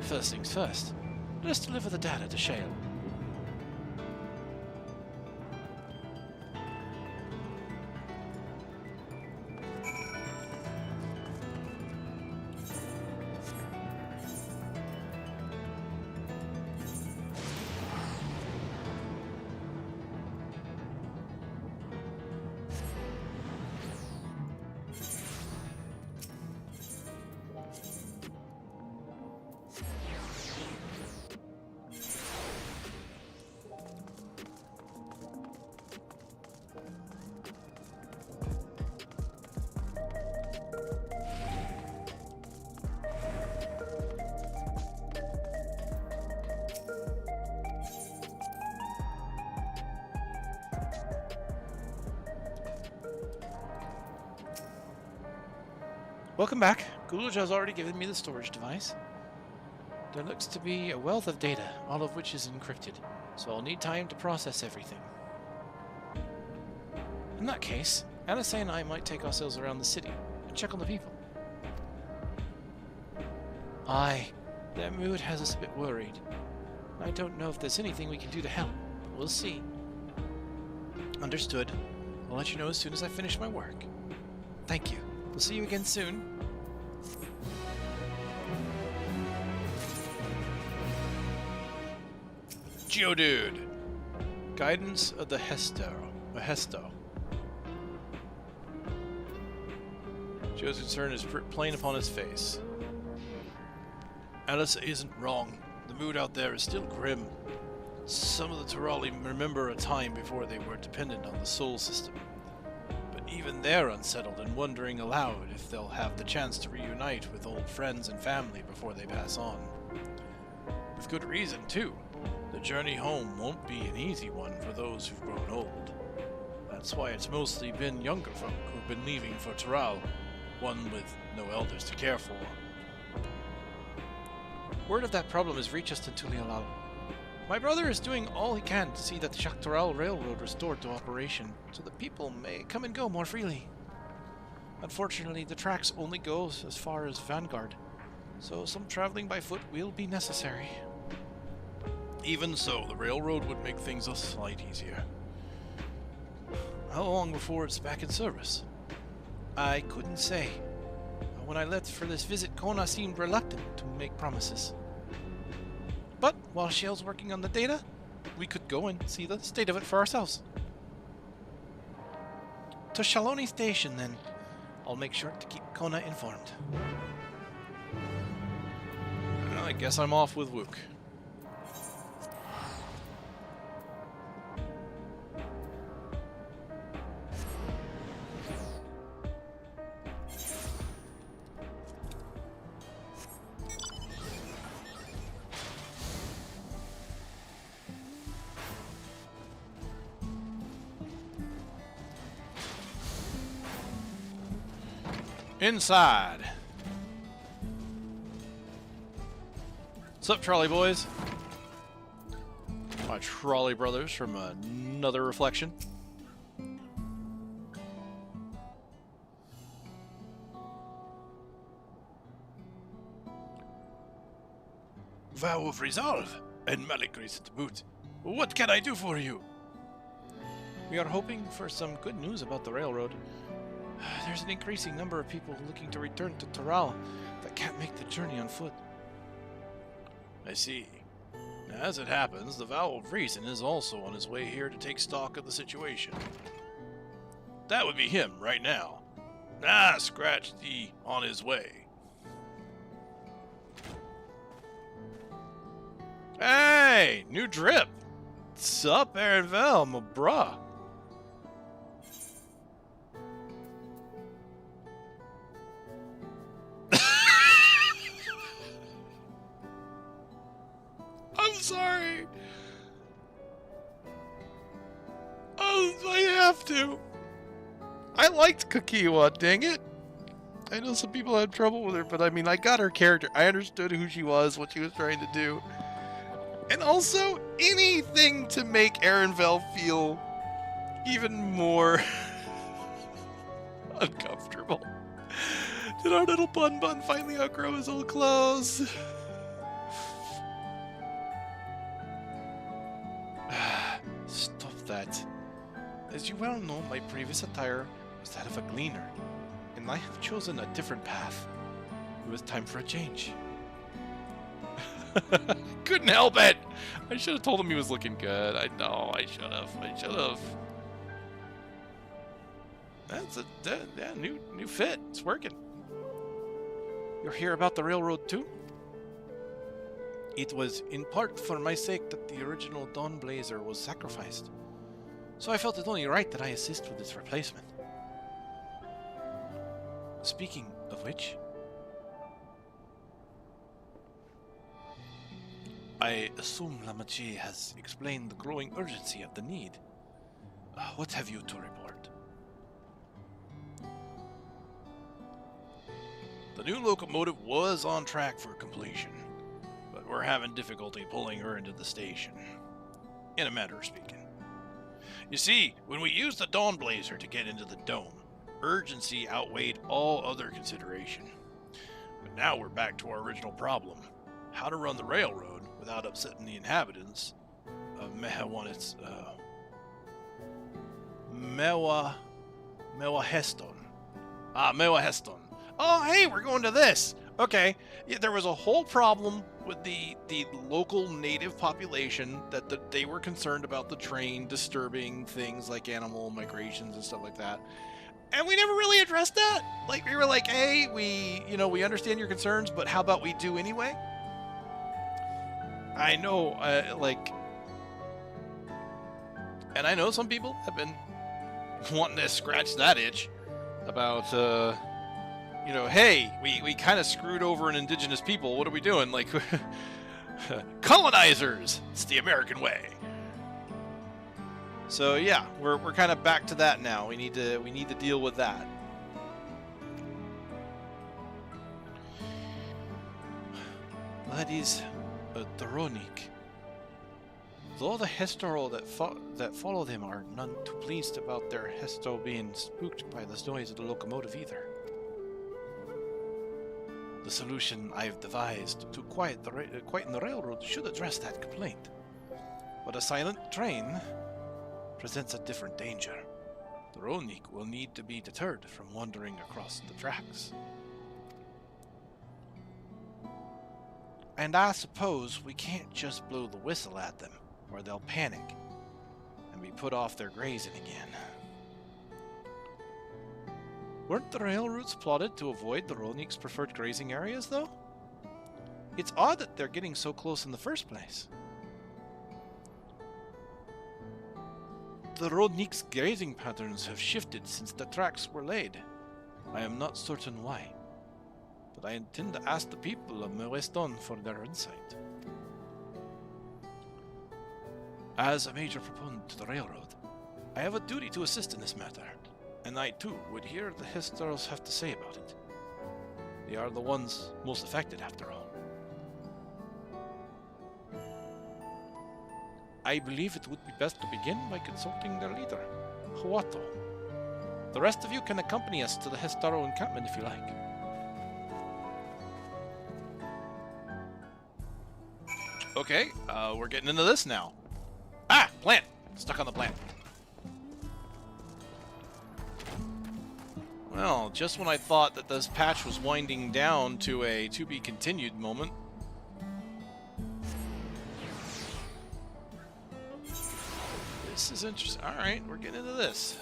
First things first, let us deliver the data to Shale. Welcome back. Gulaj has already given me the storage device. There looks to be a wealth of data, all of which is encrypted, so I'll need time to process everything. In that case, Anase and I might take ourselves around the city, check on the people. Aye, their mood has us a bit worried. I don't know if there's anything we can do to help, but we'll see. Understood. I'll let you know as soon as I finish my work. Thank you. We'll see you again soon. Geodude. Guidance of the Hesto. Joe's concern is plain upon his face. Alice isn't wrong. The mood out there is still grim. Some of the Turali remember a time before they were dependent on the soul system. But even they're unsettled and wondering aloud if they'll have the chance to reunite with old friends and family before they pass on. With good reason, too. The journey home won't be an easy one for those who've grown old. That's why it's mostly been younger folk who've been leaving for Tural, one with no elders to care for. Word of that problem has reached us in Tulialal. My brother is doing all he can to see that the Shaktural Railroad restored to operation, so that people may come and go more freely. Unfortunately, the tracks only go as far as Vanguard, so some traveling by foot will be necessary. Even so, the railroad would make things a slight easier. How long before it's back in service? I couldn't say. When I left for this visit, Kona seemed reluctant to make promises. But while Shell's working on the data, we could go and see the state of it for ourselves. To Shaloni Station, then. I'll make sure to keep Kona informed. Well, I guess I'm off with Wook. Inside. What's up, trolley boys? My trolley brothers from another reflection. Vow of resolve, and Malikris to boot. What can I do for you? We are hoping for some good news about the railroad. There's an increasing number of people looking to return to Tural that can't make the journey on foot. I see. As it happens, the Vow of Reason is also on his way here to take stock of the situation. That would be him right now. Ah, scratch the on his way. Hey, new drip. What's up, Aaronvel, my bruh? I'm sorry. Oh, I have to. I liked Kakiwa, dang it. I know some people had trouble with her, but I mean, I got her character. I understood who she was, what she was trying to do. And also, anything to make Aaronvel feel even more uncomfortable. Did our little Bun Bun finally outgrow his old clothes? Stop that. As you well know, my previous attire was that of a gleaner, and I have chosen a different path. It was time for a change. Couldn't help it! I should have told him he was looking good. I know, I should have. That's a new fit. It's working. You're here about the railroad too? It was in part for my sake that the original Dawn Blazer was sacrificed. So I felt it only right that I assist with its replacement. Speaking of which, I assume Lamachi has explained the growing urgency of the need. What have you to report? The new locomotive was on track for completion, but we're having difficulty pulling her into the station, in a manner of speaking. You see, when we used the Dawn Blazer to get into the dome, urgency outweighed all other consideration. But now we're back to our original problem. How to run the railroad without upsetting the inhabitants of Mewaheston. Mewaheston. Oh, hey, we're going to this! Okay, yeah, there was a whole problem with the local native population that they were concerned about the train disturbing things like animal migrations and stuff like that. And we never really addressed that. Like, we were like, hey, we understand your concerns, but how about we do anyway? I know, and I know some people have been wanting to scratch that itch about, hey, we kind of screwed over an indigenous people. What are we doing? Like, colonizers. It's the American way. So yeah, we're kind of back to that now. We need to deal with that. Ladies, the Ronik. Though the Hestero that follow them are none too pleased about their Hestero being spooked by the noise of the locomotive either. The solution I've devised to quieten the railroad should address that complaint. But a silent train presents a different danger. The Ronik will need to be deterred from wandering across the tracks. And I suppose we can't just blow the whistle at them, or they'll panic and be put off their grazing again. Weren't the rail routes plotted to avoid the Ronik's preferred grazing areas, though? It's odd that they're getting so close in the first place. The Ronik's grazing patterns have shifted since the tracks were laid. I am not certain why, but I intend to ask the people of Meweston for their insight. As a major proponent to the railroad, I have a duty to assist in this matter, and I too would hear the Hesteros have to say about it. They are the ones most affected, after all. I believe it would be best to begin by consulting their leader, Huato. The rest of you can accompany us to the Hestaro encampment if you like. Okay, we're getting into this now. Ah, plant! Stuck on the plant. Well, just when I thought that this patch was winding down to a to-be-continued moment. This is interesting. Alright, we're getting into this.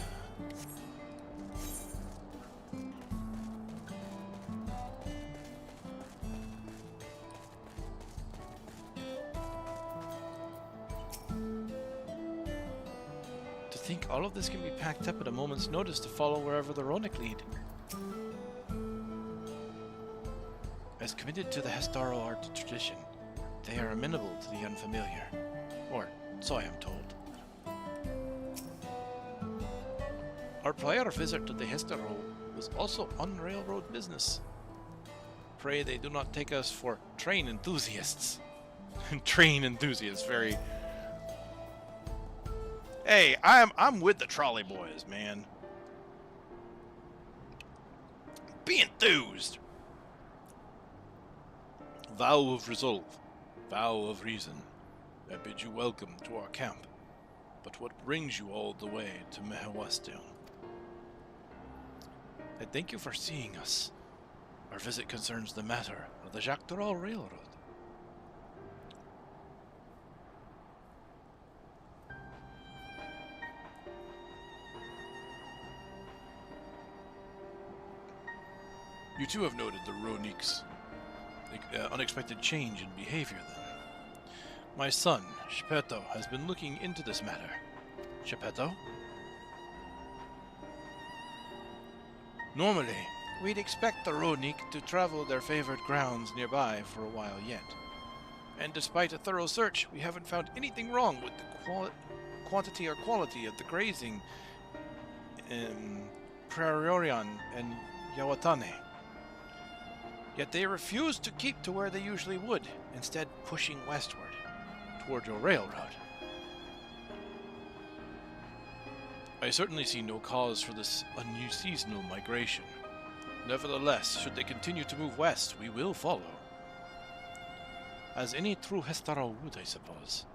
To think all of this can be packed up at a moment's notice to follow wherever the Ronik lead. As committed to the Hestaro art tradition, they are amenable to the unfamiliar. Or, so I am told. Our prior visit to the Hestaro was also on railroad business. Pray they do not take us for train enthusiasts. Train enthusiasts, very... Hey, I'm with the trolley boys, man. Be enthused. Vow of resolve, vow of reason. I bid you welcome to our camp. But what brings you all the way to Meweston? I thank you for seeing us. Our visit concerns the matter of the Jacques Doral Railroad. You too have noted the Ronik's unexpected change in behavior, then. My son, Shpeto, has been looking into this matter. Shpeto? Normally, we'd expect the Ronik to travel their favorite grounds nearby for a while yet. And despite a thorough search, we haven't found anything wrong with the quantity or quality of the grazing in Praiorion and Yawatane. Yet they refuse to keep to where they usually would, instead pushing westward, toward your railroad. I certainly see no cause for this unseasonal migration. Nevertheless, should they continue to move west, we will follow. As any true Hestaro would, I suppose.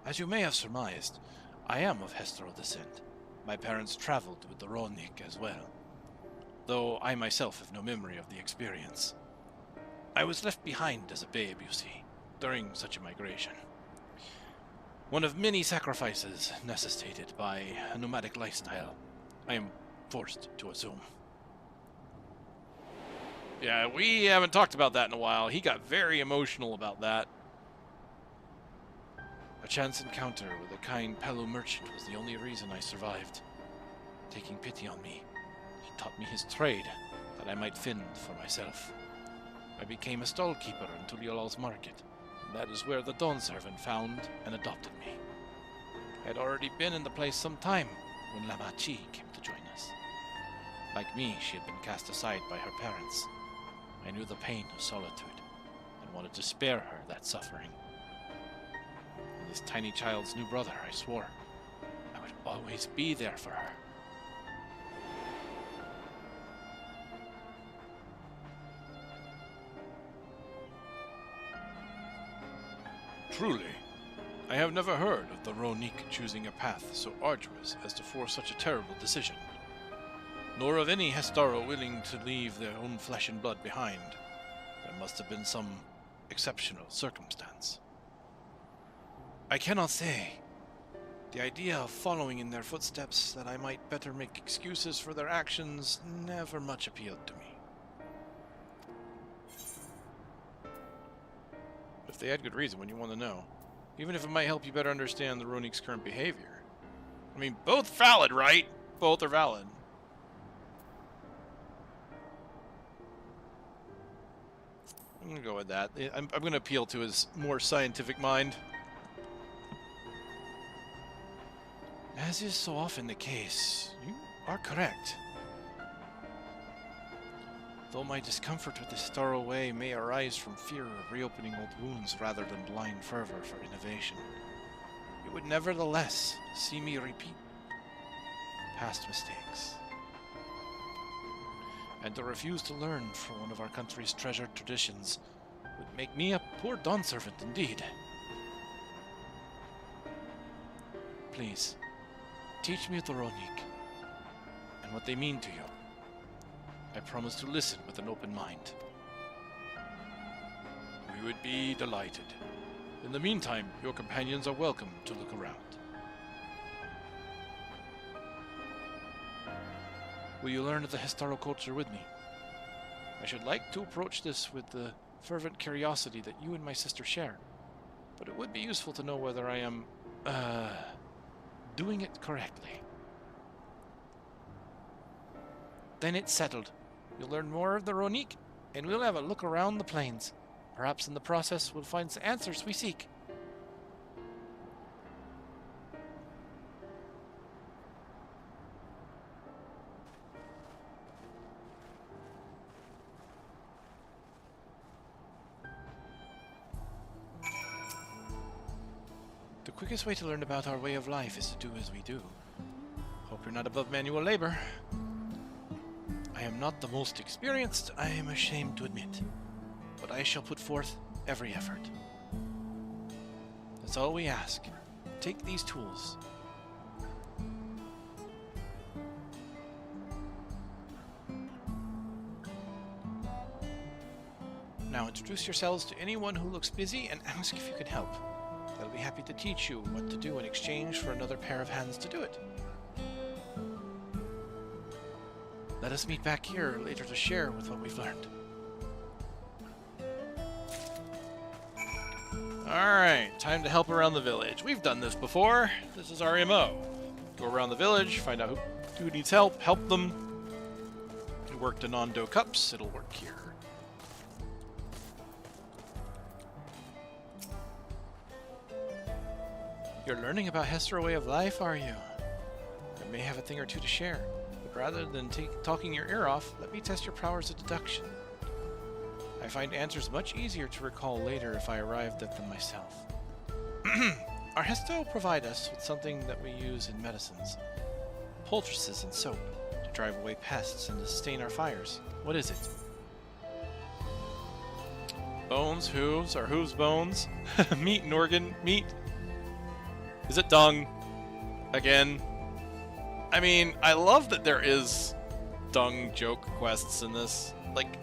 As you may have surmised, I am of Hestaro descent. My parents traveled with the Ronik as well, though I myself have no memory of the experience. I was left behind as a babe, you see, during such a migration. One of many sacrifices necessitated by a nomadic lifestyle, I am forced to assume. Yeah, we haven't talked about that in a while. He got very emotional about that. A chance encounter with a kind Pelu merchant was the only reason I survived. Taking pity on me, he taught me his trade, that I might fend for myself. I became a stallkeeper in Tulialal's market, and that is where the Dawn servant found and adopted me. I had already been in the place some time when Lamachi came to join us. Like me, she had been cast aside by her parents. I knew the pain of solitude, and wanted to spare her that suffering. And this tiny child's new brother, I swore I would always be there for her. Truly, I have never heard of the Ronik choosing a path so arduous as to force such a terrible decision, nor of any Hestaro willing to leave their own flesh and blood behind. There must have been some exceptional circumstance. I cannot say. The idea of following in their footsteps, that I might better make excuses for their actions, never much appealed to me. If they had good reason, when you want to know, even if it might help you better understand the Ronik's current behavior. I mean, both valid, right? Both are valid. I'm gonna go with that. I'm gonna appeal to his more scientific mind. As is so often the case, you are correct. Though my discomfort with the Hestaro way may arise from fear of reopening old wounds rather than blind fervor for innovation, you would nevertheless see me repeat past mistakes. And to refuse to learn from one of our country's treasured traditions would make me a poor Dawn servant indeed. Please, teach me of the Ronik and what they mean to you. I promise to listen with an open mind. We would be delighted. In the meantime, your companions are welcome to look around. Will you learn of the Hestaro culture with me? I should like to approach this with the fervent curiosity that you and my sister share, but it would be useful to know whether I am, doing it correctly. Then it's settled. You'll learn more of the Ronik, and we'll have a look around the plains. Perhaps in the process we'll find the answers we seek. The quickest way to learn about our way of life is to do as we do. Hope you're not above manual labor. I am not the most experienced, I am ashamed to admit, but I shall put forth every effort. That's all we ask. Take these tools. Now introduce yourselves to anyone who looks busy and ask if you can help. They'll be happy to teach you what to do in exchange for another pair of hands to do it. Let us meet back here later to share with what we've learned. Alright, time to help around the village. We've done this before. This is our MO. Go around the village, find out who needs help, help them. It worked in Ondo Cups, it'll work here. You're learning about Hestaro way of life, are you? I may have a thing or two to share. Rather than talking your ear off, let me test your powers of deduction. I find answers much easier to recall later if I arrived at them myself. Our Hestaro provide us with something that we use in medicines. poultices and soap to drive away pests and to sustain our fires. What is it? Bones, hooves, are hooves bones? Meat and organ, meat? Is it dung? Again? I mean, I love that there is dung joke quests in this. Like,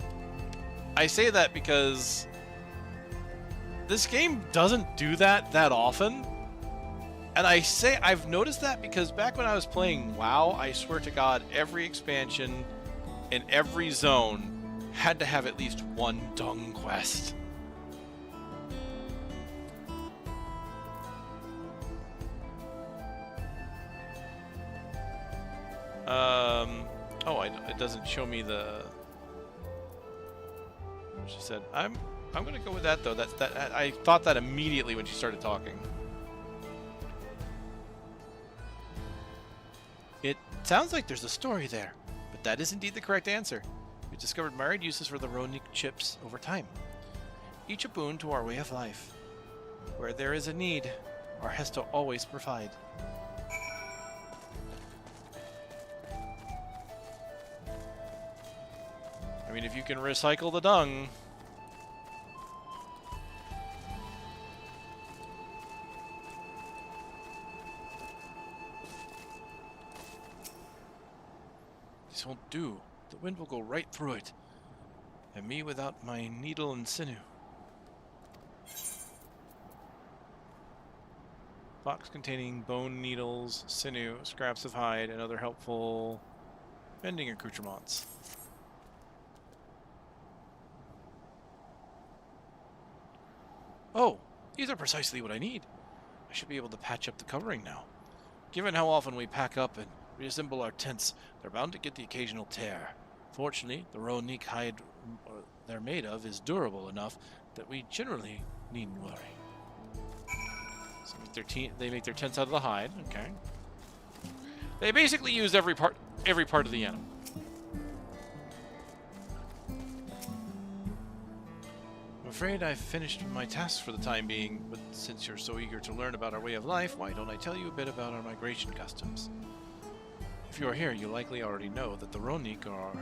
I say that because this game doesn't do that often. And I say I've noticed that because back when I was playing WoW, I swear to God, every expansion in every zone had to have at least one dung quest. Oh, it doesn't show me the. She said, I'm gonna go with that though. I thought that immediately when she started talking. It sounds like there's a story there, but that is indeed the correct answer. We discovered myriad uses for the Ronic chips over time, each a boon to our way of life. Where there is a need, our Hesto always provide. I mean, if you can recycle the dung. This won't do. The wind will go right through it. And me without my needle and sinew. Box containing bone needles, sinew, scraps of hide, and other helpful mending accoutrements. Oh, these are precisely what I need. I should be able to patch up the covering now. Given how often we pack up and reassemble our tents, they're bound to get the occasional tear. Fortunately, the Ronic hide they're made of is durable enough that we generally needn't worry. So they make their tents out of the hide. Okay. They basically use every part of the animal. I'm afraid I've finished my tasks for the time being, but since you're so eager to learn about our way of life, why don't I tell you a bit about our migration customs? If you are here, you likely already know that the Ronic are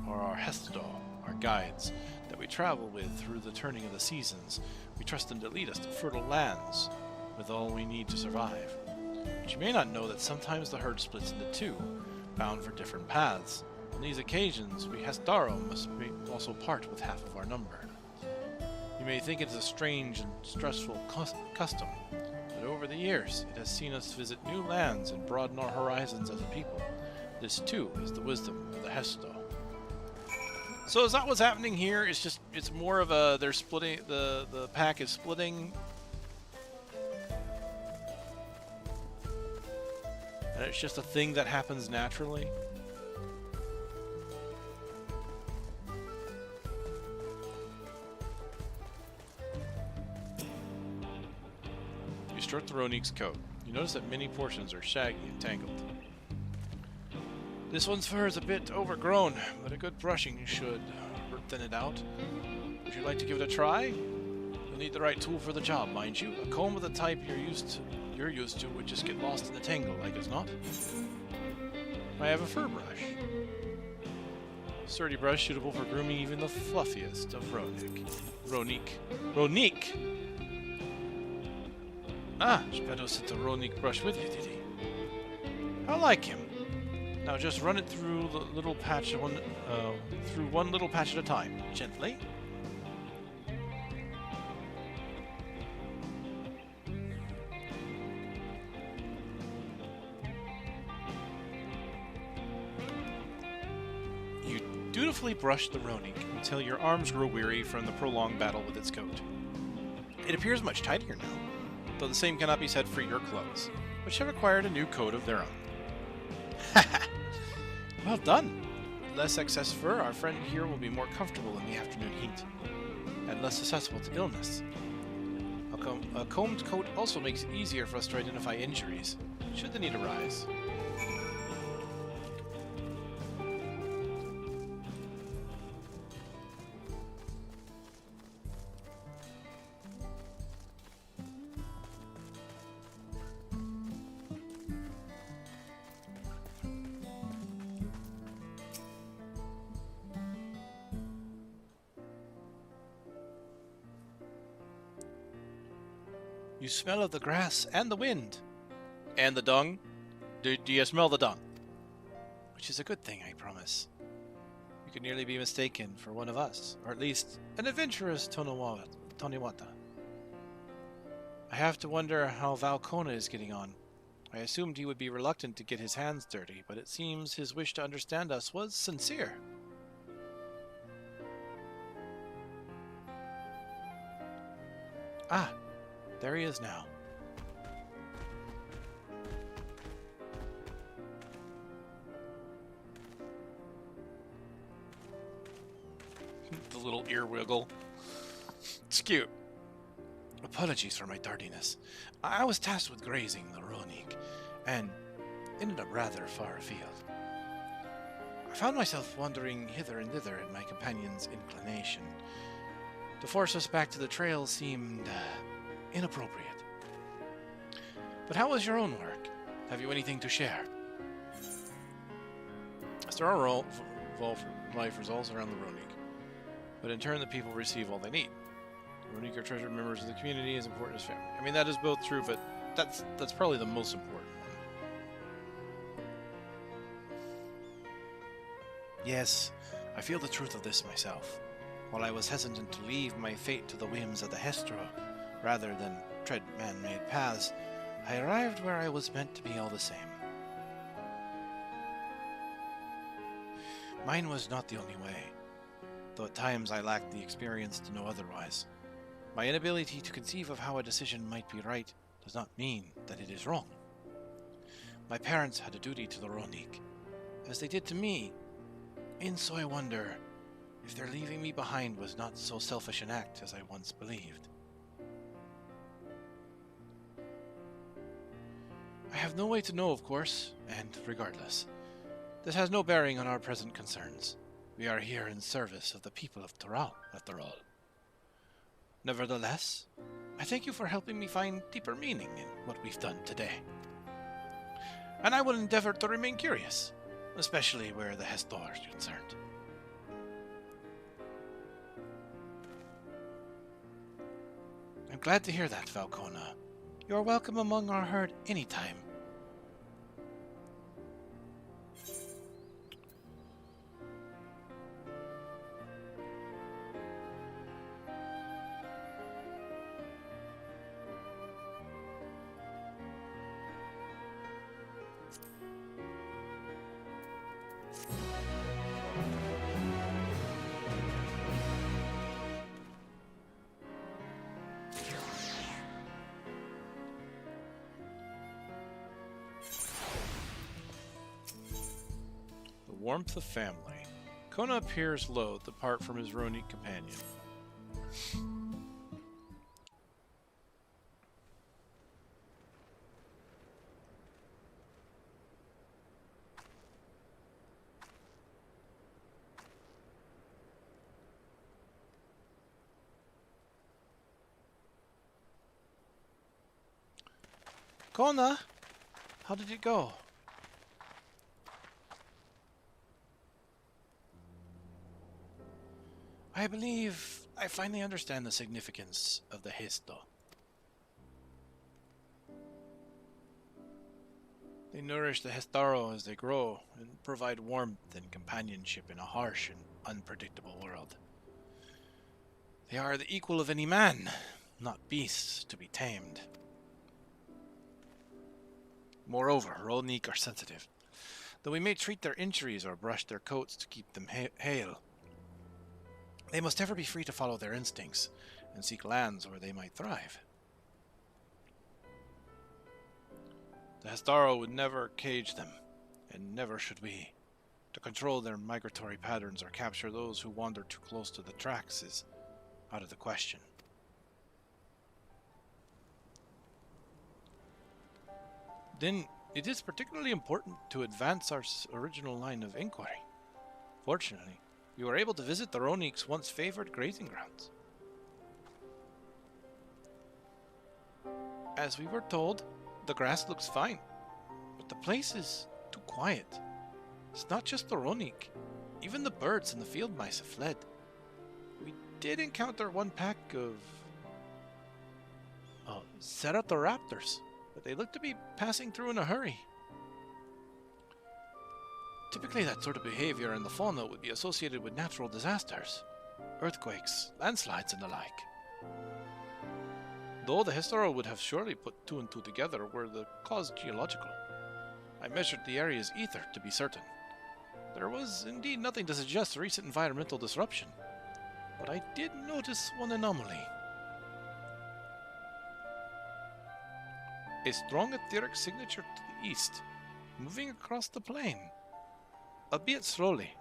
our Hestador, our guides, that we travel with through the turning of the seasons. We trust them to lead us to fertile lands with all we need to survive. But you may not know that sometimes the herd splits into two, bound for different paths. On these occasions, we Hestaro must also part with half of our number. You may think it is a strange and stressful custom, but over the years, it has seen us visit new lands and broaden our horizons as a people. This, too, is the wisdom of the Hesto. So is that what's happening here? It's more of a, they're splitting, the pack is splitting. And it's just a thing that happens naturally. You stroke the Ronic's coat. You notice that many portions are shaggy and tangled. This one's fur is a bit overgrown, but a good brushing should thin it out. Would you like to give it a try? You'll need the right tool for the job, mind you. A comb of the type you're used to would just get lost in the tangle, like it's not. I have a fur brush. Sturdy brush suitable for grooming even the fluffiest of Ronic. Ah, Geppetto sent the Ronic brush with you, did he? I like him. Now just run it through the little patch through one little patch at a time, gently. You dutifully brush the Ronic until your arms grow weary from the prolonged battle with its coat. It appears much tidier now, though the same cannot be said for your clothes, which have acquired a new coat of their own. Well done! With less excess fur, our friend here will be more comfortable in the afternoon heat, and less susceptible to illness. A combed coat also makes it easier for us to identify injuries, should the need arise. You smell of the grass and the wind. And the dung? Do you smell the dung? Which is a good thing, I promise. You could nearly be mistaken for one of us, or at least an adventurous Toniwata. I have to wonder how Valkona is getting on. I assumed he would be reluctant to get his hands dirty, but it seems his wish to understand us was sincere. Ah, there he is now. The little ear wiggle. It's cute. Apologies for my tardiness. I was tasked with grazing the Ronik, and ended up rather far afield. I found myself wandering hither and thither at my companion's inclination. To force us back to the trail seemed inappropriate. But how was your own work? Have you anything to share? There are life results around the Ronik, but in turn the people receive all they need. The Ronik are treasured members of the community as important as family. I mean, that is both true, but that's probably the most important one. Yes, I feel the truth of this myself. While I was hesitant to leave my fate to the whims of the Hestro, rather than tread man-made paths, I arrived where I was meant to be all the same. Mine was not the only way, though at times I lacked the experience to know otherwise. My inability to conceive of how a decision might be right does not mean that it is wrong. My parents had a duty to the Ronik, as they did to me, and so I wonder if their leaving me behind was not so selfish an act as I once believed. I have no way to know, of course, and regardless, this has no bearing on our present concerns. We are here in service of the people of Toral, after all. Nevertheless, I thank you for helping me find deeper meaning in what we've done today. And I will endeavor to remain curious, especially where the Hestor is concerned. I'm glad to hear that, Valkona. You are welcome among our herd anytime. Warmth of family. Kona appears loath apart from his Ronik companion. Kona, how did it go? I believe I finally understand the significance of the Hesto. They nourish the Hestaro as they grow and provide warmth and companionship in a harsh and unpredictable world. They are the equal of any man, not beasts to be tamed. Moreover, Ronik are sensitive. Though we may treat their injuries or brush their coats to keep them hale, they must ever be free to follow their instincts and seek lands where they might thrive. The Hestaro would never cage them, and never should we. To control their migratory patterns or capture those who wander too close to the tracks is out of the question. Then it is particularly important to advance our original line of inquiry. Fortunately, we were able to visit the Ronik's once favored grazing grounds. As we were told, the grass looks fine, but the place is too quiet. It's not just the Ronik. Even the birds and the field mice have fled. We did encounter one pack of Ceratoraptors, but they look to be passing through in a hurry. Typically that sort of behavior in the fauna would be associated with natural disasters. Earthquakes, landslides, and the like. Though the Historo would have surely put two and two together were the cause geological. I measured the area's ether to be certain. There was indeed nothing to suggest recent environmental disruption, but I did notice one anomaly. A strong etheric signature to the east, moving across the plain, albeit slowly.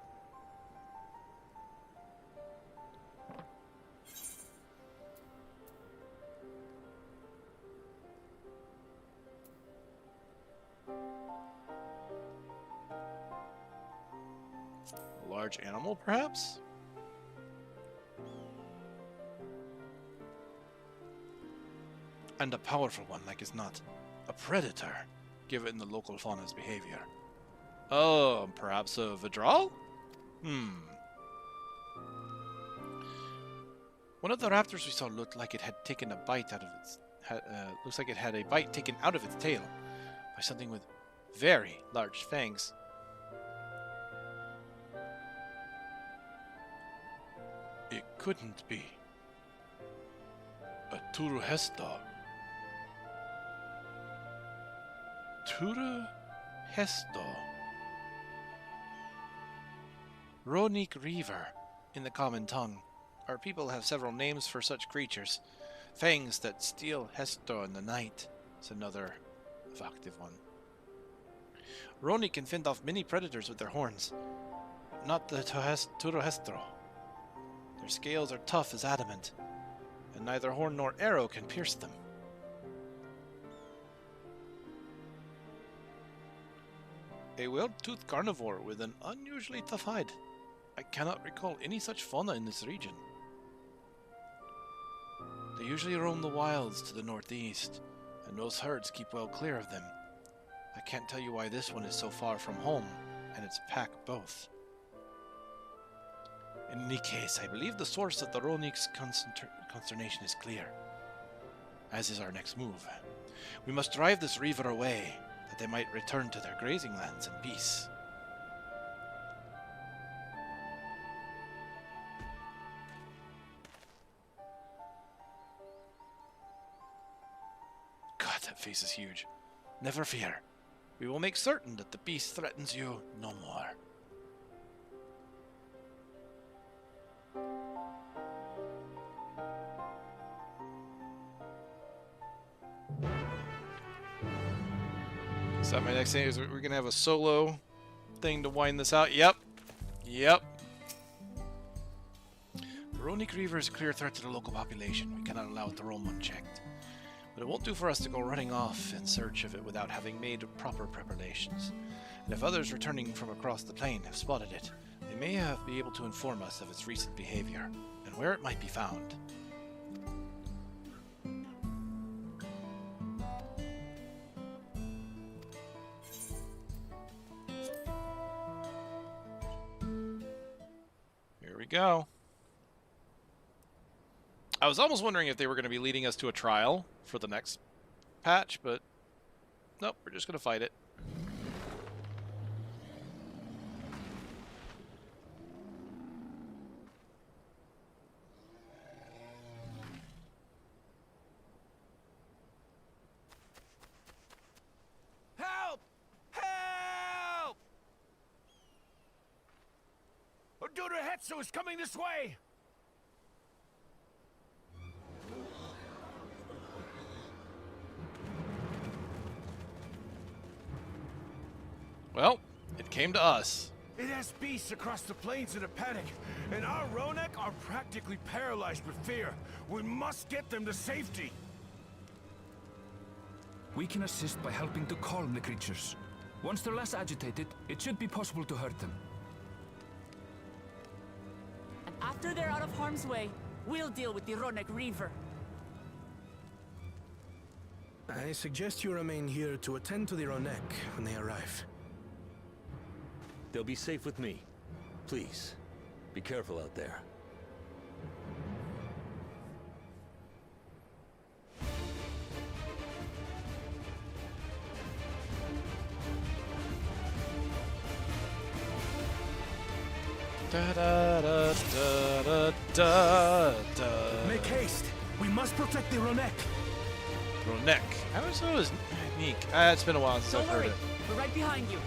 A large animal, perhaps? And a powerful one, like as not. A predator, given the local fauna's behavior. Oh, perhaps a Vidral? One of the raptors we saw looked like it had taken a bite out of its... looks like it had a bite taken out of its tail by something with very large fangs. It couldn't be a Turuhesto. Turuhesto. Ronik Reaver, in the common tongue. Our people have several names for such creatures. Fangs that steal Hesto in the night is another evocative one. Ronik can fend off many predators with their horns, but not the Turuhestro. Their scales are tough as adamant, and neither horn nor arrow can pierce them. A well-toothed carnivore with an unusually tough hide. I cannot recall any such fauna in this region. They usually roam the wilds to the northeast, and most herds keep well clear of them. I can't tell you why this one is so far from home, and its pack both. In any case, I believe the source of the Ronik's consternation is clear, as is our next move. We must drive this Reaver away, that they might return to their grazing lands in peace. God, that face is huge. Never fear. We will make certain that the beast threatens you no more. So my next thing is we're going to have a solo thing to wind this out. Yep. The Ronik Reaver is a clear threat to the local population. We cannot allow it to roam unchecked. But it won't do for us to go running off in search of it without having made proper preparations. And if others returning from across the plain have spotted it, they may be able to inform us of its recent behavior and where it might be found. Here we go. I was almost wondering if they were going to be leading us to a trial for the next patch, but nope, we're just going to fight it. Help! Help! Oduruhetsu is coming this way! Well, it came to us. It has beasts across the plains in a panic, and our Ronek are practically paralyzed with fear. We must get them to safety. We can assist by helping to calm the creatures. Once they're less agitated, it should be possible to hurt them. And after they're out of harm's way, we'll deal with the Ronek Reaver. I suggest you remain here to attend to the Ronek when they arrive. They'll be safe with me. Please, be careful out there. Da da da da da da da. Make haste! We must protect the Ronek! Ronek. How is that his unique? It's been a while since Don't I've heard worry, it. we're right behind you.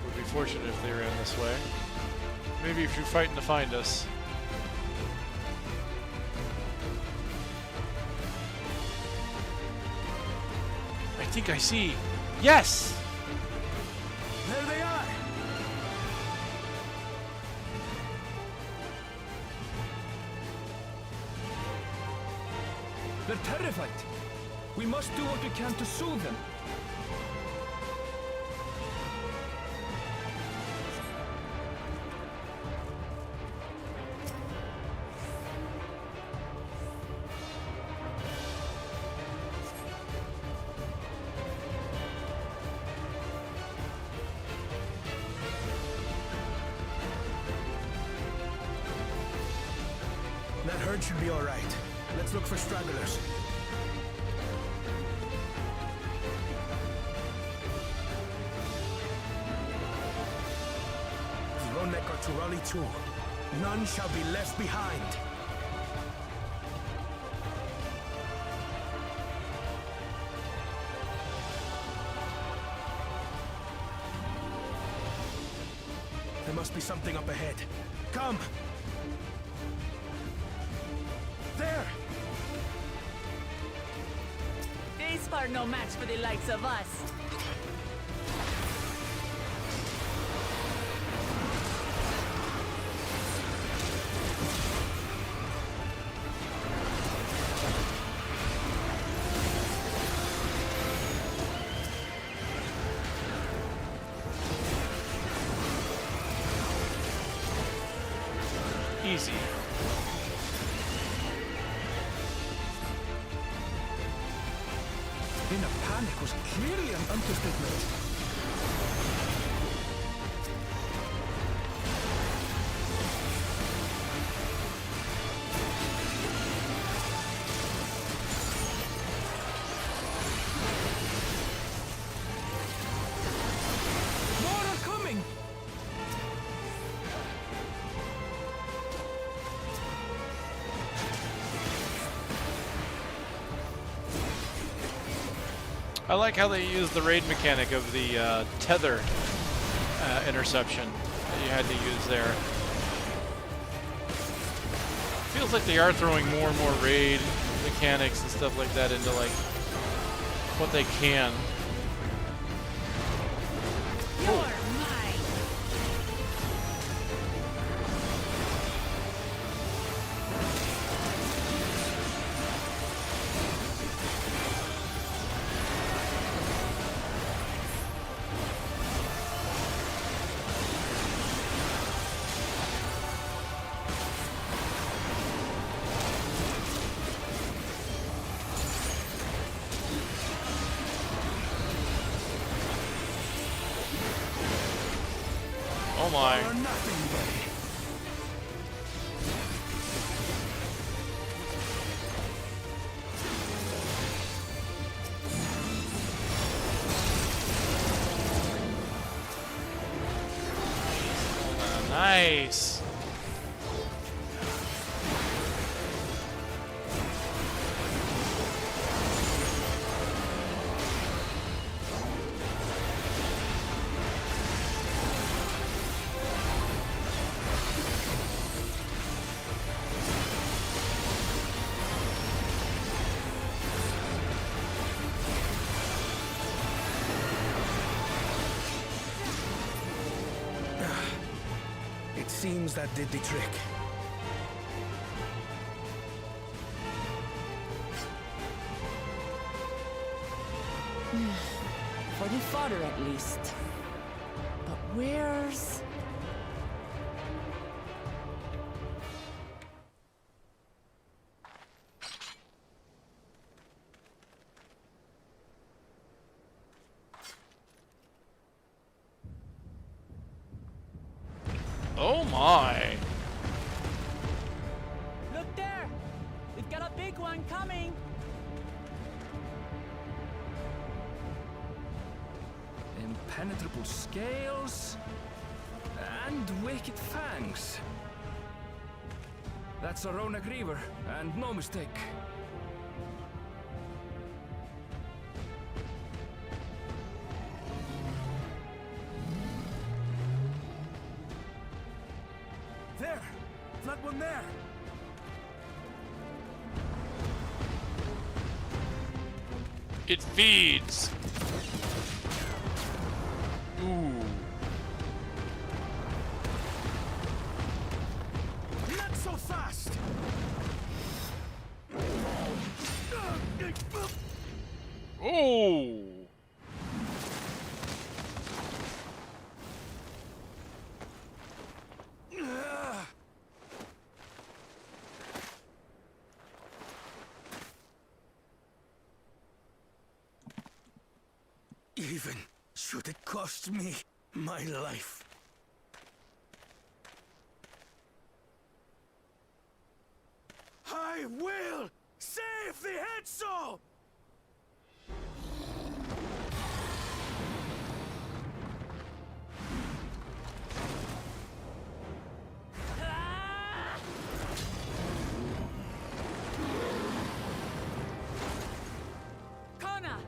Would be fortunate if they ran this way. Maybe if you're fighting to find us. I think I see. Yes! There they are! They're terrified. We must do what we can to soothe them. That herd should be alright. Let's look for stragglers. The Ronek are to rally too. None shall be left behind. There must be something up ahead. Come! There! These are no match for the likes of us. Easy. In a panic was clearly an understatement. More are coming! I like how they use the raid mechanic of the tether interception that you had to use there. Feels like they are throwing more and more raid mechanics and stuff like that into like what they can. You're mine. Oh my. Or nothing, buddy. Nice. It seems that did the trick. For the fodder, at least. But where's... Oh my. impenetrable scales, and wicked fangs. That's a Ronak Reaver, and no mistake. There! That one there! It feeds! Ooh. Not so fast! Oh! Even should it cost me my life. I will save the head soul! Kona!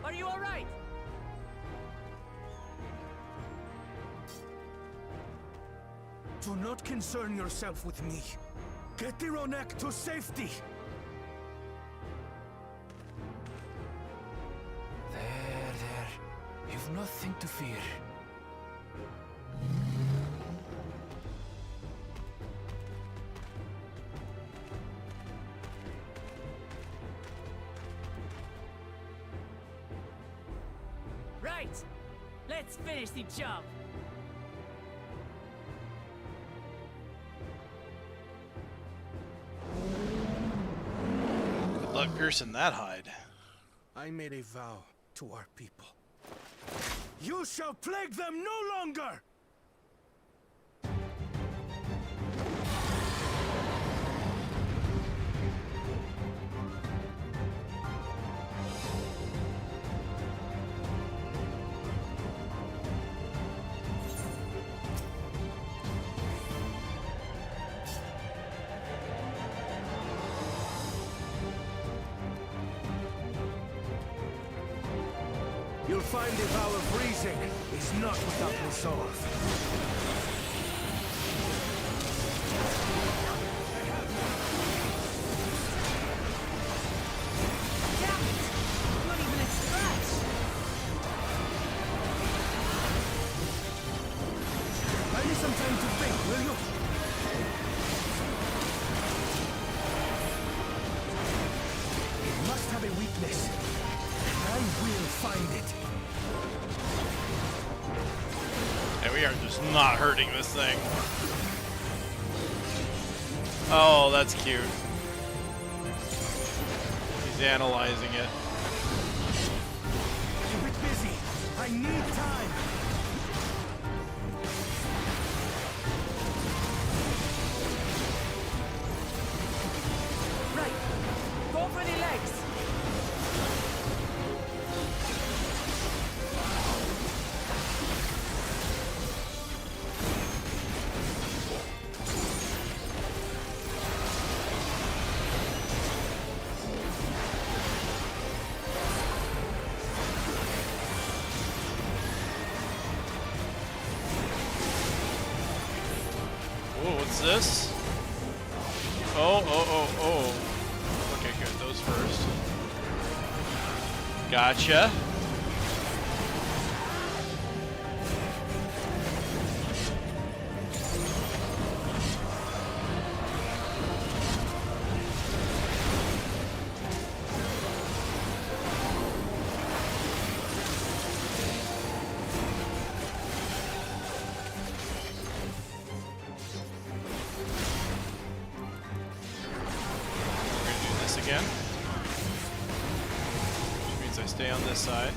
Are you alright? Do not concern yourself with me. Get the Ronek to safety! There. You've nothing to fear. Right! Let's finish the job! Good luck piercing that hide. I made a vow to our people. You shall plague them no longer! You'll find the vow of reason is not without resolve. Not even a scratch! I need some time to think, will you? It must have a weakness. I will find it. And we are just not hurting this thing. Oh, that's cute. He's analyzing it. I'm a bit busy. I need time. Right! Go for the legs! Oh, what's this? Oh. Okay, good. Those first. Gotcha. Again. Which means I stay on this side.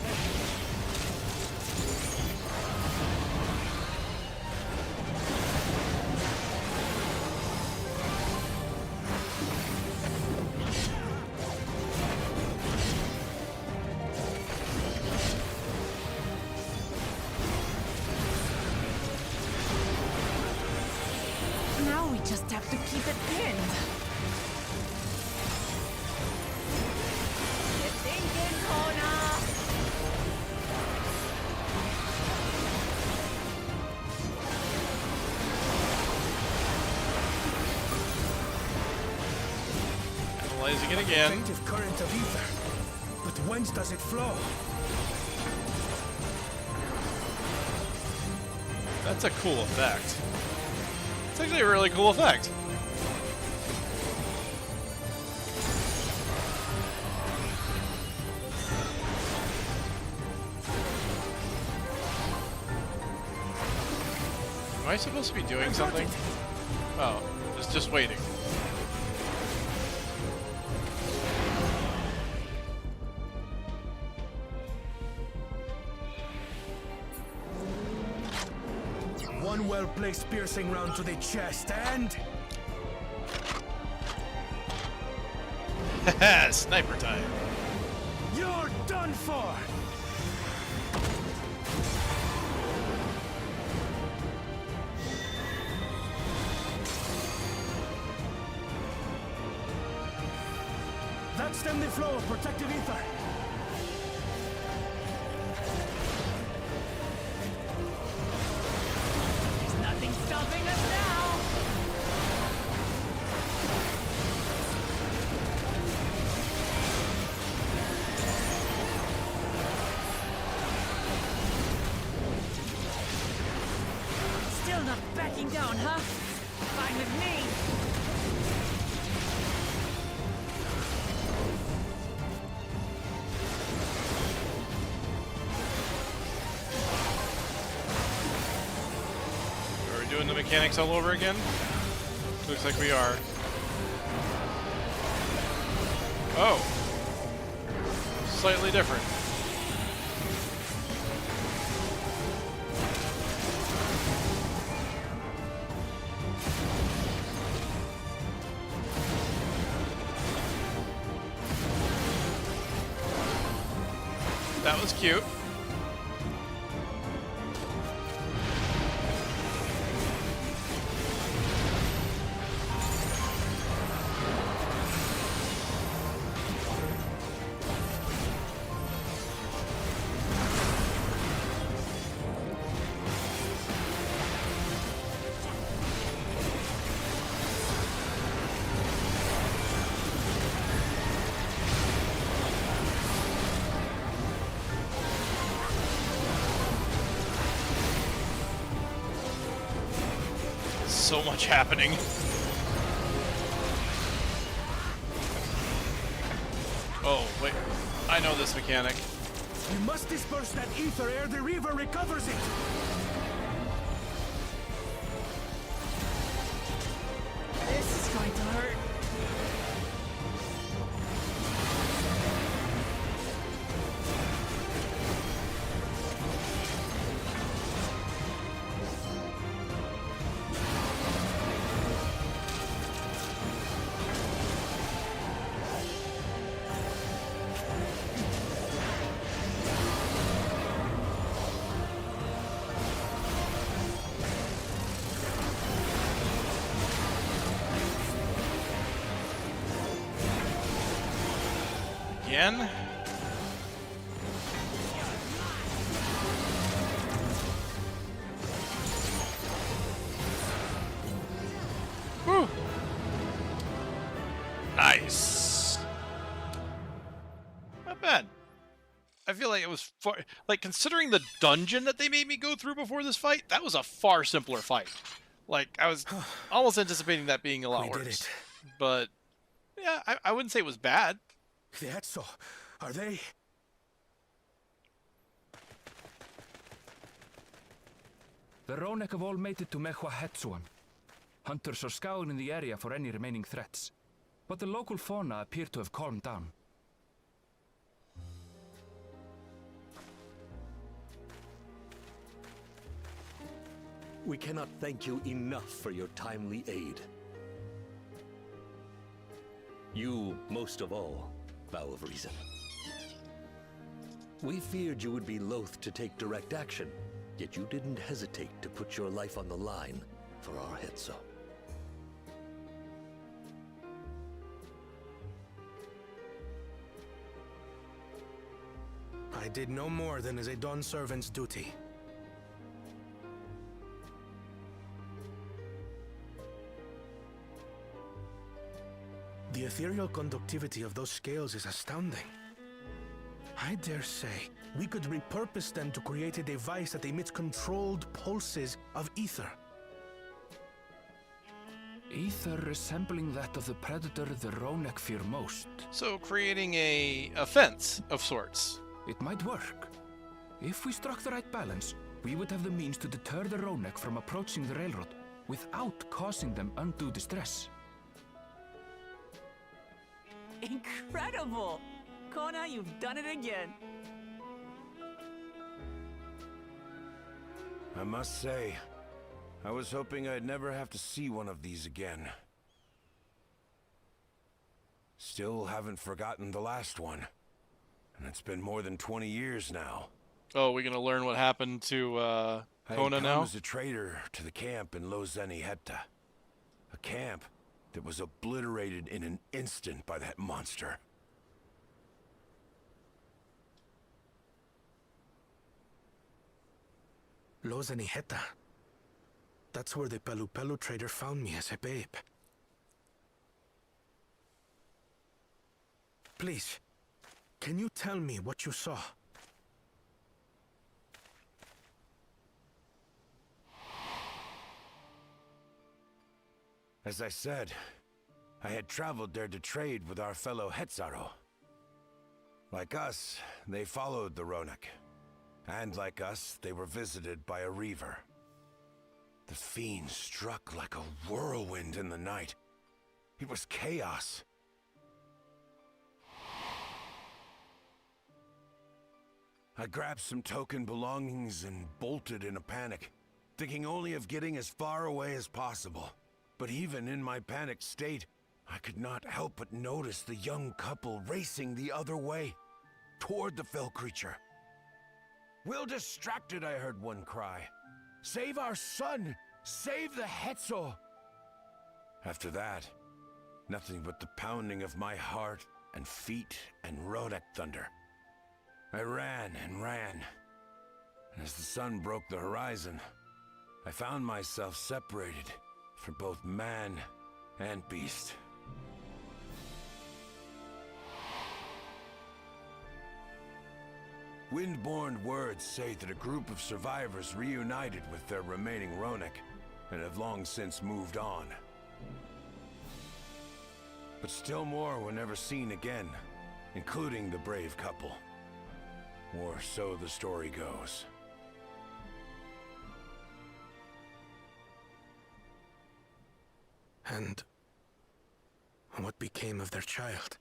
have to keep it pinned. You thinking, Kona? Analyzing it again. Faintive current of ether. But whence does it flow? That's a cool effect. It's actually a really cool effect. Am I supposed to be doing something? Oh, it's just waiting. One well-placed piercing round to the chest, and... Haha, sniper time. You're done for! That stemmed the flow of protective ether. There's nothing stopping us now. Still not backing down, huh? Fine with me. Are we doing the mechanics all over again? Looks like we are. Oh. Slightly different. That was cute. So much happening. Oh, wait. I know this mechanic. We must disperse that ether ere the Reaver recovers it! This is going to hurt. Again? Whew. Nice. Not bad. I feel like it was far, like, considering the dungeon that they made me go through before this fight, that was a far simpler fight. Like, I was almost anticipating that being a lot We worse. did it. But yeah, I wouldn't say it was bad. That's so. Are they? The Ronek have all made it to Mehwa Hetsuan. Hunters are scouring the area for any remaining threats, but the local fauna appear to have calmed down. We cannot thank you enough for your timely aid. You, most of all, Bow of Reason. We feared you would be loath to take direct action, yet you didn't hesitate to put your life on the line for our Hetso. did no more than is a Dawn servant's duty. The ethereal conductivity of those scales is astounding. I dare say we could repurpose them to create a device that emits controlled pulses of ether. Ether resembling that of the predator the Ronek fear most. So creating a fence of sorts. It might work. If we struck the right balance, we would have the means to deter the Ronek from approaching the railroad without causing them undue distress. Incredible! Kona, you've done it again. I must say, I was hoping I'd never have to see one of these again. Still haven't forgotten the last one. And it's been more than 20 years now. Oh, we're gonna learn what happened to Kona now? I was a trader to the camp in Lozeni Hetta. A camp that was obliterated in an instant by that monster. Lozeni Hetta. That's where the Pelu Pelu trader found me as a babe. Please, can you tell me what you saw? As I said, I had traveled there to trade with our fellow Hetzaro. Like us, they followed the Ronek. And like us, they were visited by a reaver. The fiend struck like a whirlwind in the night. It was chaos. I grabbed some token belongings and bolted in a panic, thinking only of getting as far away as possible. But even in my panicked state, I could not help but notice the young couple racing the other way, toward the fell creature. "We're distracted," I heard one cry. "Save our son! Save the Hetzo!" After that, nothing but the pounding of my heart and feet and Ronek thunder. I ran and ran, and as the sun broke the horizon, I found myself separated from both man and beast. Windborne words say that a group of survivors reunited with their remaining Ronek and have long since moved on. But still more were never seen again, including the brave couple. Or so the story goes. And what became of their child?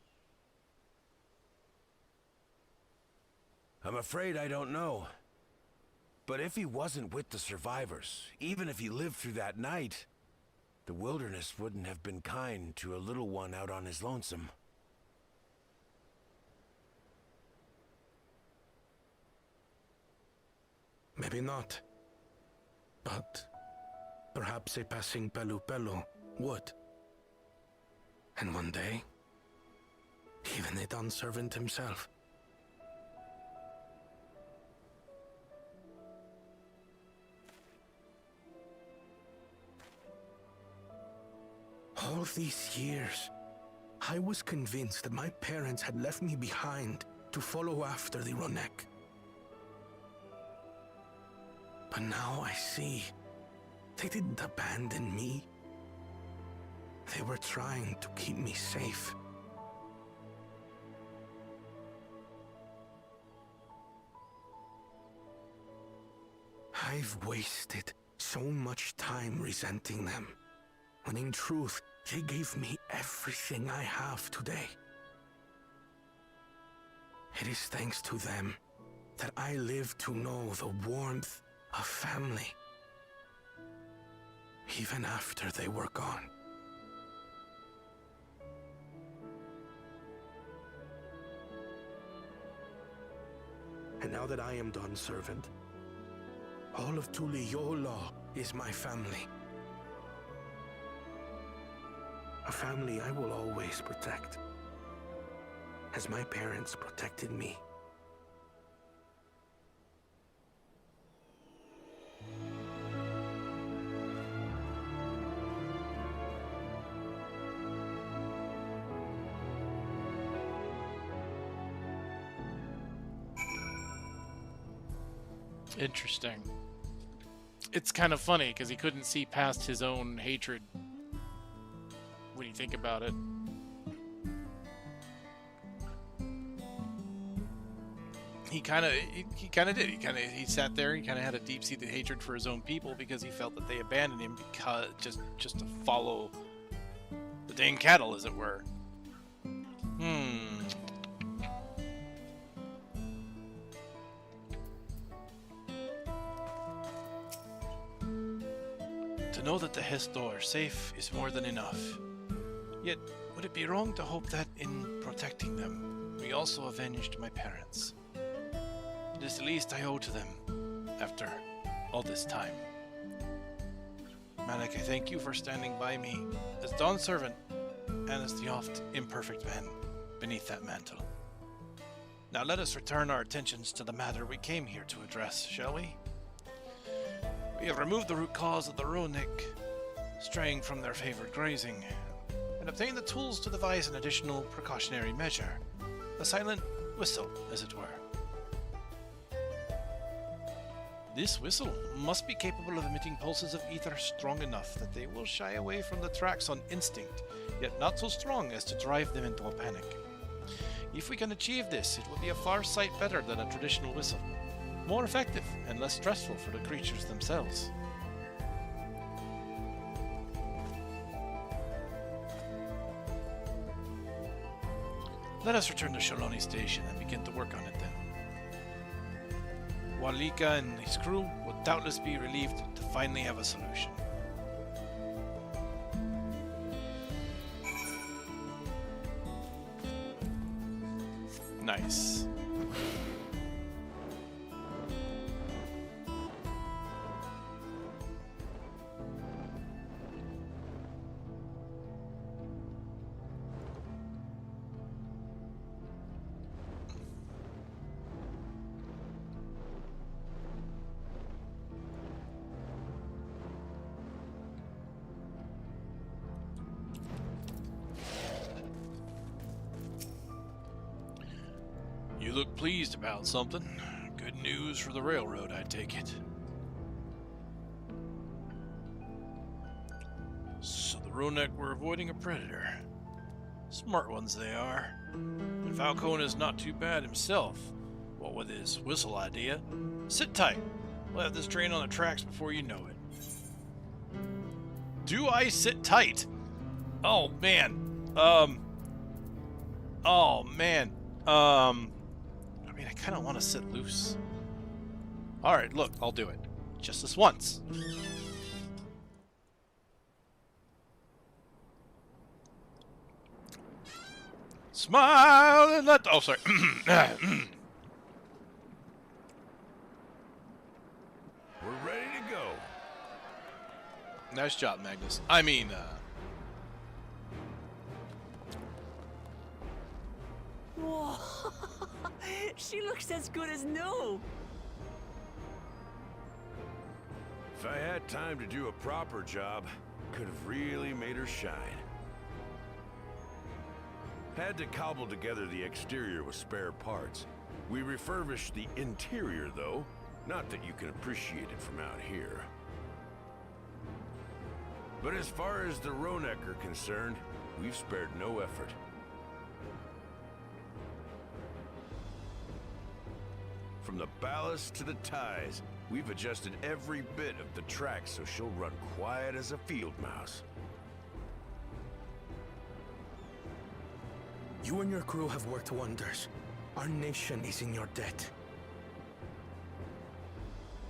I'm afraid I don't know. But if he wasn't with the survivors, even if he lived through that night, the wilderness wouldn't have been kind to a little one out on his lonesome. Maybe not. But perhaps a passing Pelu Pelu would. And one day, even a Dawn servant himself. All these years, I was convinced that my parents had left me behind to follow after the Ronek. But now I see, they didn't abandon me. They were trying to keep me safe. I've wasted so much time resenting them, when in truth, they gave me everything I have today. It is thanks to them that I live to know the warmth of family, even after they were gone. And now that I am Dawn servant, all of Tuliyola is my family. A family I will always protect, as my parents protected me. Interesting. It's kind of funny because he couldn't see past his own hatred when you think about it. He kind of did. He sat there. He kind of had a deep-seated hatred for his own people because he felt that they abandoned him because just to follow the dang cattle, as it were. To know that the Hestor are safe is more than enough. Yet, would it be wrong to hope that in protecting them, we also avenged my parents? It is the least I owe to them, after all this time. Malak, I thank you for standing by me, as Dawn's servant, and as the oft imperfect man beneath that mantle. Now let us return our attentions to the matter we came here to address, shall we? We have removed the root cause of the Ronek, straying from their favored grazing, and obtained the tools to devise an additional precautionary measure, a silent whistle, as it were. This whistle must be capable of emitting pulses of ether strong enough that they will shy away from the tracks on instinct, yet not so strong as to drive them into a panic. If we can achieve this, it will be a far sight better than a traditional whistle, more effective and less stressful for the creatures themselves. Let us return to Sholoni Station and begin to work on it then. Walika and his crew will doubtless be relieved to finally have a solution. Nice. You look pleased about something. Good news for the railroad, I take it. So the Ronek were avoiding a predator. Smart ones they are. And Falcone's not too bad himself. What with his whistle idea. Sit tight. We'll have this train on the tracks before you know it. Do I sit tight? Oh, man. Oh, man. I mean, I kind of want to sit loose. Alright, look, I'll do it. Just this once. Smile and let... Oh, sorry. We're ready to go. Nice job, Magnus. I mean, Whoa! She looks as good as new! If I had time to do a proper job, could have really made her shine. Had to cobble together the exterior with spare parts. We refurbished the interior, though. Not that you can appreciate it from out here. But as far as the Ronek are concerned, we've spared no effort. From the ballast to the ties, we've adjusted every bit of the track so she'll run quiet as a field mouse. You and your crew have worked wonders. Our nation is in your debt.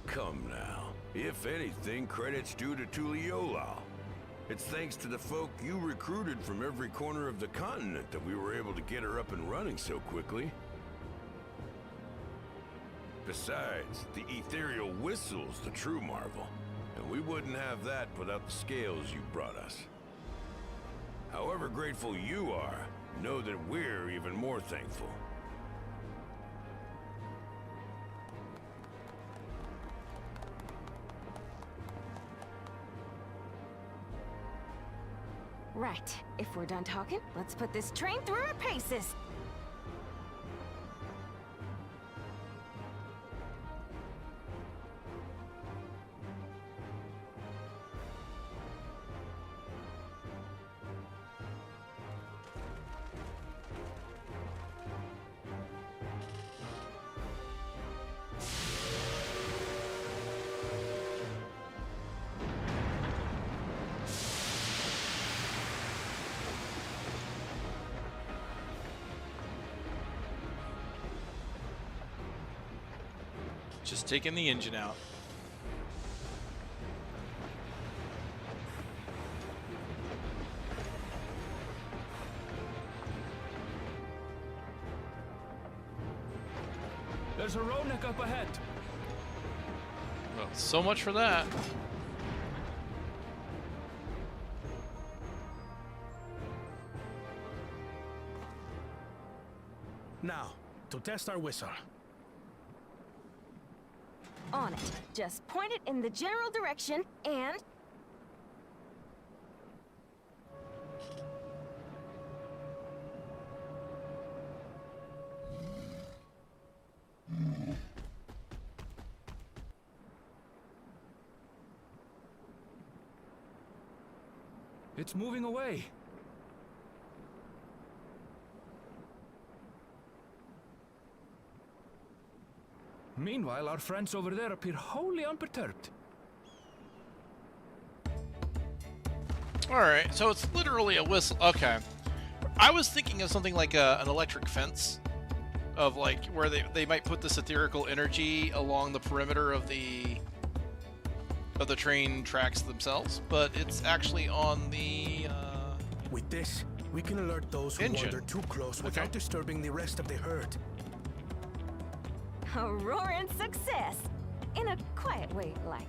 Come now. If anything, credit's due to Tuliolal. It's thanks to the folk you recruited from every corner of the continent that we were able to get her up and running so quickly. Besides, the ethereal whistle's the true marvel, and we wouldn't have that without the scales you brought us. However grateful you are, know that we're even more thankful. Right. If we're done talking, let's put this train through our paces. Just taking the engine out. There's a Ronek up ahead. Well, so much for that. Now, to test our whistle. On it. Just point it in the general direction and... It's moving away. Meanwhile, our friends over there appear wholly unperturbed. Alright, so it's literally a whistle. Okay. I was thinking of something like an electric fence. Of like, where they might put this etherical energy along the perimeter of the train tracks themselves, but it's actually on the With this, we can alert those who engine. wander too close without disturbing the rest of the herd. A roaring success! In a quiet way, like.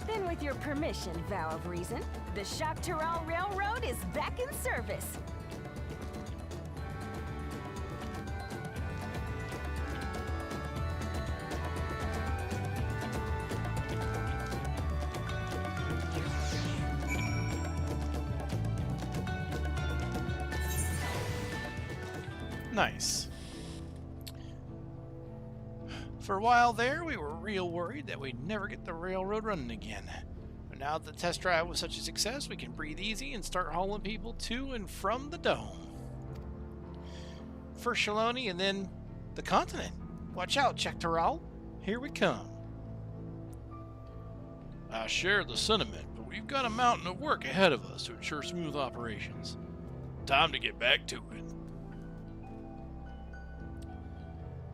Then with your permission, Vow of Reason, the Shaktaral Railroad is back in service. Nice. For a while there, we were real worried that we'd never get the railroad running again. But now that the test drive was such a success, we can breathe easy and start hauling people to and from the dome. First Shaloni and then the continent. Watch out, Chektaral. Here we come. I share the sentiment, but we've got a mountain of work ahead of us to ensure smooth operations. Time to get back to it.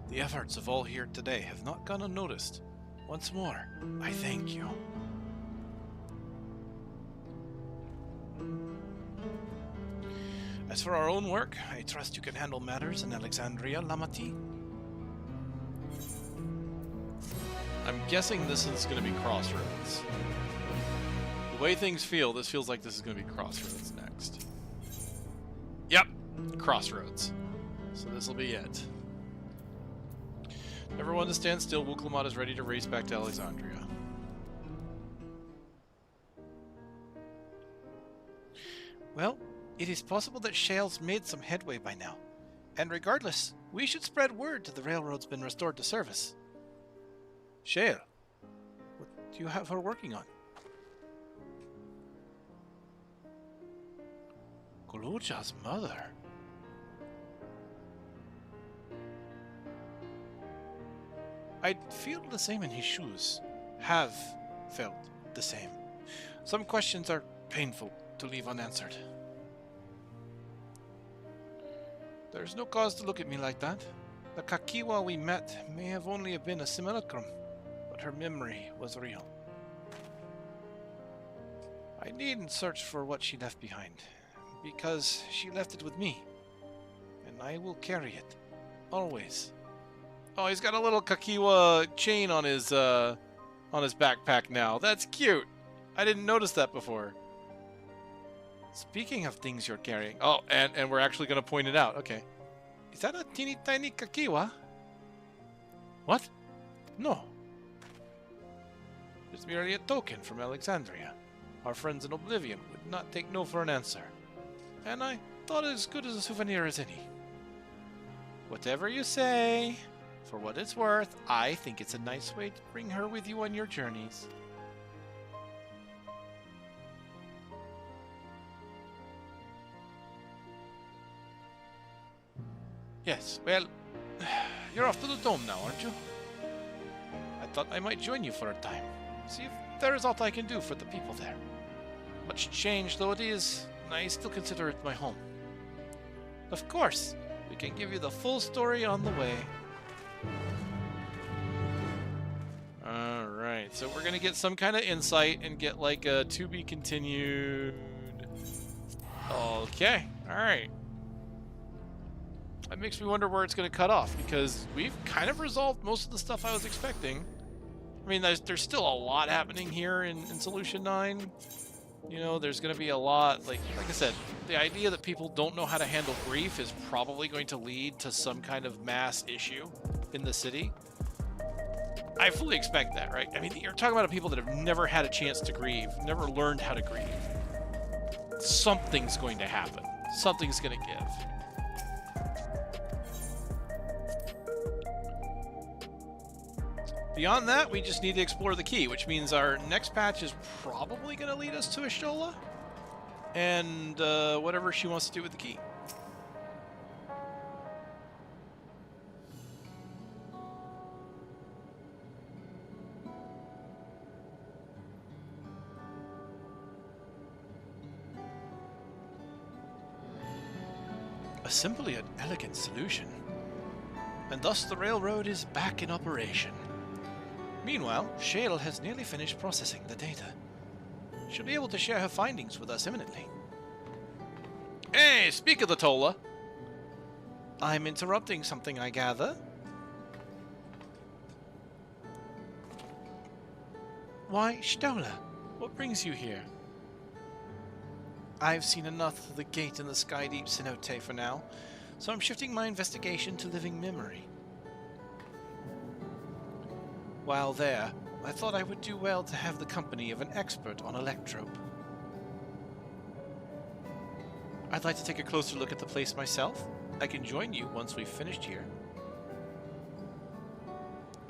The efforts of all here today have not gone unnoticed. Once more, I thank you. As for our own work, I trust you can handle matters in Alexandria, Lamati. I'm guessing this is going to be Crossroads. The way things feel, this feels like this is going to be Crossroads next. Yep, Crossroads. So this will be it. Everyone to stand still. Wuklamot is ready to race back to Alexandria. Well, it is possible that Shale's made some headway by now. And regardless, we should spread word that the railroad's been restored to service. Shale, what do you have her working on? Kulucha's mother. I'd feel the same in his shoes. Have felt the same. Some questions are painful to leave unanswered. There's no cause to look at me like that. The Kakiwa we met may have only been a simulacrum, but her memory was real. I needn't search for what she left behind, because she left it with me, and I will carry it, always. Oh, he's got a little Kakiwa chain on his backpack now. That's cute. I didn't notice that before. Speaking of things you're carrying... Oh, and we're actually going to point it out. Okay. Is that a teeny tiny Kakiwa? What? No. It's merely a token from Alexandria. Our friends in Oblivion would not take no for an answer. And I thought it as good as a souvenir as any. Whatever you say. For what it's worth, I think it's a nice way to bring her with you on your journeys. Yes, well, you're off to the dome now, aren't you? I thought I might join you for a time. See if there is aught I can do for the people there. Much change though it is, I still consider it my home. Of course, we can give you the full story on the way. Alright, so we're gonna get some kind of insight and get like a to be continued. Okay, alright. That makes me wonder where it's gonna cut off, because we've kind of resolved most of the stuff I was expecting. I mean, there's still a lot happening here in Solution 9. You know, there's going to be a lot, like I said, the idea that people don't know how to handle grief is probably going to lead to some kind of mass issue in the city. I fully expect that, right? I mean, you're talking about people that have never had a chance to grieve, never learned how to grieve. Something's going to happen. Something's going to give. Beyond that, we just need to explore the key, which means our next patch is probably going to lead us to Ashola and whatever she wants to do with the key. A simple yet elegant solution. And thus the railroad is back in operation. Meanwhile, Shale has nearly finished processing the data. She'll be able to share her findings with us imminently. Hey, speak of the Tola. I'm interrupting something, I gather. Why, Stola, what brings you here? I've seen enough of the gate in the Sky Deep cenote for now, so I'm shifting my investigation to living memory. While there, I thought I would do well to have the company of an expert on electrope. I'd like to take a closer look at the place myself. I can join you once we've finished here.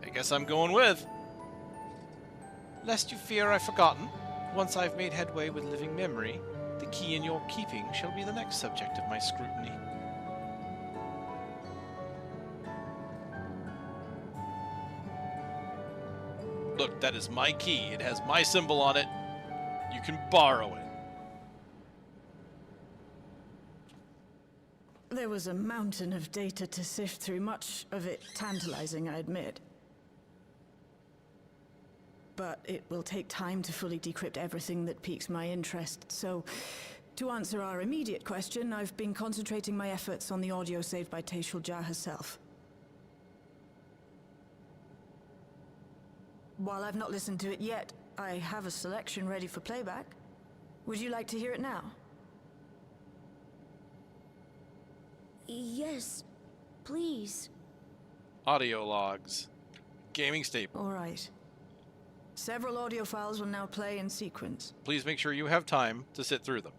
I guess I'm going with. Lest you fear I've forgotten, once I've made headway with living memory, the key in your keeping shall be the next subject of my scrutiny. Look, that is my key. It has my symbol on it. You can borrow it. There was a mountain of data to sift through, much of it tantalizing, I admit. But it will take time to fully decrypt everything that piques my interest, so to answer our immediate question, I've been concentrating my efforts on the audio saved by Taishulja herself. While I've not listened to it yet, I have a selection ready for playback. Would you like to hear it now? Yes, please. Audio logs. Gaming staple. All right. Several audio files will now play in sequence. Please make sure you have time to sit through them.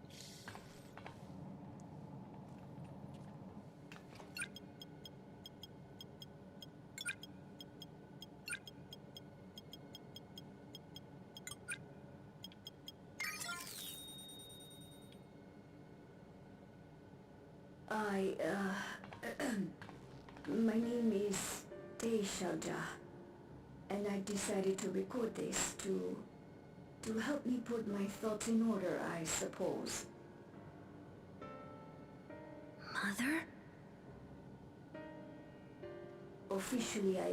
My name is Taishulja, and I decided to record this to help me put my thoughts in order, I suppose. Mother? Officially I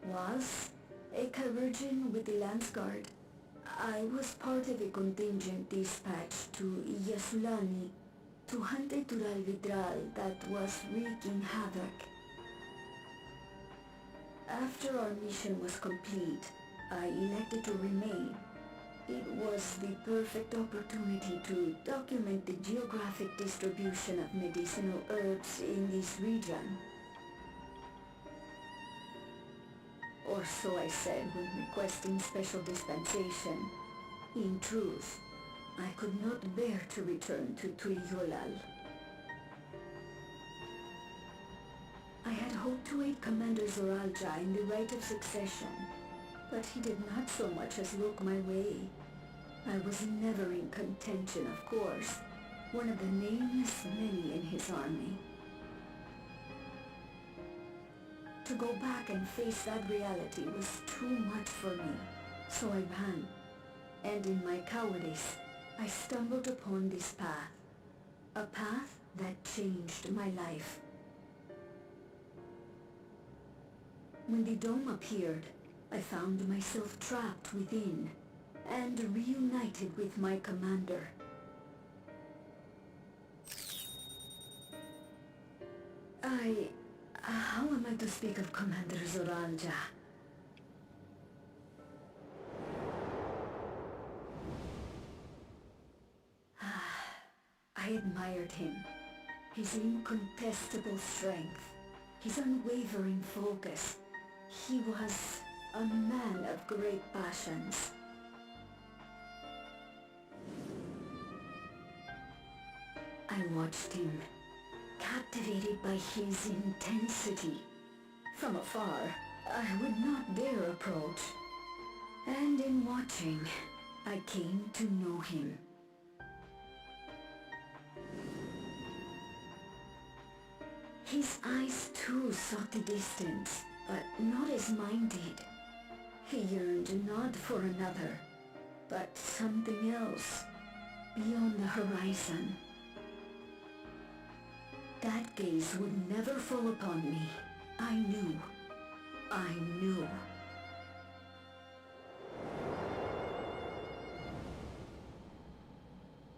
was a Virgin with the Lance Guard. I was part of a contingent dispatched to Yasulani to hunt a Tural Vidral that was wreaking havoc. After our mission was complete, I elected to remain. It was the perfect opportunity to document the geographic distribution of medicinal herbs in this region. Or so I said when requesting special dispensation. In truth, I could not bear to return to Tuiyolal. I had hoped to aid Commander Zoralja in the right of succession, but he did not so much as look my way. I was never in contention, of course, one of the nameless many in his army. To go back and face that reality was too much for me. So I ran. And in my cowardice, I stumbled upon this path. A path that changed my life. When the dome appeared, I found myself trapped within and reunited with my commander. How am I to speak of Commander Zoralja? I admired him. His incontestable strength, his unwavering focus. He was a man of great passions. I watched him, captivated by his intensity. From afar, I would not dare approach. And in watching, I came to know him. His eyes too sought the distance, but not as mine did. He yearned not for another, but something else, beyond the horizon. That gaze would never fall upon me. I knew. I knew.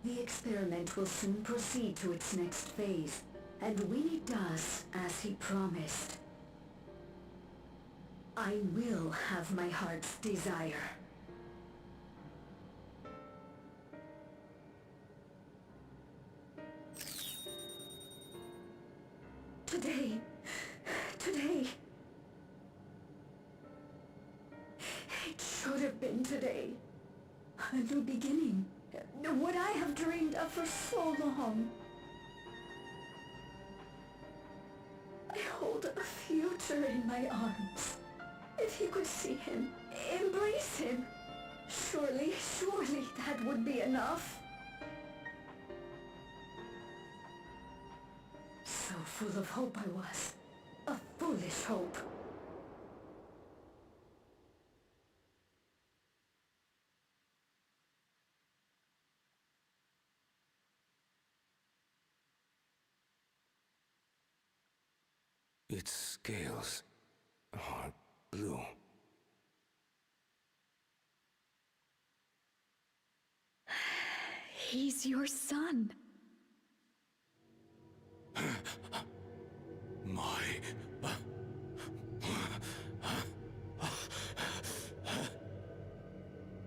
The experiment will soon proceed to its next phase, and when it does, as he promised, I will have my heart's desire. Today. It should have been today. A new beginning. What I have dreamed of for so long. I hold a future in my arms. If you could see him, embrace him, surely that would be enough. So full of hope I was. A foolish hope. Its scales are blue. He's your son.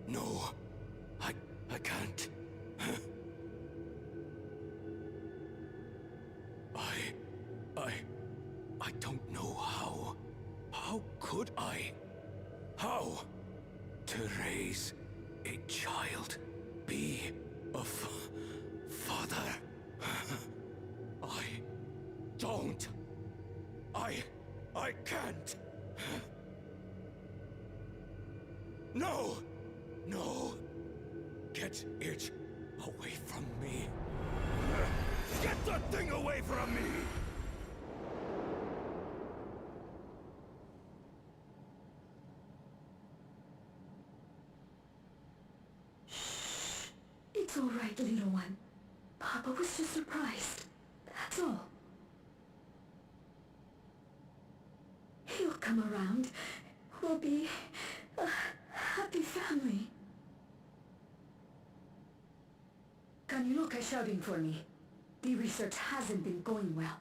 No, I can't. I don't know how. How could I? How? To raise a child, be a father. I don't. I can't. No! No! Get it away from me. Get that thing away from me! It's all right, little one. Papa was just surprised. That's all. He'll come around. We'll be a happy family. Kaniloka is shouting for me. The research hasn't been going well.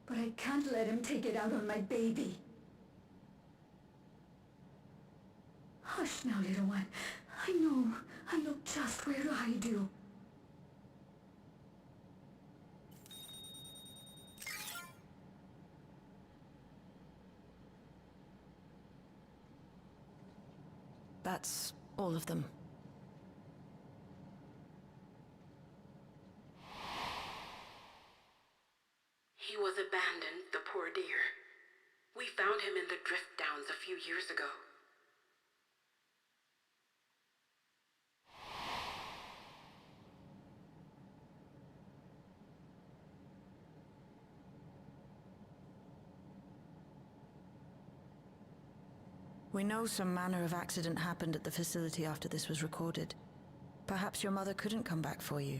But I can't let him take it out on my baby. Hush now, little one. I know just where to hide you. That's all of them. He was abandoned, the poor dear. We found him in the drift downs a few years ago. We know some manner of accident happened at the facility after this was recorded. Perhaps your mother couldn't come back for you.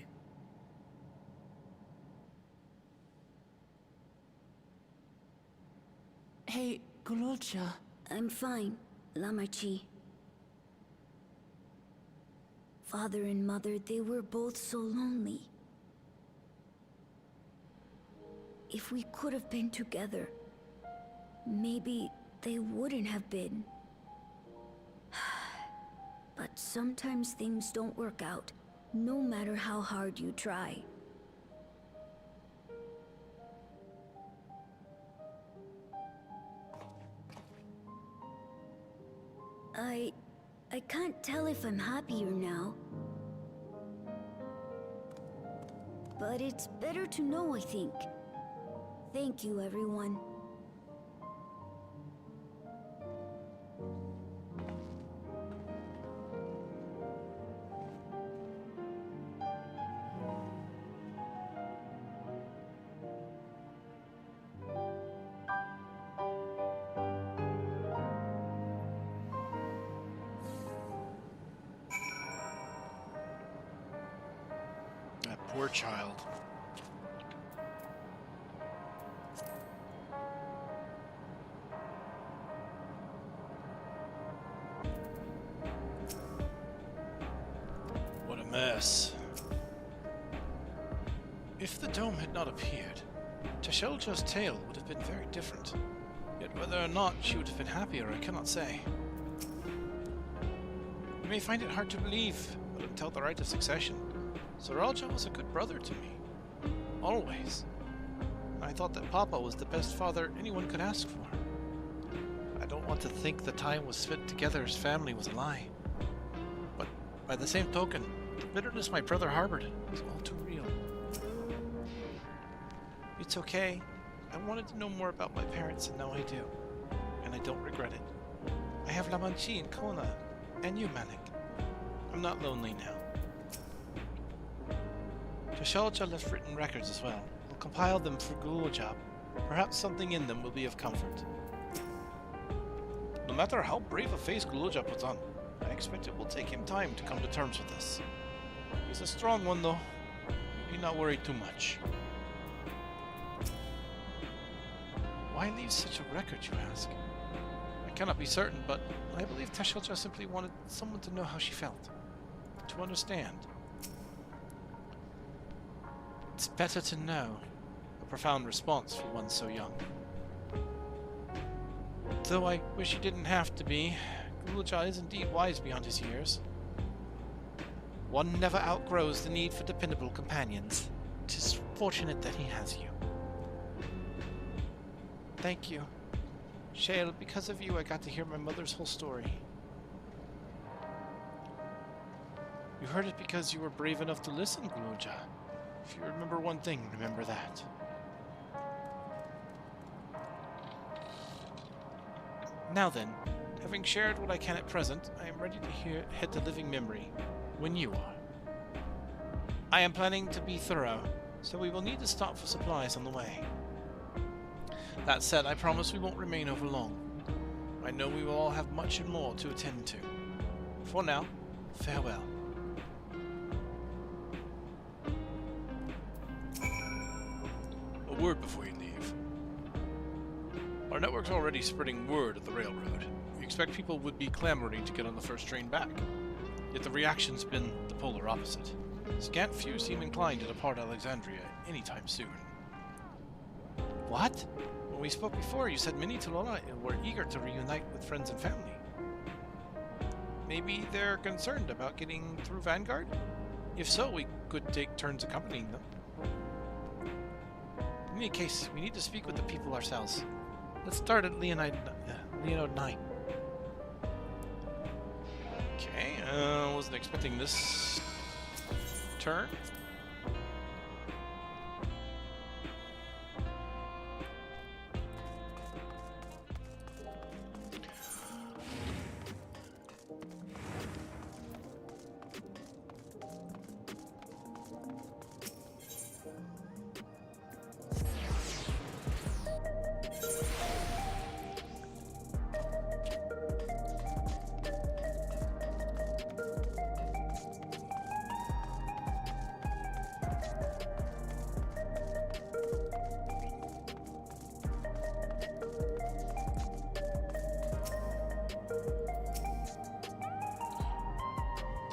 Hey, Gululcha. I'm fine, Lamachi. Father and Mother, they were both so lonely. If we could have been together, maybe they wouldn't have been. But sometimes things don't work out, no matter how hard you try. I can't tell if I'm happier now. But it's better to know, I think. Thank you, everyone. Poor child. What a mess. If the dome had not appeared, Tashelja's tale would have been very different. Yet whether or not she would have been happier, I cannot say. You may find it hard to believe, but until the rite of succession, Saralja was a good brother to me. Always. I thought that Papa was the best father anyone could ask for. I don't want to think the time was spent together as family was a lie. But by the same token, the bitterness my brother harbored was all too real. It's okay. I wanted to know more about my parents, and now I do. And I don't regret it. I have Lamanchi and Kona, and you, Manik. I'm not lonely now. Tashelja left written records as well. We'll compile them for Gulujab. Perhaps something in them will be of comfort. No matter how brave a face Gulujab puts on, I expect it will take him time to come to terms with this. He's a strong one, though. You need not worry too much. Why leave such a record, you ask? I cannot be certain, but I believe Tashelja simply wanted someone to know how she felt. To understand. It's better to know. A profound response for one so young. Though I wish he didn't have to be, Gulujab is indeed wise beyond his years. One never outgrows the need for dependable companions. 'Tis fortunate that he has you. Thank you. Shale, because of you I got to hear my mother's whole story. You heard it because you were brave enough to listen, Gulujab. If you remember one thing, remember that. Now then, having shared what I can at present, I am ready to head to living memory, when you are. I am planning to be thorough, so we will need to stop for supplies on the way. That said, I promise we won't remain over long. I know we will all have much and more to attend to. For now, farewell. A word before you leave. Our network's already spreading word of the railroad. We expect people would be clamoring to get on the first train back. Yet the reaction's been the polar opposite. Scant few seem inclined to depart Alexandria anytime soon. What? When we spoke before, you said many Talola were eager to reunite with friends and family. Maybe they're concerned about getting through Vanguard? If so, we could take turns accompanying them. In any case, we need to speak with the people ourselves. Let's start at Leonode 9. Okay, wasn't expecting this turn.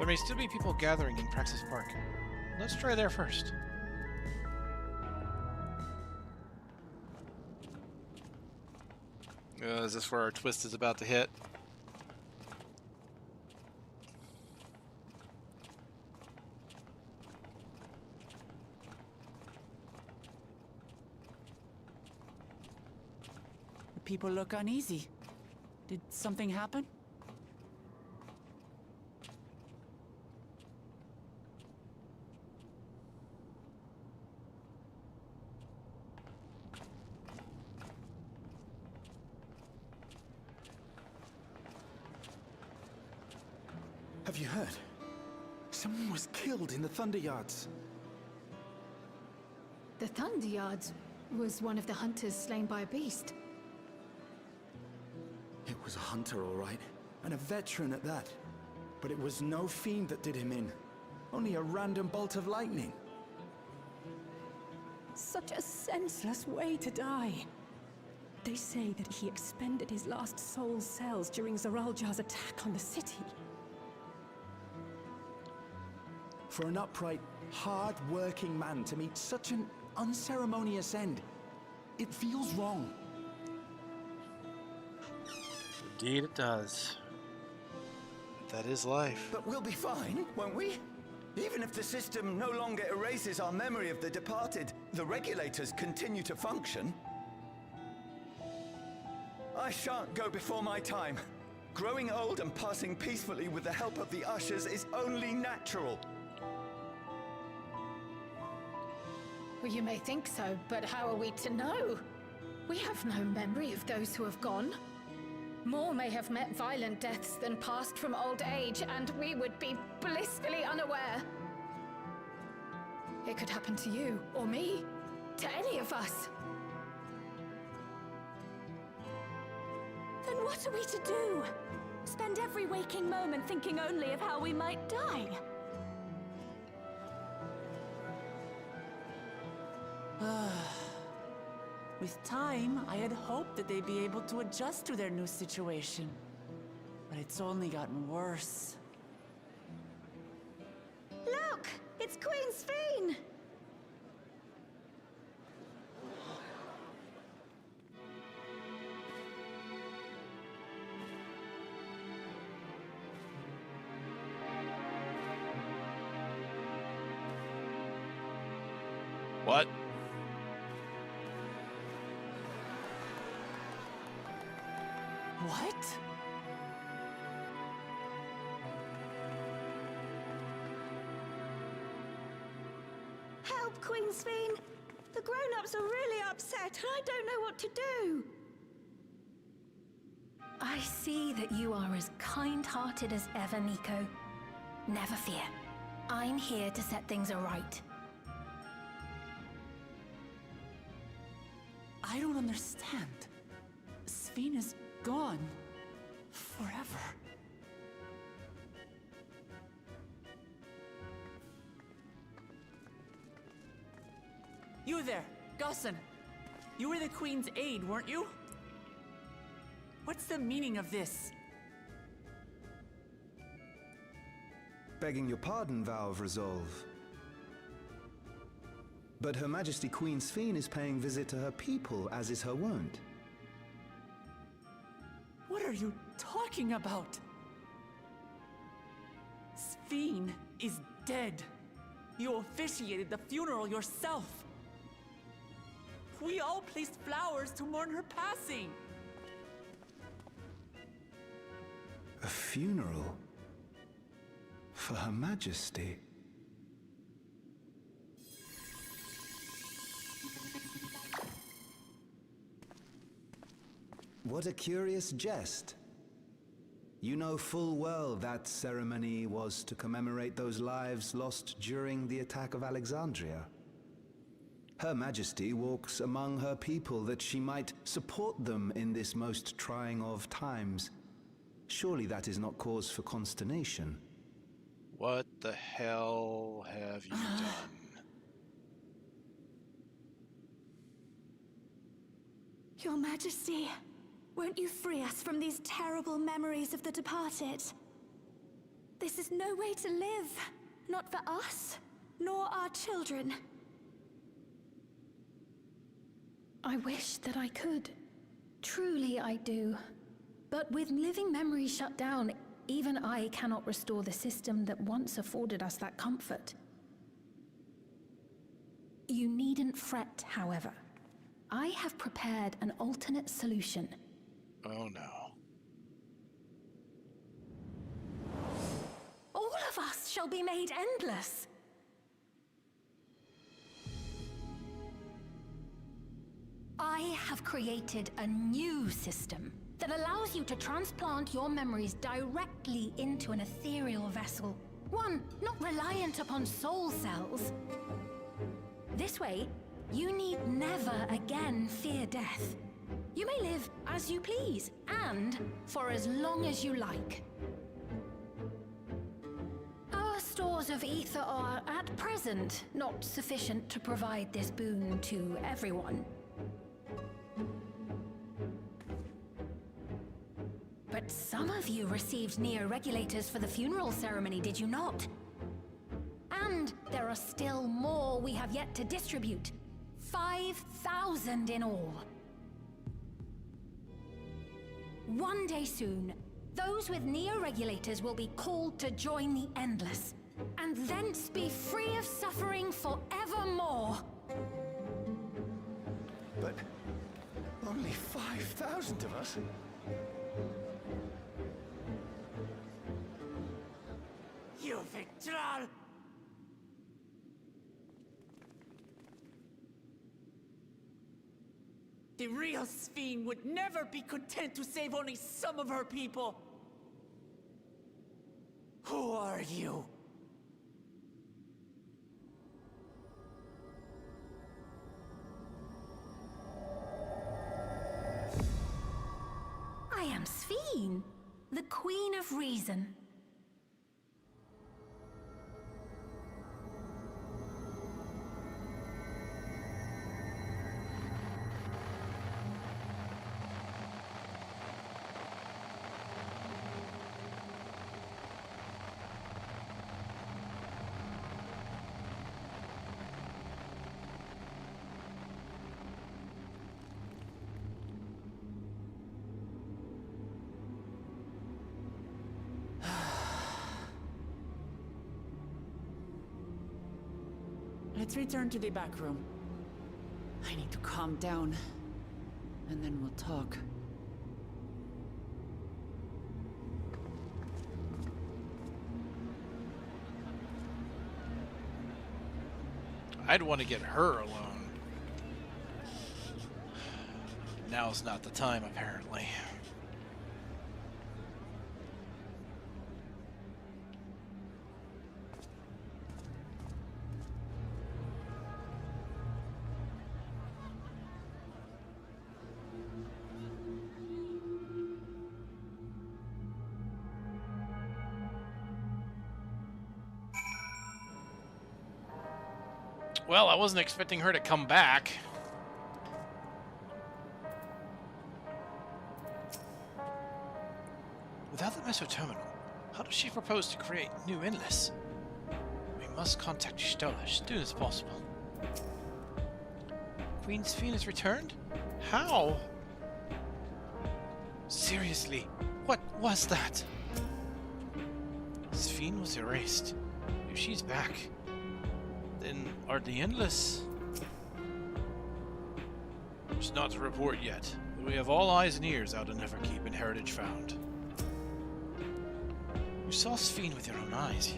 There may still be people gathering in Praxis Park. Let's try there first. Is this where our twist is about to hit? The people look uneasy. Did something happen? Have you heard? Someone was killed in the Thunder Yards. The Thunder Yards was one of the hunters slain by a beast. It was a hunter, all right, and a veteran at that. But it was no fiend that did him in. Only a random bolt of lightning. Such a senseless way to die. They say that he expended his last soul cells during Zoraljar's attack on the city. For an upright, hard-working man to meet such an unceremonious end, it feels wrong. Indeed it does. That is life. But we'll be fine, won't we? Even if the system no longer erases our memory of the departed, the regulators continue to function. I shan't go before my time. Growing old and passing peacefully with the help of the ushers is only natural. Well, you may think so, but how are we to know? We have no memory of those who have gone. More may have met violent deaths than passed from old age, and we would be blissfully unaware. It could happen to you, or me, to any of us. Then what are we to do? Spend every waking moment thinking only of how we might die? With time, I had hoped that they'd be able to adjust to their new situation. But it's only gotten worse. Look! It's Queen Sphene! What? What? Help, Queen Sphene! The grown-ups are really upset, and I don't know what to do. I see that you are as kind-hearted as ever, Nico. Never fear. I'm here to set things aright. I don't understand. Sphene is gone. Forever. You there, Gusson. You were the Queen's aide, weren't you? What's the meaning of this? Begging your pardon, Vow of Resolve. But Her Majesty Queen Sphene is paying visit to her people, as is her wont. What are you talking about? Sphene is dead. You officiated the funeral yourself. We all placed flowers to mourn her passing. A funeral? For Her Majesty? What a curious jest. You know full well that ceremony was to commemorate those lives lost during the attack of Alexandria. Her Majesty walks among her people that she might support them in this most trying of times. Surely that is not cause for consternation. What the hell have you done? Your Majesty, won't you free us from these terrible memories of the departed? This is no way to live. Not for us, nor our children. I wish that I could. Truly I do. But with living memories shut down, even I cannot restore the system that once afforded us that comfort. You needn't fret, however. I have prepared an alternate solution. Oh no. All of us shall be made endless. I have created a new system that allows you to transplant your memories directly into an ethereal vessel. One not reliant upon soul cells. This way, you need never again fear death. You may live as you please, and for as long as you like. Our stores of ether are, at present, not sufficient to provide this boon to everyone. But some of you received Neo-Regulators for the funeral ceremony, did you not? And there are still more we have yet to distribute. 5,000 in all. One day soon, those with Neo-Regulators will be called to join the Endless, and thence be free of suffering forevermore. But only 5,000 of us? You Victral! The real Sphene would never be content to save only some of her people. Who are you? I am Sphene, the Queen of Reason. Let's return to the back room. I need to calm down, and then we'll talk. I'd want to get her alone. Now's not the time, apparently. Well, I wasn't expecting her to come back. Without the Meso Terminal, how does she propose to create new Endless? We must contact Y'shtola as soon as possible. Queen Sphene has returned? How? Seriously, what was that? Sphene was erased. If she's back, then are the Endless? There's not a report yet, but we have all eyes and ears out in Neverkeep and Heritage Found. You saw Sphene with your own eyes,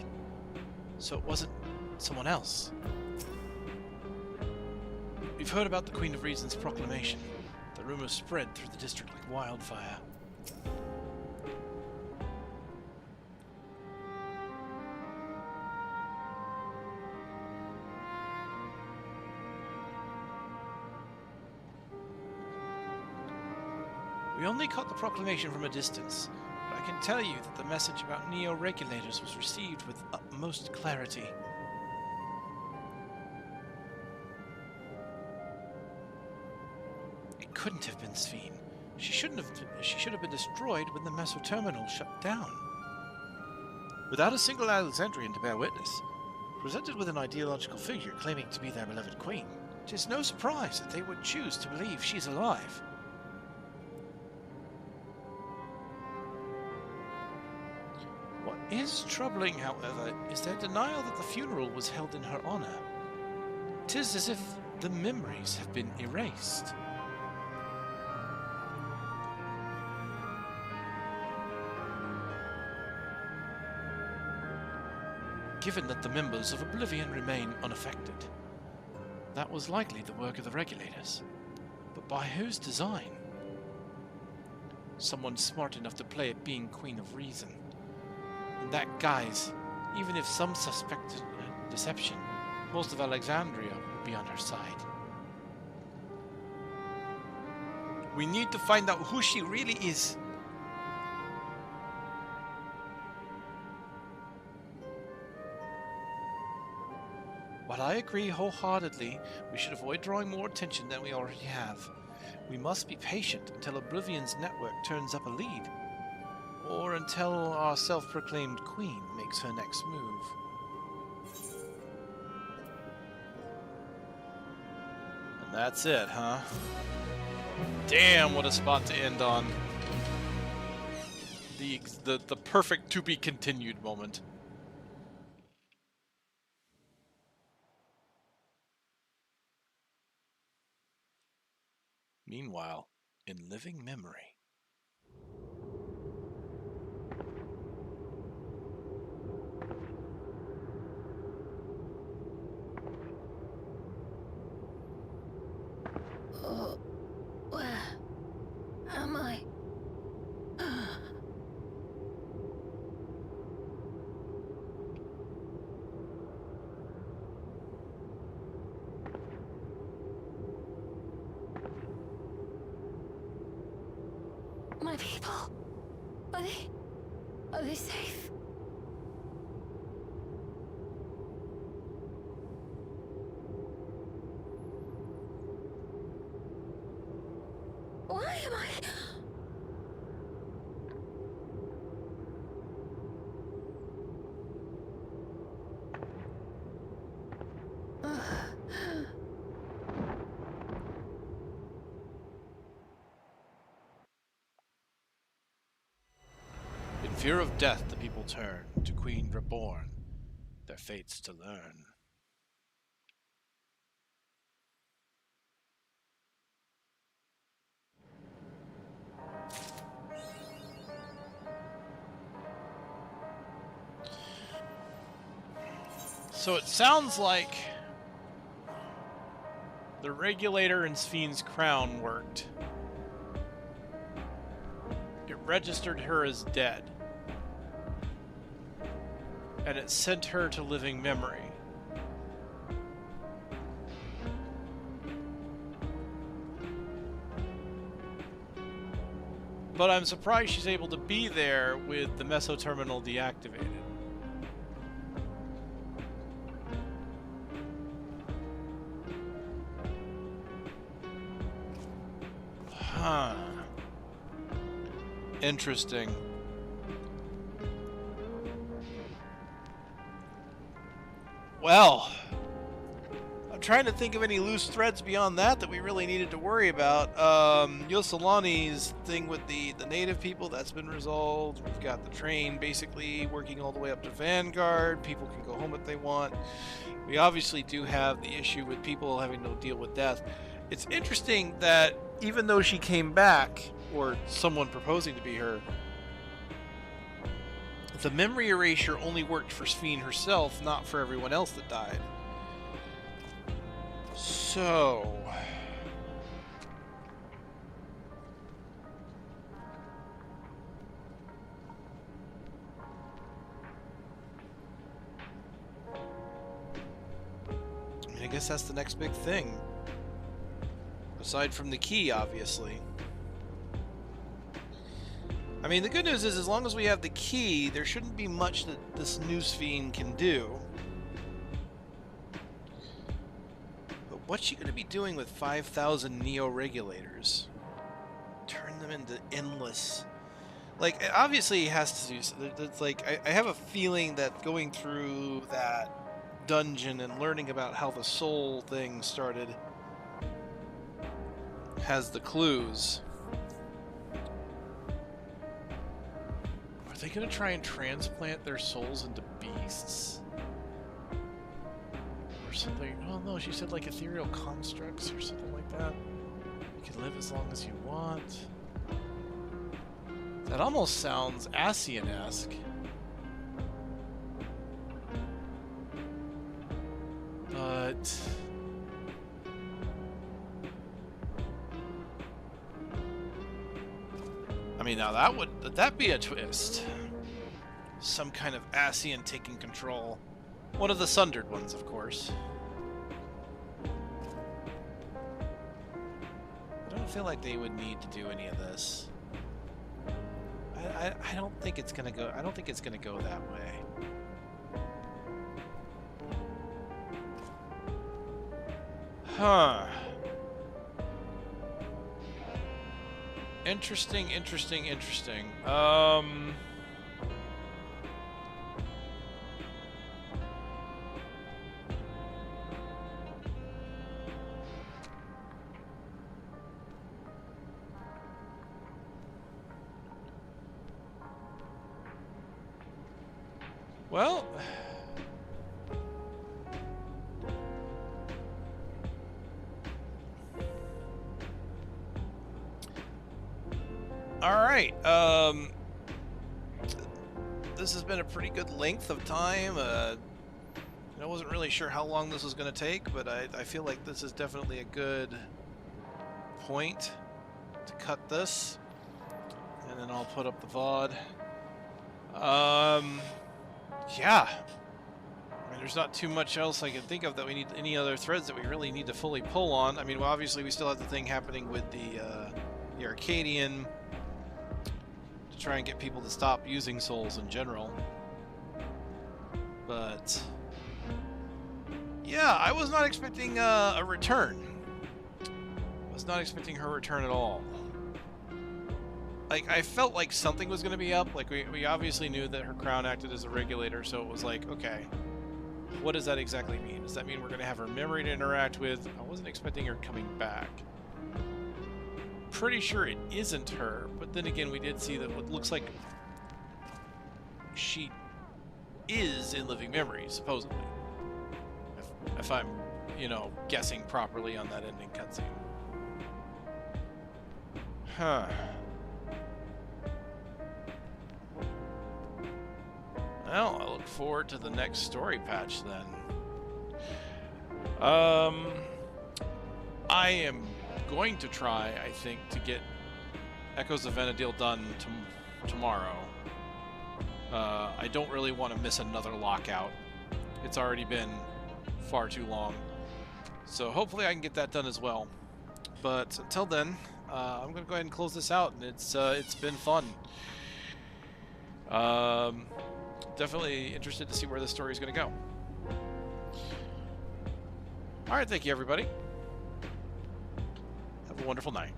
so it wasn't someone else. We've heard about the Queen of Reason's proclamation. The rumors spread through the district like wildfire. We only caught the proclamation from a distance, but I can tell you that the message about Neo-Regulators was received with utmost clarity. It couldn't have been Sphene. She should have been destroyed when the Meso Terminal shut down. Without a single Alexandrian to bear witness, presented with an ideological figure claiming to be their beloved queen, it is no surprise that they would choose to believe she's alive. What is troubling, however, is their denial that the funeral was held in her honor. 'Tis as if the memories have been erased. Given that the members of Oblivion remain unaffected, that was likely the work of the regulators. But by whose design? Someone smart enough to play at being Queen of Reason. In that guise, even if some suspected deception, most of Alexandria would be on her side. We need to find out who she really is. While I agree wholeheartedly, we should avoid drawing more attention than we already have. We must be patient until Oblivion's network turns up a lead, or until our self-proclaimed queen makes her next move. And that's it, huh? Damn, what a spot to end on. The perfect to-be-continued moment. Meanwhile, in living memory. Oh, where am I? My people, are they safe? Why am I? In fear of death, the people turn to Queen Reborn, their fates to learn. So it sounds like the regulator in Sphne's crown worked. It registered her as dead. And it sent her to living memory. But I'm surprised she's able to be there with the mesoterminal deactivated. Huh. Interesting. Well, I'm trying to think of any loose threads beyond that we really needed to worry about. Yosolani's thing with the native people, that's been resolved. We've got the train basically working all the way up to Vanguard. People can go home if they want. We obviously do have the issue with people having to deal with death. It's interesting that even though she came back, or someone proposing to be her, the memory erasure only worked for Sphene herself, not for everyone else that died. So... I guess that's the next big thing. Aside from the key, obviously. I mean, the good news is, as long as we have the key, there shouldn't be much that this new Sphene can do. But what's she going to be doing with 5,000 Neo-Regulators? Turn them into endless Like, obviously he has to do... It's like, I have a feeling that going through that dungeon and learning about how the soul thing started has the clues. Are they going to try and transplant their souls into beasts? Or something? Oh no, she said like ethereal constructs or something like that. You can live as long as you want. That almost sounds Ascian-esque. But... I mean, now that'd be a twist. Some kind of Ascian taking control. One of the Sundered ones, of course. I don't feel like they would need to do any of this. I don't think it's gonna go. I don't think it's gonna go that way. Huh. Interesting, interesting, interesting. Well, all right. This has been a pretty good length of time. I wasn't really sure how long this was going to take, but I feel like this is definitely a good point to cut this, and then I'll put up the VOD. Yeah. I mean, there's not too much else I can think of that we need, any other threads that we really need to fully pull on. I mean, well, obviously we still have the thing happening with the Arcadian to try and get people to stop using souls in general. But yeah, I was not expecting a return. I was not expecting her return at all. Like, I felt like something was going to be up. Like, we obviously knew that her crown acted as a regulator, so it was like, okay, what does that exactly mean? Does that mean we're going to have her memory to interact with? I wasn't expecting her coming back. Pretty sure it isn't her, but then again, we did see that what looks like she is in living memory, supposedly. If I'm, guessing properly on that ending cutscene. Huh. Well, I look forward to the next story patch then. I am going to try, I think, to get Echoes of Vana'diel done tomorrow. I don't really want to miss another lockout. It's already been far too long. So hopefully I can get that done as well. But until then, I'm going to go ahead and close this out, and it's been fun. Definitely interested to see where this story is going to go. Alright, thank you everybody. Have a wonderful night.